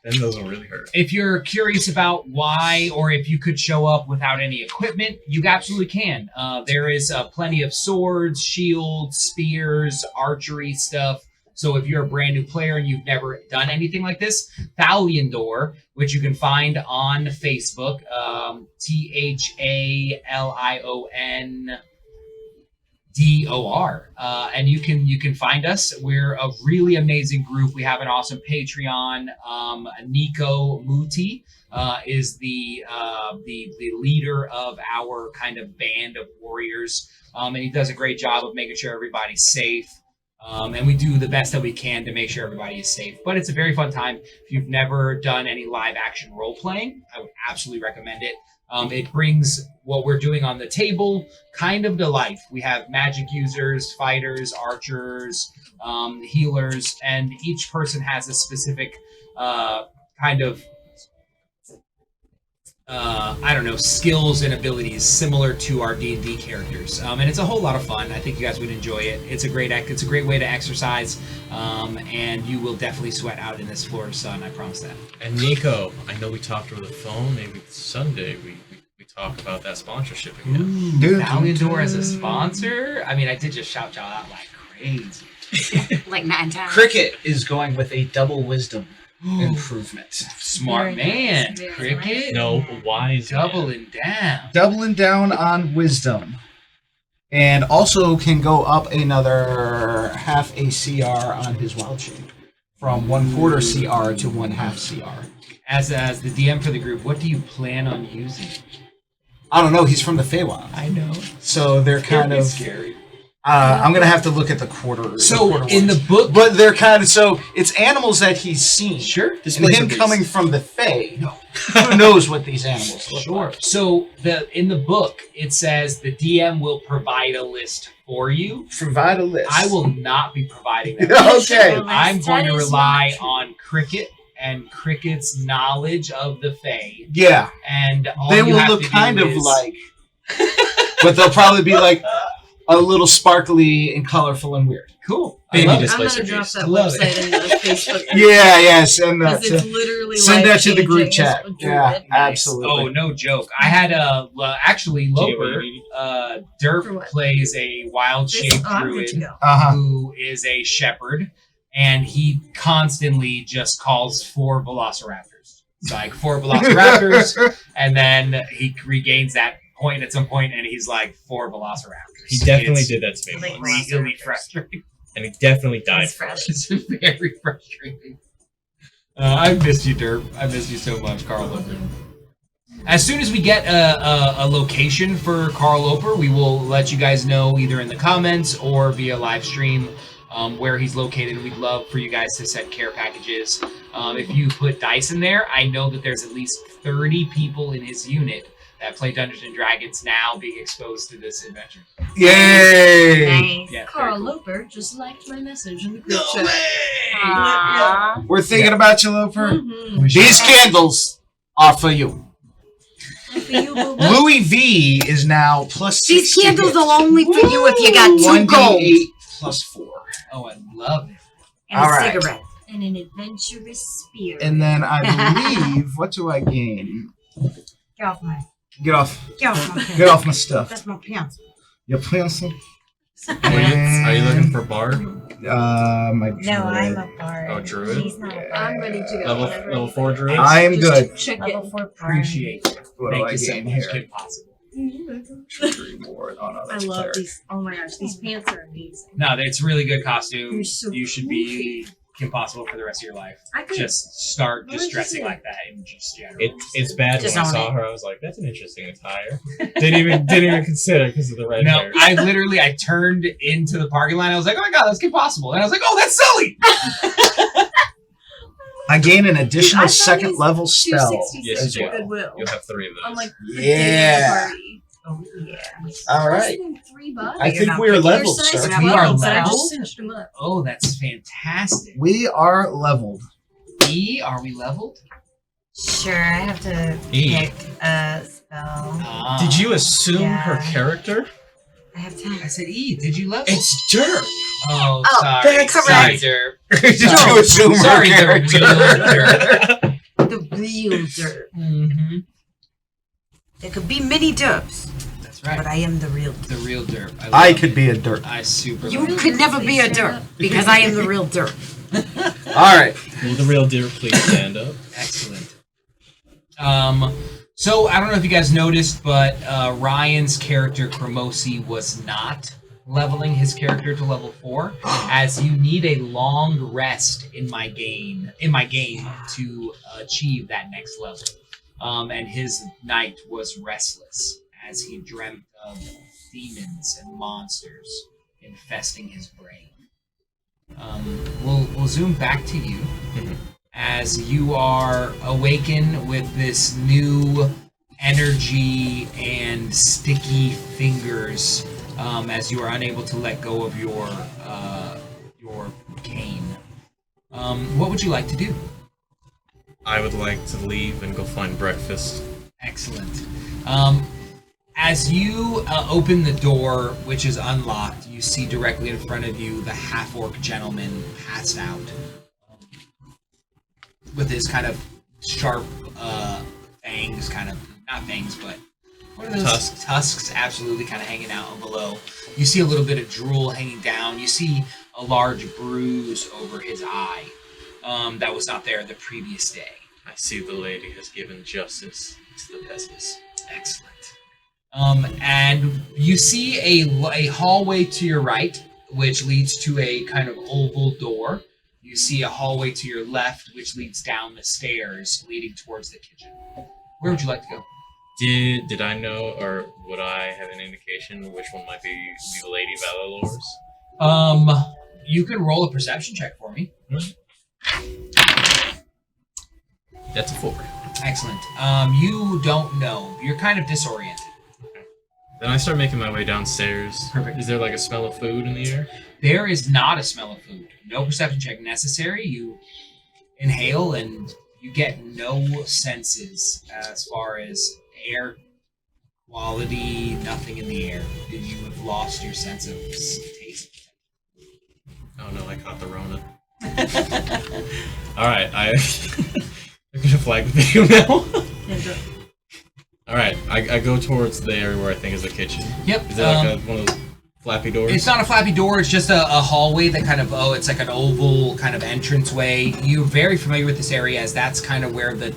then those will really hurt. If you're curious about why, or if you could show up without any equipment, you absolutely can. There is plenty of swords, shields, spears, archery stuff. So if you're a brand new player and you've never done anything like this, Thaliandor, which you can find on Facebook, THALIONDOR, and you can find us. We're a really amazing group. We have an awesome Patreon. Nico Muti is the leader of our kind of band of warriors, and he does a great job of making sure everybody's safe. And we do the best that we can to make sure everybody is safe. But it's a very fun time. If you've never done any live action role playing, I would absolutely recommend it. It brings what we're doing on the table kind of to life. We have magic users, fighters, archers, healers, and each person has a specific kind of skills and abilities similar to our D&D characters, and it's a whole lot of fun. I think you guys would enjoy it. It's a great way to exercise, and you will definitely sweat out in this Florida sun. I promise that. And Nico, I know we talked over the phone. Maybe Sunday we talk about that sponsorship again. Thaliandor as a sponsor. I mean, I did just shout y'all out like crazy. Like 9 times. Cricket is going with a double wisdom improvement. Smart Very man, nice, very Cricket. No, wise man. Doubling down. Doubling down on wisdom. And also can go up another half a CR on his wild shape. From 1/4 CR to 1/2 CR. As the DM for the group, what do you plan on using? I don't know, he's from the Feywild. I know. So they're kind of scary. I'm gonna have to look at the quarter. So quarter in the ones. book, But they're kind of so it's animals that he's seen. sure, And him coming from the Fey, who knows what these animals look Sure. like. So in the book, it says the DM will provide a list for you. Provide a list. I will not be providing that. list. Okay. I'm going to That is rely not true. on Cricket and Cricket's knowledge of the Fae. Yeah. And all They you will have look to do kind of is- like but they'll probably be like a little sparkly and colorful and weird. Cool. I Baby love it. displacer I'm gonna drop juice. that Love website it. in the Facebook. Yeah, yeah, send that Because it's to, literally send that to the group life-changing chat. as a Yeah, druid. absolutely. Oh, no joke. I had actually Loper, For Derp what? plays a wild shape I'm good druid to go. Uh-huh. who is a shepherd, and he constantly just calls 4 velociraptors. It's like 4 velociraptors, and then he regains that point at some point, and he's like 4 velociraptors. He definitely It's did that to me Like once. really frustrating. And he definitely died It's for it. It's very frustrating. I missed you, Derp. I missed you so much, Carl Loper. As soon as we get a location for Carl Loper, we will let you guys know either in the comments or via live stream where he's located. We'd love for you guys to send care packages. If you put dice in there, I know that there's at least 30 people in his unit that play Dungeons and Dragons now being exposed to this adventure. Yay! Nice. Yeah, Carl very cool. Loper just liked my message in the group No chat. way! Aww. We're thinking about you, Loper. Mhm. These candles are for you. And for you, boo boo. Louis V is now plus 6. These candles will only for you if you got 2 gold 1d8 plus 4. Oh, I love it. and All a right. cigarette. And an adventurous spirit. And then I believe, what do I gain? Get off my Get off pants. get off my stuff. That's my pants. Your pencil? Are you looking for Bard? My No, I'm druid. a bard. Oh, druid? He's not a I'm bard. ready to go. Level whenever level you 4 think. druid? I am Just good. Check Level it. 4 bard. Appreciate it. What Thank do I you so gain much, here? Kim Possible. Reward. Oh no, I that's love cleric. these. Oh my gosh, these pants are amazing. No, it's a really good costume. You're so You should be Kim Possible for the rest of your life. I could. Just start Why just did you dressing say like that in just general. It's bad Just when I own saw it. her. I was like, that's an interesting attire. Didn't even consider because of the red No, hair. I turned into the parking lot. I was like, oh my god, that's Kim Possible. And I was like, oh, that's Sully. I gain an I additional thought second these level spell. 266 Yes, you at will. Goodwill. You'll have 3 of those. I'm like, Yeah. party. Oh, yeah. All Less right. than $3. I You're think not we are picking leveled, Your size sir. You're We not are picking but I leveled. just cinched them up. Oh, that's fantastic. We are leveled. E, are we leveled? Sure, I have to E. pick a spell. Ah. Did you assume Yeah. her character? I have I to. said E. Did you level? It's Derp. Oh, Oh, sorry. that's Sorry, correct. Derp. Did Sorry. you assume Sorry, her the character? real Derp. The real dirt. Mm-hmm. There could be many derps, That's but right. I am the real The dirt. real Derp. I love could it. be a dirt. I super You love it. could never be a dirt because I am the real dirt. All right. Will the real Derp please stand up? Excellent. So I don't know if you guys noticed, but Ryan's character Chromosi was not leveling his character to level 4, as you need a long rest in my game to achieve that next level. And his night was restless as he dreamt of demons and monsters infesting his brain. We'll zoom back to you as you are awakened with this new energy and sticky fingers as you are unable to let go of your cane. What would you like to do? I would like to leave and go find breakfast. Excellent. As you open the door, which is unlocked, you see directly in front of you the half-orc gentleman passed out. With his kind of sharp fangs, kind of, not fangs, but what are those? Tusks. Tusks absolutely kind of hanging out below. You see a little bit of drool hanging down. You see a large bruise over his eye that was not there the previous day. I see the lady has given justice to the peasants. Excellent. And you see a hallway to your right, which leads to a kind of oval door. You see a hallway to your left, which leads down the stairs leading towards the kitchen. Where would you like to go? Did I know, or would I have an indication which one might be the Lady Valor's? You can roll a perception check for me. That's a 4. Excellent. You don't know. You're kind of disoriented. Then I start making my way downstairs. Perfect. Is there like a smell of food in the air? There is not a smell of food. No perception check necessary. You inhale and you get no senses as far as air quality, nothing in the air. You have lost your sense of taste. Oh no, I caught the Rona. Alright, I'm gonna flag the video now. Alright, I go towards the area where I think is the kitchen. Yep. Is that like one of those flappy doors? It's not a flappy door, it's just a hallway that kind of, it's like an oval kind of entranceway. You're very familiar with this area as that's kind of where the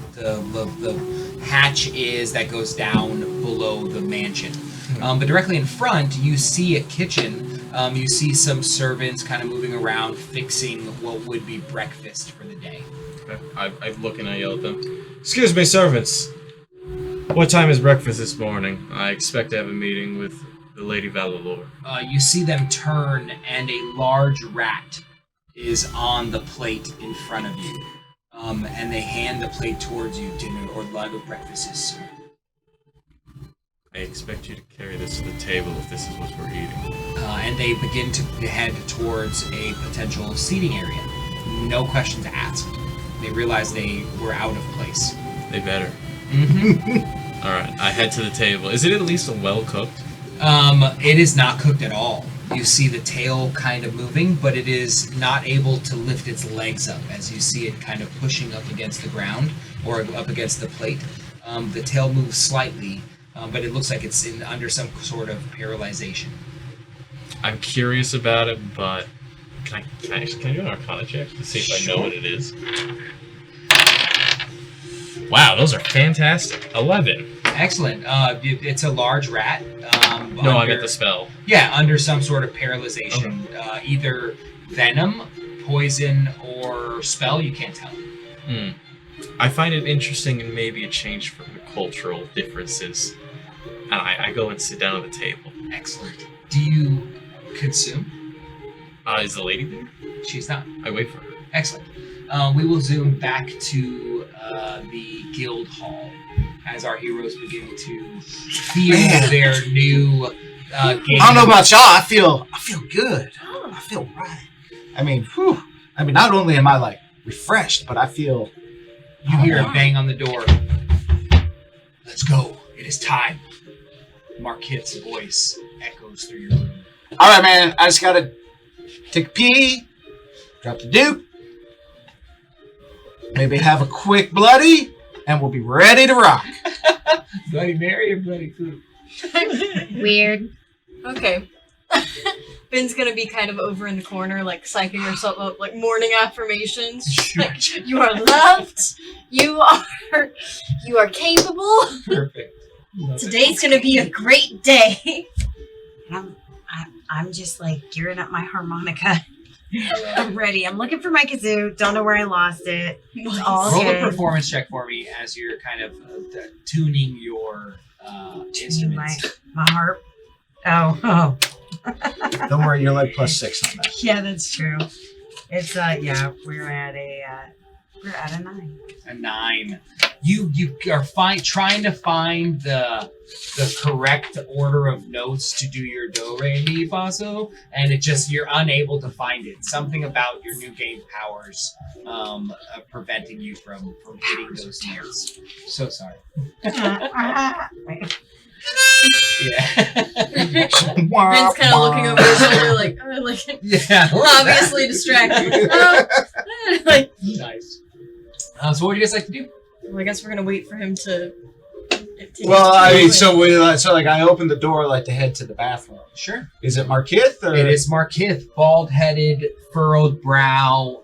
hatch is that goes down below the mansion. But directly in front, you see a kitchen. You see some servants kind of moving around, fixing what would be breakfast for the day. Okay. I look and I yell at them. Excuse me, servants. What time is breakfast this morning? I expect to have a meeting with the Lady Valalore. You see them turn, and a large rat is on the plate in front of you. And they hand the plate towards you. Dinner or lago breakfast is served. I expect you to carry this to the table if this is what we're eating. And they begin to head towards a potential seating area. No questions asked. They realize they were out of place. They better. Mm-hmm. Alright, I head to the table. Is it at least well cooked? It is not cooked at all. You see the tail kind of moving, but it is not able to lift its legs up as you see it kind of pushing up against the ground or up against the plate. The tail moves slightly, but it looks like it's under some sort of paralyzation. I'm curious about it, but can I do an Arcana check to see if I know what it is? Wow, those are fantastic. 11. Excellent. It's a large rat. No, I get the spell. Yeah, under some sort of paralyzation. Okay. Either venom, poison, or spell, you can't tell. I find it interesting and maybe a change from the cultural differences. And I go and sit down at the table. Excellent. Do you consume? Is the lady there? She's not. I wait for her. Excellent. We will zoom back to the guild hall as our heroes begin to feel their new game. I don't know about y'all. I feel good. I feel right. I mean, whew. I mean, not only am I like refreshed, but I feel. You hear a bang on the door. Let's go. It is time. Marquette's voice echoes through your room. All right, man. I just gotta take a pee, drop the dupe, maybe have a quick bloody, and we'll be ready to rock. Bloody Mary or Bloody Food? Weird. Okay. Ben's gonna be kind of over in the corner, like psyching herself up, like morning affirmations. Like, you are loved. You are capable. Perfect. Today's gonna be a great day. I'm just like gearing up my harmonica. I'm ready. I'm looking for my kazoo. Don't know where I lost it. It's all Roll good. a performance check for me as you're kind of tuning your instruments. My harp. Oh. Don't worry, you're like +6 on that. Yeah, that's true. It's yeah, we're at a 9. A 9. You are trying to find the correct order of notes to do your do re mi fa so, and you're unable to find it. Something about your new game powers preventing you from hitting those notes. So sorry. Yeah. Ben's kind of looking over his shoulder, like yeah. obviously distracted. Like Nice. So what do you guys like to do? Well, I guess we're gonna wait for him to. Well, I mean, so I opened the door like to head to the bathroom. Sure. Is it Marquette? Or? It is Marquette, bald-headed, furrowed brow,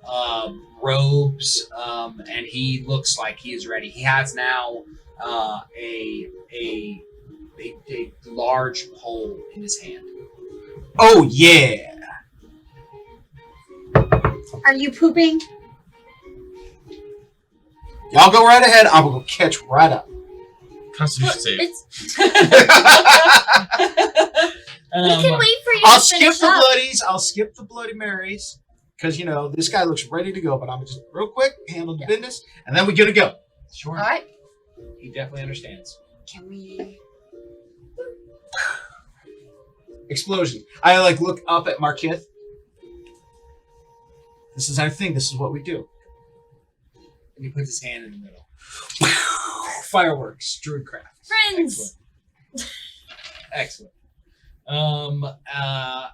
robes, and he looks like he is ready. He has now a large pole in his hand. Oh yeah. Are you pooping? Y'all go right ahead. I will go catch right up. Constitution save. We can wait for you I'll to skip finish the up. bloodies. I'll skip the Bloody Marys. Because, this guy looks ready to go. But I'm just real quick, handle the business. And then we gotta go. Sure. All right. He definitely understands. Can we? Explosion. I look up at Marquette. This is our thing. This is what we do. And he puts his hand in the middle. Fireworks, druidcraft. Friends. Excellent.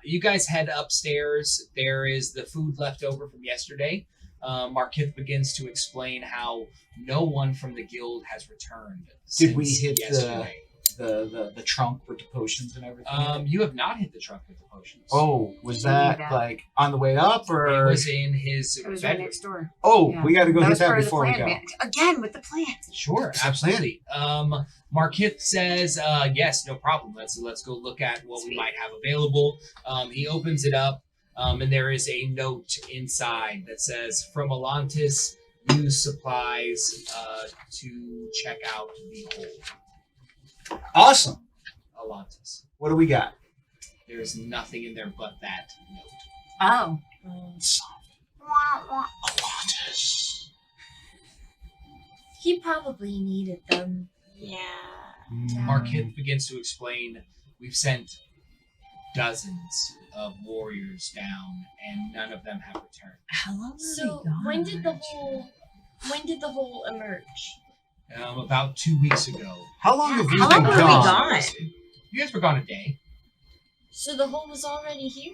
You guys head upstairs. There is the food left over from yesterday. Marquette begins to explain how no one from the guild has returned. Did we since hit yesterday. the trunk with the potions and everything? You have not hit the trunk with the potions. Oh, was We'll that do that. like on the way up, It or? was in his It was right bedroom. next door. Oh, Yeah. we got to go That hit was that part of the before we plan, go. man. Again with the plan. Sure, absolutely. Markith says, yes, no problem. Let's go look at what we might have available. He opens it up, and there is a note inside that says, from Alantis, use supplies to check out the hole. Awesome. Alantis. What do we got? There's nothing in there but that note. Oh. Atlantis. He probably needed them. Yeah. Markith begins to explain, we've sent dozens of warriors down, and none of them have returned. How long were So we gone? when did the hole emerge? About 2 weeks ago. How long have you How been long were we gone? gone? You guys were gone a day. So the hole was already here?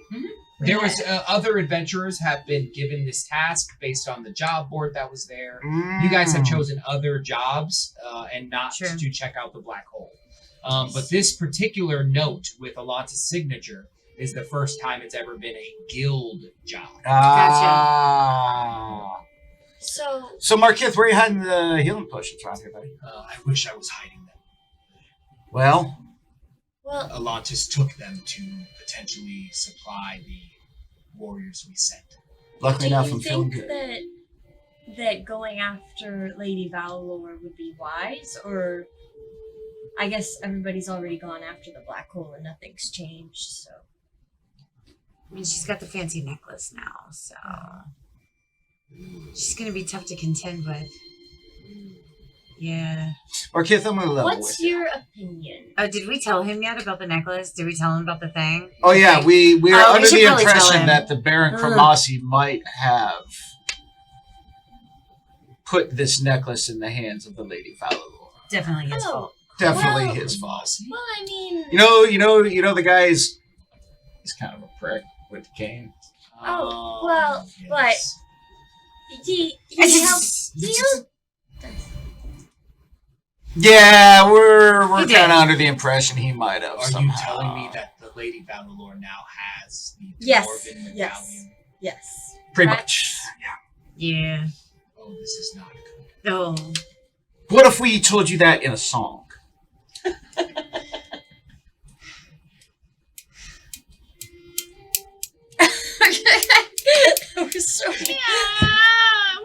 There was other adventurers have been given this task based on the job board that was there. You guys have chosen other jobs and not Sure. to check out the black hole. But this particular note with Alanta's signature is the first time it's ever been a guild job. So Markith, where are you hiding the healing potions around here, buddy? I wish I was hiding them. Well, Alantis took them to potentially supply the warriors we sent. luckily do enough, you I'm feeling think good. that going after Lady Valor would be wise, or I guess everybody's already gone after the black hole and nothing's changed, so I mean, she's got the fancy necklace now, so she's gonna be tough to contend with. Yeah. Markith, I'm going to level what's with you. your opinion? Oh, did we tell him yet about the necklace? Did we tell him about the thing? Oh yeah, we are Oh, we under should the probably tell impression him. that the Baron Ugh. Kramasi might have put this necklace in the hands of the Lady Valor. Definitely his Oh. fault. Definitely Well- his fault. Well, I mean, You know the guy's he's kind of a prick with the cane. Oh, well, yes. he helped. Yeah, we're He kind did. of under the impression he might have. Are somehow. you telling me that the Lady Valor now has the Yes, Dwarven Medallion? yes. Yes. Pretty That's- much? Yeah. Oh, this is not good. Oh. What if we told you that in a song? That was so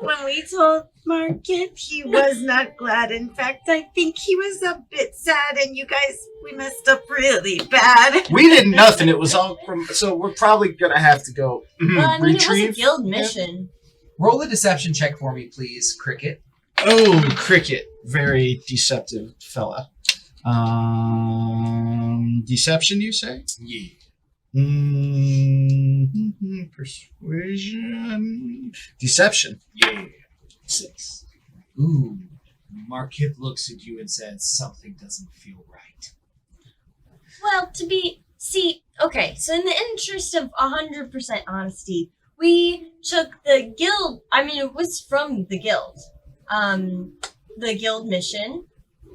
When we told Markith, he was not glad. In fact, I think he was a bit sad, and you guys, we messed up really bad. We did nothing. It was all from. So we're probably gonna have to go Well, I mean, retrieve. it was a guild mission. Roll a deception check for me, please, Cricket. Oh, Cricket, very deceptive fella. Deception, you say? Yeah. Persuasion. Deception. Yeah. 6. Ooh. Markith looks at you and says, something doesn't feel right. Well, okay, so in the interest of 100% honesty, we took the guild, it was from the guild, the guild mission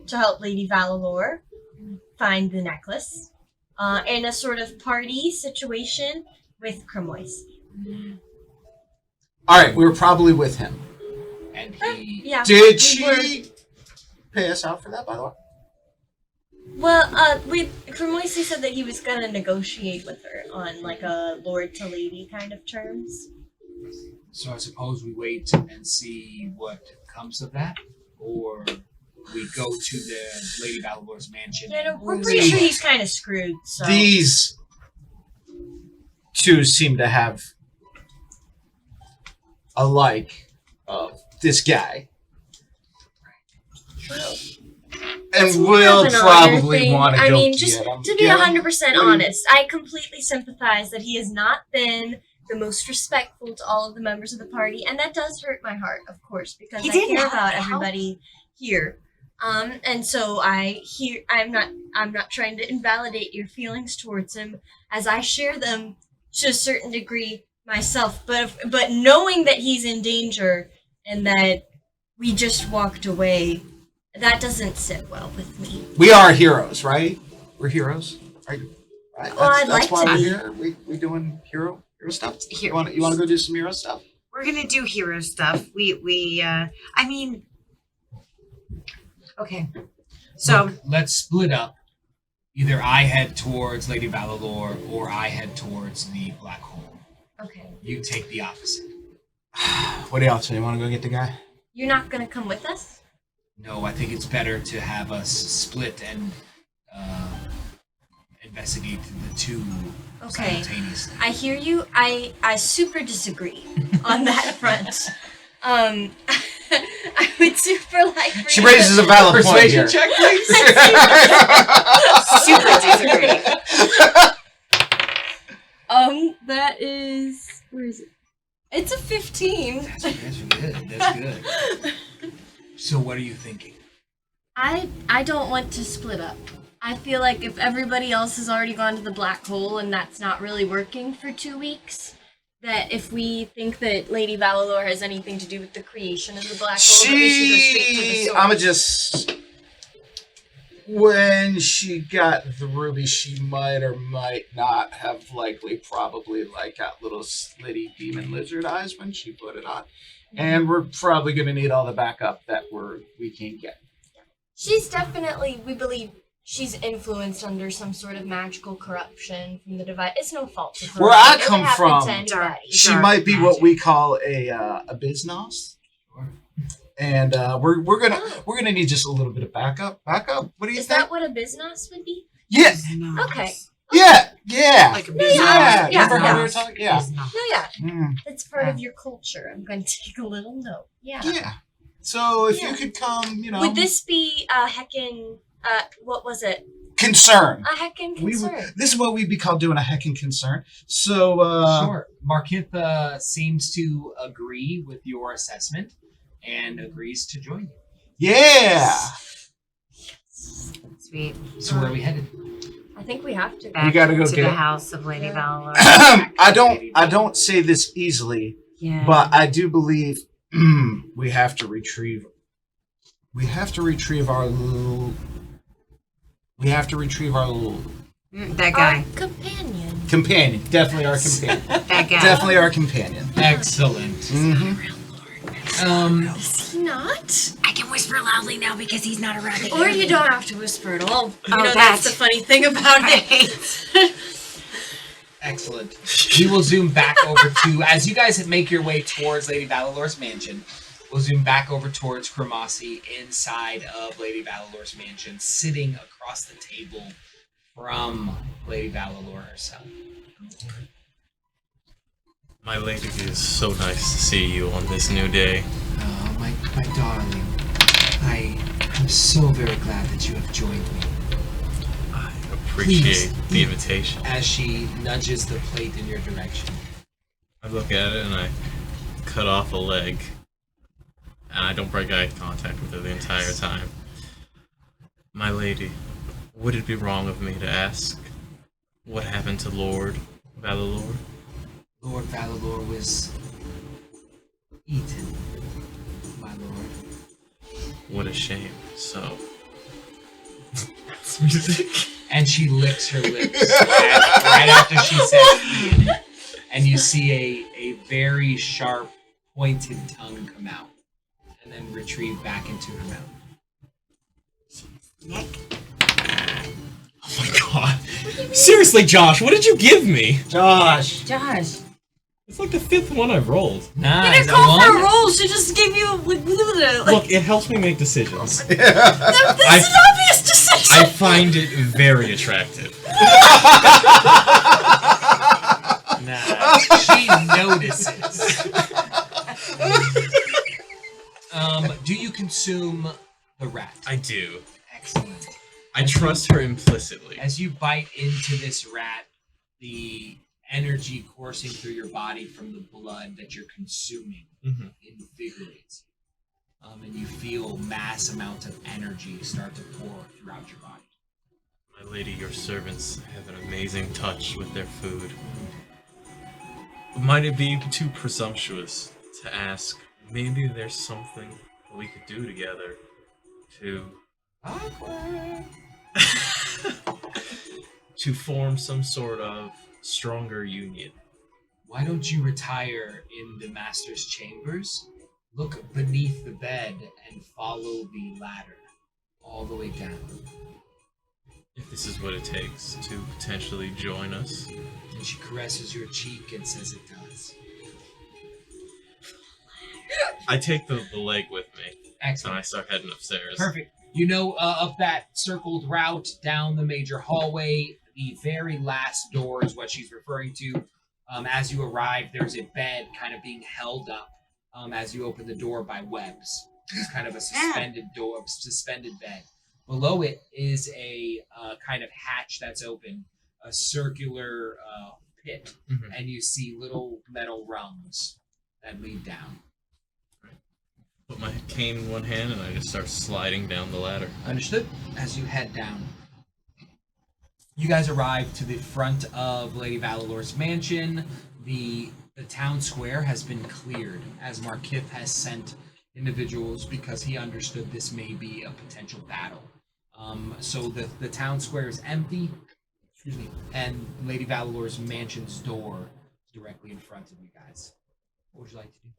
to help Lady Valor find the necklace, in a sort of party situation with Cremoise. All right, we were probably with him. And he... Yeah. Did we she were- pay us out for that, by the way? Well, Cremoise said that he was gonna negotiate with her on like a lord to lady kind of terms. So I suppose we wait and see what comes of that? Or we go to the Lady Valor's mansion? Yeah, no, and we're see pretty sure what- he's kind of screwed. So These two seem to have a like of this guy. And It's more we'll of an honor probably thing. want to I go mean, get just him. to be Get him. 100% What do you- honest, I completely sympathize that he has not been the most respectful to all of the members of the party, and that does hurt my heart, of course, because He I did care not about help. everybody here. And so I'm not trying to invalidate your feelings towards him, as I share them to a certain degree myself. But knowing that he's in danger and that we just walked away That doesn't sit well with me. We are heroes, right? We're heroes. Right? Right? Well, I'd like why to we're be. here. We doing hero stuff. You Heroes. want to go do some hero stuff? We're gonna do hero stuff. I mean, okay. So Look, let's split up. Either I head towards Lady Valalore or I head towards the black hole. Okay. You take the opposite. What do y'all say? You want to go get the guy? You're not gonna come with us? No, I think it's better to have us split and investigate the two Okay. simultaneously. I hear you. I super disagree on that front. I would super like for She you raises a valid point Persuasion here. check, please. super disagree. That is, where is it? It's a 15. That's good. That's good. So what are you thinking? I don't want to split up. I feel like if everybody else has already gone to the black hole and that's not really working for 2 weeks, that if we think that Lady Valalore has anything to do with the creation of the black hole, that we should go straight to the source. I'ma just. When she got the ruby, she might or might not have probably got little slitty demon lizard eyes when she put it on. And we're probably gonna need all the backup that we can get. She's definitely, we believe, she's influenced under some sort of magical corruption from the divine. It's no fault of her. Where I It would come happen from, to anybody. She Dark might be what magic. we call a biznos. And we're gonna need just a little bit of backup. Backup? What do you Is think? that what a biznos would be? Yeah, Okay. yeah. Like a Yeah, business. yeah, You ever yeah. heard her talk? Yeah. No, yeah. Mm, That's part of your culture. I'm going to take a little note. Yeah. yeah. So if Yeah. you could come, Would this be a heckin', what was it? concern. A heckin' concern. This is what we'd be called doing a heckin' concern. So Sure. Markitha seems to agree with your assessment and agrees to join you. yeah. Sweet. So where are we headed? I think we have to. Back gotta go to get the it. house of Lady Valalore. I don't say this easily, Yeah. but I do believe we have to retrieve our little That guy. Our companion. companion. Definitely our companion. That guy. Definitely our companion. Excellent. Mhm. Is he not? I can whisper loudly now because he's not around. Or you don't have to whisper at all. You Oh, know, that. that's the funny thing about it. Excellent. We will zoom back over to, as you guys make your way towards Lady Valalore's mansion, we'll zoom back over towards Cremasi inside of Lady Valalore's mansion, sitting across the table from Lady Valalore herself. My lady, it is so nice to see you on this new day. Oh, my darling. I am so very glad that you have joined me. I appreciate Please. the invitation. As she nudges the plate in your direction. I look at it and I cut off a leg. And I don't break eye contact with her the entire time. My lady, would it be wrong of me to ask what happened to Lord Valalore? Lord Valalore was eaten, my lord. What a shame. So, And she licks her lips right after she says eaten. And you see a very sharp, pointed tongue come out. And then retrieve back into her mouth. Nick. Oh my god. Seriously, Josh, what did you give me? Josh. Josh. It's like the 5th one I've rolled. You Nice. didn't call for a roll. She just gave you like, Look, it helps me make decisions. this is an obvious decision. I find it very attractive. Nah, she notices. Do you consume the rat? I do. Excellent. I trust her implicitly. As you bite into this rat, the energy coursing through your body from the blood that you're consuming invigorates you. And you feel mass amounts of energy start to pour throughout your body. my lady, your servants have an amazing touch with their food. Might it be too presumptuous to ask, maybe there's something we could do together to Awkward. to form some sort of stronger union. Why don't you retire in the master's chambers? Look beneath the bed and follow the ladder all the way down. If this is what it takes to potentially join us. And she caresses your cheek and says it does. I take the leg with me, and Excellent. I start heading upstairs. Perfect. You know, up that circled route down the major hallway, the very last door is what she's referring to. As you arrive, there's a bed kind of being held up as you open the door by webs. It's kind of a suspended door, suspended bed. Below it is a kind of hatch that's open, a circular pit, and you see little metal rungs that lead down. Put my cane in one hand and I just start sliding down the ladder. Understood. As you head down, you guys arrive to the front of Lady Valalor's mansion. The town square has been cleared as Markith has sent individuals because he understood this may be a potential battle. So the town square is empty. Excuse me. And Lady Valalor's mansion's door is directly in front of you guys. What would you like to do?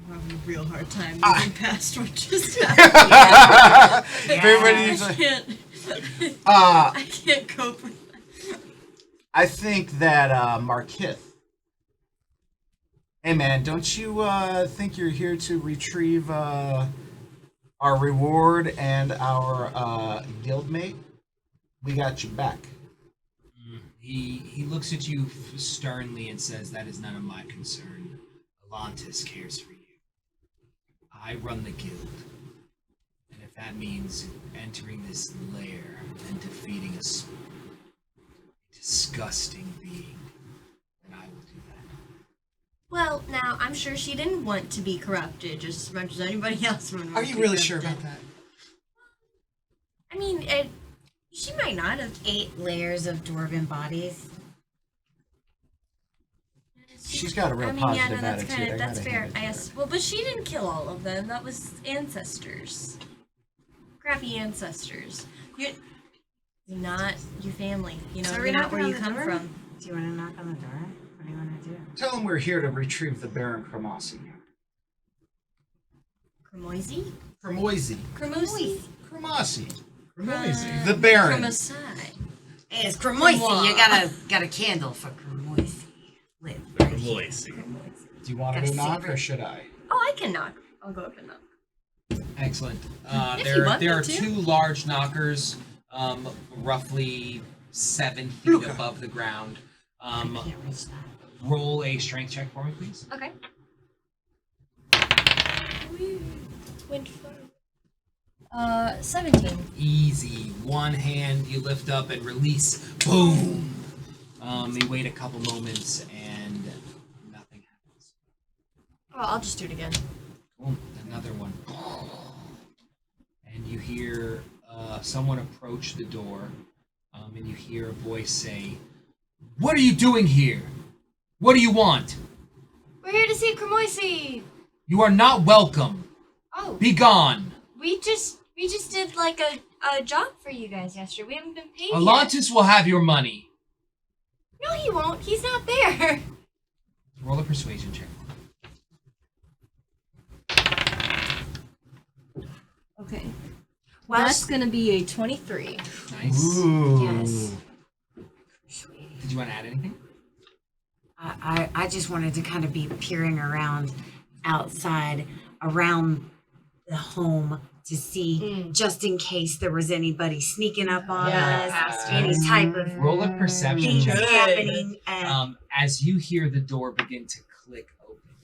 I'm having a real hard time moving past what just happened. Everybody needs I a- can't. Uh, I can't cope with that. I think that Markith. Hey man, don't you think you're here to retrieve our reward and our guildmate? We got you back. He looks at you sternly and says, "That is none of my concern. Alantis cares for you. I run the guild, and if that means entering this lair and defeating a disgusting being, then I will do that." Well, now, I'm sure she didn't want to be corrupted just as much as anybody else would want Are to you be really sure about corrupted. that? I mean, she might not have. 8 layers of dwarven bodies. She's got a real I mean, yeah, positive no, that's attitude. kind I of, that's gotta fair. hand it to I guess. her. Well, but she didn't kill all of them. That was ancestors. Crappy ancestors. You're not your family. You know, So are you're we not knocking where on you the come door? from. Do you want to knock on the door? What do you want to do? Tell him we're here to retrieve the Baron Cremasi. Cremoisi? Cremoisi. Cremoisi? Cremasi. Cremoisi. The Baron. Cremosai. Hey, it's Cremoisi. You got a candle for Cremoisi. Lit. Cremoisi. Do you want to Gotta go knock savor or it. should I? Oh, I can knock. I'll go up and knock. Excellent. If you There want are me to. 2 large knockers, roughly 7 feet above the ground. I can't reach that. Roll a strength check for me, please. Okay. 25. 17. Easy. One hand you lift up and release. Boom. You wait a couple moments and nothing happens. Oh, I'll just do it again. Boom. Another one. And you hear someone approach the door, and you hear a voice say, "What are you doing here? What do you want? We're here to see Cremoisi. You are not welcome. Oh, Be gone. we just did like a job for you guys yesterday. We haven't been paid yet. Alantis will have your money." No, he won't. He's not there. Roll a persuasion check. Okay. Well, that's gonna be a 23. Nice. Ooh. Yes. Did you want to add anything? I just wanted to kind of be peering around outside around the home to see just in case there was anybody sneaking up on us, any type of Roll a perception things check. happening. As you hear the door begin to click open.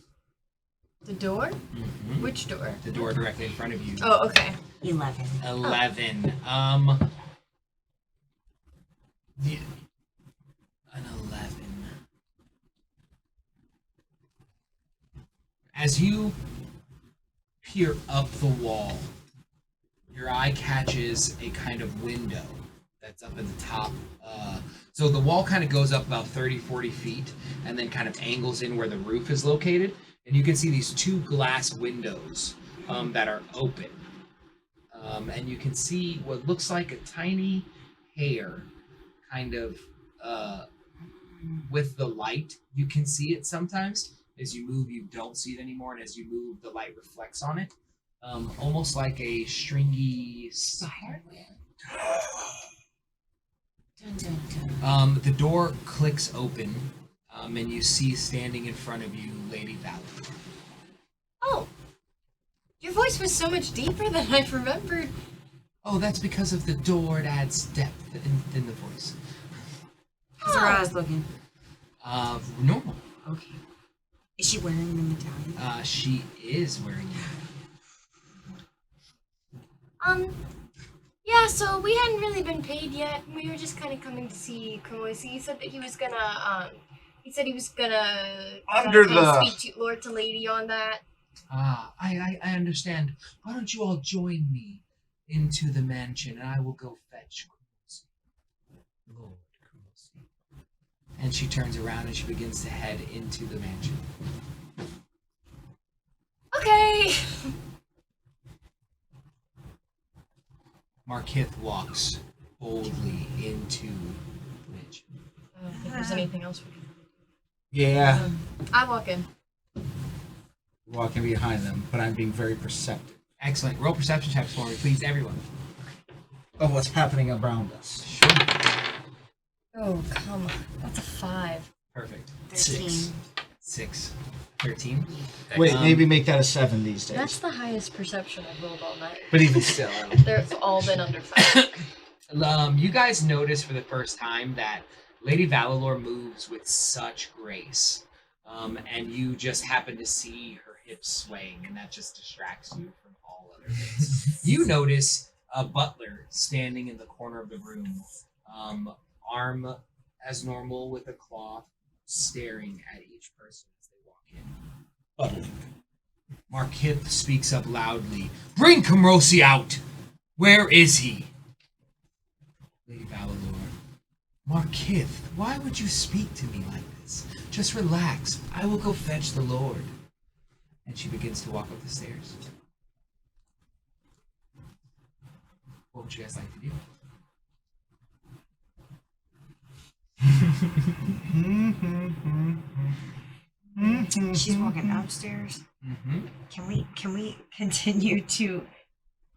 The door? Mhm. Which door? The door directly in front of you. Oh, okay. 11. 11. An 11. As you peer up the wall, your eye catches a kind of window that's up at the top. So the wall kind of goes up about 30, 40 feet and then kind of angles in where the roof is located. And you can see these 2 glass windows that are open. And you can see what looks like a tiny hair kind of with the light. You can see it sometimes. As you move, you don't see it anymore, and as you move, the light reflects on it. Almost like a stringy spider. Dun, dun, dun. The door clicks open, and you see standing in front of you Lady Valor. Oh, your voice was so much deeper than I remembered. Oh, that's because of the door. It adds depth in the voice. How's her eyes looking? Normal. Okay. Is she wearing the medallion? She is wearing it. Yeah, so we hadn't really been paid yet. We were just kind of coming to see Kamoisi. He said that he was gonna, Under the- speak to Lord to Lady on that. I understand. Why don't you all join me into the mansion, and I will go fetch Lord Kumosi. And she turns around and she begins to head into the mansion. Okay. Markith walks boldly into the mansion. I don't think there's anything else we can do. Yeah. I walk in. Walking behind them, but I'm being very perceptive Excellent. Roll perception checks for me, please, everyone. of what's happening around us. Sure. Oh, come on. That's a 5. Perfect. 13. 6. 13. Wait, maybe make that a 7 these days. That's the highest perception I've rolled all night. But even still, They've all been under 5. You guys notice for the first time that Lady Valalor moves with such grace. And you just happen to see her hips swaying, and that just distracts you from all other things. You notice a butler standing in the corner of the room, arm as normal with a cloth, staring at each person as they walk in. Buttling. Markith speaks up loudly. Bring Kumrosi out! Where is he? Lady Valalor. Markith, why would you speak to me like this? Just relax. I will go fetch the Lord. And she begins to walk up the stairs. What would you guys like to do? She's walking upstairs. Mm-hmm. Can we continue to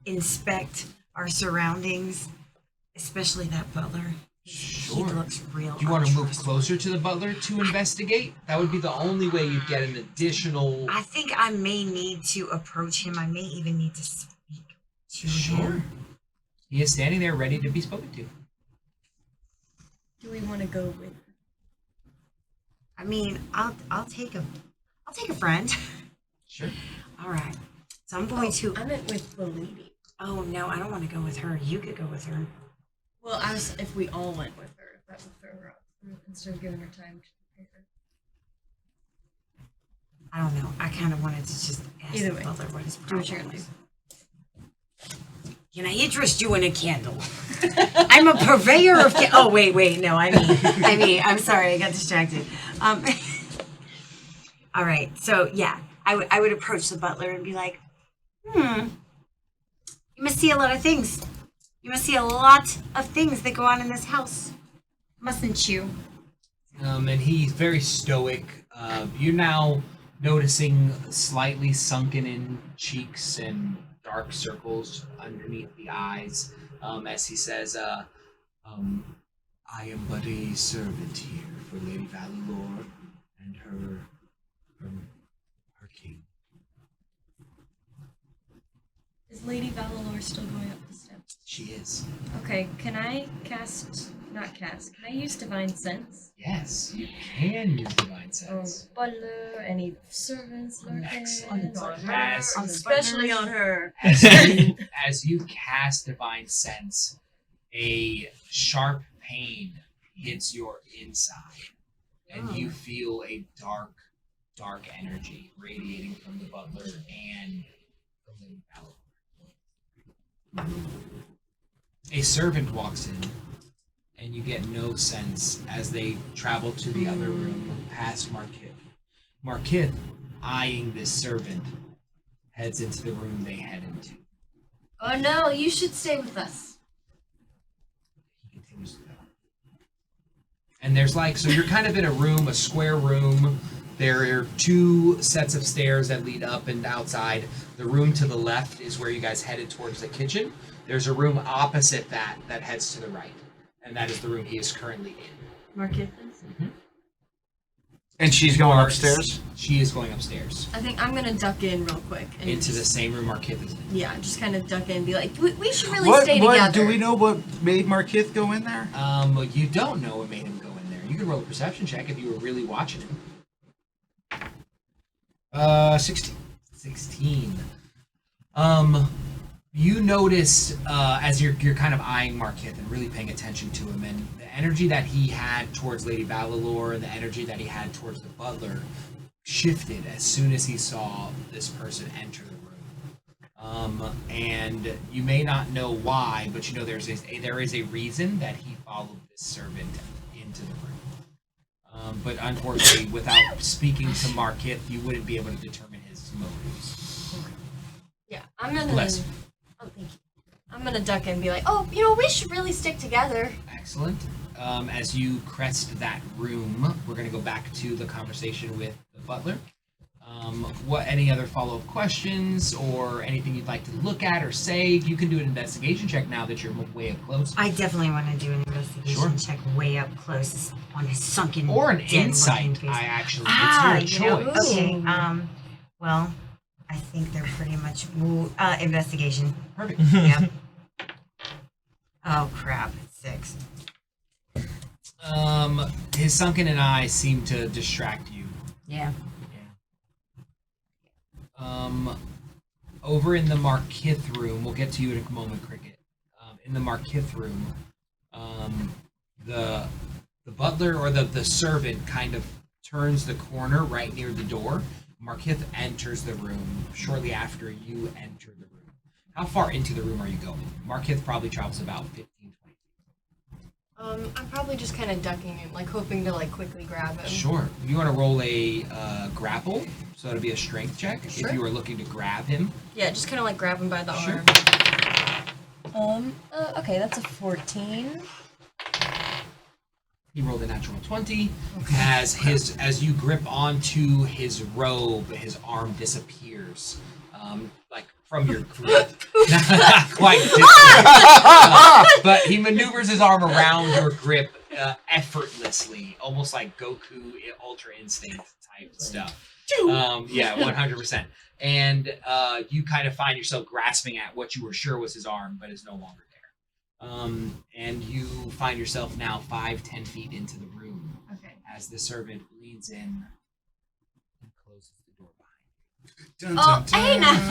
inspect our surroundings, especially that butler? Sure. He looks real. Do you want to move untrustworthy. closer to the butler to investigate? That would be the only way you'd get an additional... I think I may need to approach him. I may even need to speak to Sure. him. He is standing there ready to be spoken to. Do we want to go with? I mean, I'll take a friend. Sure. All right. So I'm going to. I meant with the lady. Oh no, I don't want to go with her. You could go with her. Well, as if we all went with her, that would throw her off instead of giving her time to prepare. I don't know. I kind of wanted to just ask Either the way, butler what his do problem what you're gonna was. Can I interest you in a candle? I'm a purveyor of. Oh wait. No, I mean. I'm sorry. I got distracted. All right. So yeah, I would approach the butler and be like, You must see a lot of things. You must see a lot of things that go on in this house, mustn't you? And he's very stoic. You're now noticing slightly sunken in cheeks and dark circles underneath the eyes as he says, I am but a servant here for Lady Valalor and her king. Is Lady Valalor still going up the steps? She is. Okay, can I use Divine Sense? Yes, you can use Divine Sense. Butler, any servants lurking? Excellent. or As- her, Especially on her. As you cast Divine Sense, a sharp pain hits your inside, and you feel a dark energy radiating from the butler and the Lady Valalor. A servant walks in, and you get no sense as they travel to the other room past Markith. Markith, eyeing this servant, heads into the room they head into. Oh no, you should stay with us. He continues to go. And there's so you're kind of in a square room. There are 2 sets of stairs that lead up and outside. The room to the left is where you guys headed towards the kitchen. There's a room opposite that heads to the right. And that is the room he is currently in. Markith. And she's going upstairs? She is going upstairs. I think I'm gonna duck in real quick. And Into the same room Markith is in. Yeah, just kind of duck in and be like, we should really stay together. Do we know what made Markith go in there? You don't know what made him go in there. You could roll a perception check if you were really watching him. 16. 16. You notice as you're kind of eyeing Markith and really paying attention to him, and the energy that he had towards Lady Valalor and the energy that he had towards the butler shifted as soon as he saw this person enter the room. And you may not know why, but you know there is a reason that he followed this servant into the room. But unfortunately, without speaking to Markith, you wouldn't be able to determine his motives. Yeah, I'm gonna. Bless you. Oh, thank you. I'm gonna duck in and be like, oh, we should really stick together. Excellent. As you crest that room, we're going to go back to the conversation with the butler. Any other follow-up questions or anything you'd like to look at or say? You can do an investigation check now that you're way up close. I definitely want to do an investigation check way up close on his sunken or an dead-looking insight. face. It's your choice. Okay. Well, I think they're pretty much investigation. Perfect. Yep. Oh crap! 6. His sunken eye seemed to distract you. Yeah. Over in the Markith room, we'll get to you in a moment, Cricket. In the Markith room, the butler or the servant kind of turns the corner right near the door. Markith enters the room shortly after you enter the room. How far into the room are you going? Markith probably travels about 15, 20 feet. I'm probably just kind of ducking and hoping to quickly grab him. Sure. You want to roll a grapple, so it'll be a strength check Sure. if you are looking to grab him. Yeah, just kind of grab him by the Sure. arm. Okay, that's a 14. He rolled a natural 20. As you grip onto his robe, his arm disappears, from your grip. Not quite disappears, but he maneuvers his arm around your grip effortlessly, almost like Goku Ultra Instinct type stuff. Yeah, 100%. And you kind of find yourself grasping at what you were sure was his arm, but is no longer there. And you find yourself now 5-10 feet into the room. Okay. As the servant leans in and closes the door behind Dun, Oh, dun, hey dun.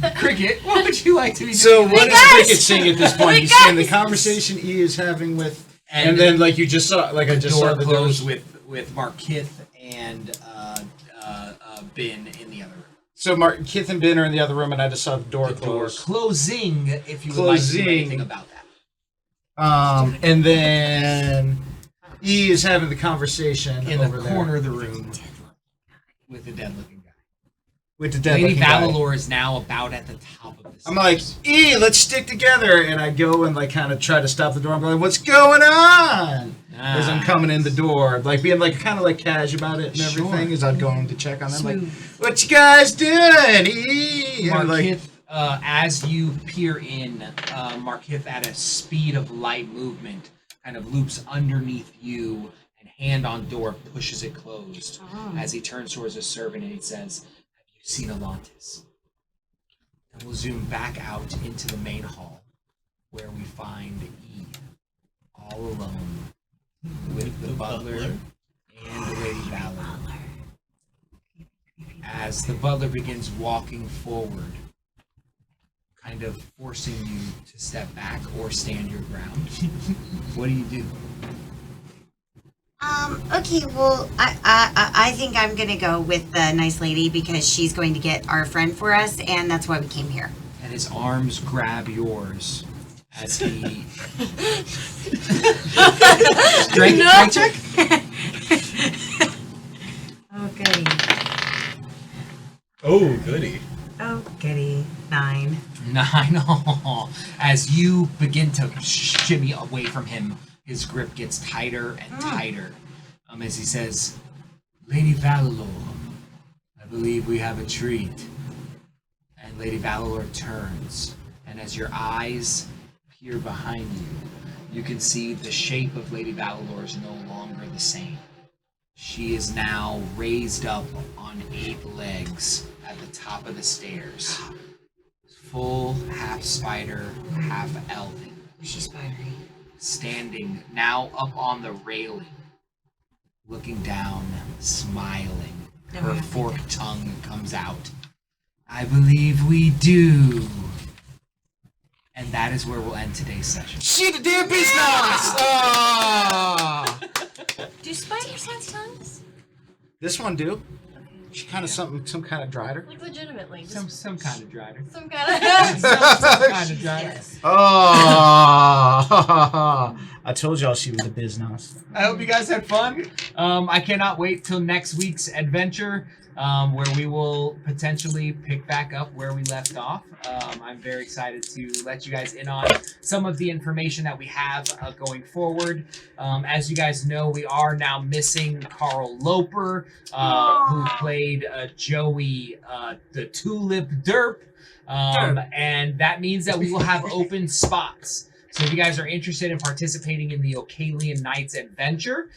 now. you. Cricket, what would you like to be doing? So what is guys! Cricket saying at this point? Hey, He's saying the guys! conversation he is having with, and then you just saw, I just door saw the closed doors. with Markith and Bin in the other room. So Kith and Ben are in the other room, and I just saw the door close. Closing, if you would like to do anything about that. And then E is having the conversation In over the there corner of the room with the dead-looking guy. with the dead Lady looking guy. Valalor is now about at the top of the stairs. I'm like, E, let's stick together, and I go and kind of try to stop the door. I'm going, what's going on? As I'm coming in the door, being kind of cash about it and everything, as I'd going to check on them, what you guys doing? E, and Markith, as you peer in, Markith at a speed of light movement kind of loops underneath you and hand on door pushes it closed as he turns towards a servant and he says, have you seen Alontis? And we'll zoom back out into the main hall where we find E all alone with the butler and Lady Valalor. As the butler begins walking forward, kind of forcing you to step back or stand your ground. What do you do? Okay, well, I think I'm gonna go with the nice lady because she's going to get our friend for us, and that's why we came here. And his arms grab yours as he... Strength check? Oh, goody. Oh, goody. Oh, goody. 9. 9. As you begin to shimmy away from him, his grip gets tighter and tighter. As he says, Lady Valalor, I believe we have a treat. And Lady Valalor turns, and as your eyes peer behind you, you can see the shape of Lady Valalor is no longer the same. She is now raised up on 8 legs at the top of the stairs. Full, half spider, half elven. She's spidery. Standing now up on the railing, looking down, smiling. Her forked tongue comes out. I believe we do. And that is where we'll end today's session. She the damn beast Do spiders have tongues? This one do. She kind of some kind of drider. Like legitimately. Some kind of drider. Some kind of. Some kind of drider. Yes. Oh, I told y'all she was a business. I hope you guys had fun. I cannot wait till next week's adventure, where we will potentially pick back up where we left off. I'm very excited to let you guys in on some of the information that we have going forward. As you guys know, we are now missing Carl Loper, who played Joey, the Tulip Derp. And that means that we will have open spots. So if you guys are interested in participating in the Ocalian Knights adventure,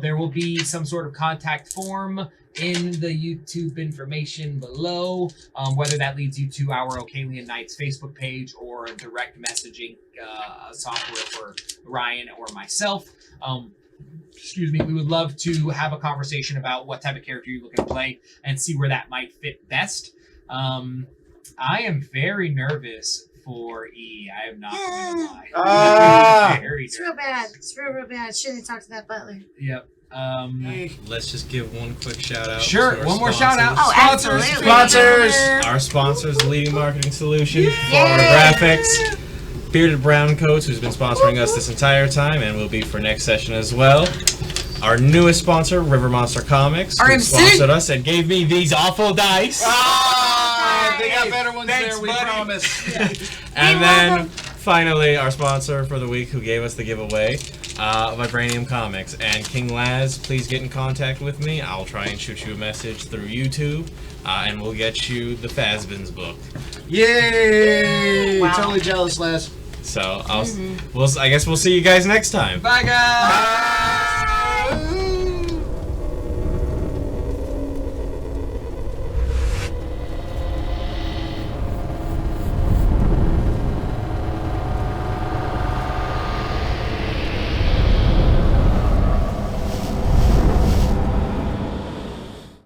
there will be some sort of contact form in the YouTube information below, whether that leads you to our Ocalian Knights Facebook page or direct messaging software for Ryan or myself. Excuse me, we would love to have a conversation about what type of character you're looking to play and see where that might fit best. I am very nervous for E. I am not going to lie. Very It's real bad. It's real bad. Shouldn't have talked to that butler. Yep. Let's just give one quick shout out. Sure, to our one more sponsors. shout out. Oh, Sponsors. absolutely. Sponsors. Our sponsors, the leading marketing solution for our graphics, Bearded Brown Coats, who's been sponsoring us this entire time and will be for next session as well. Our newest sponsor, River Monster Comics, who RMC. sponsored us and gave me these awful dice. They got better ones Thanks, there, we buddy. promise. And then finally, our sponsor for the week who gave us the giveaway, Vibranium Comics. And King Laz, please get in contact with me. I'll try and shoot you a message through YouTube, and we'll get you the Fazbins book. Yay! Wow. Totally jealous, Les. So I guess we'll see you guys next time. Bye, guys.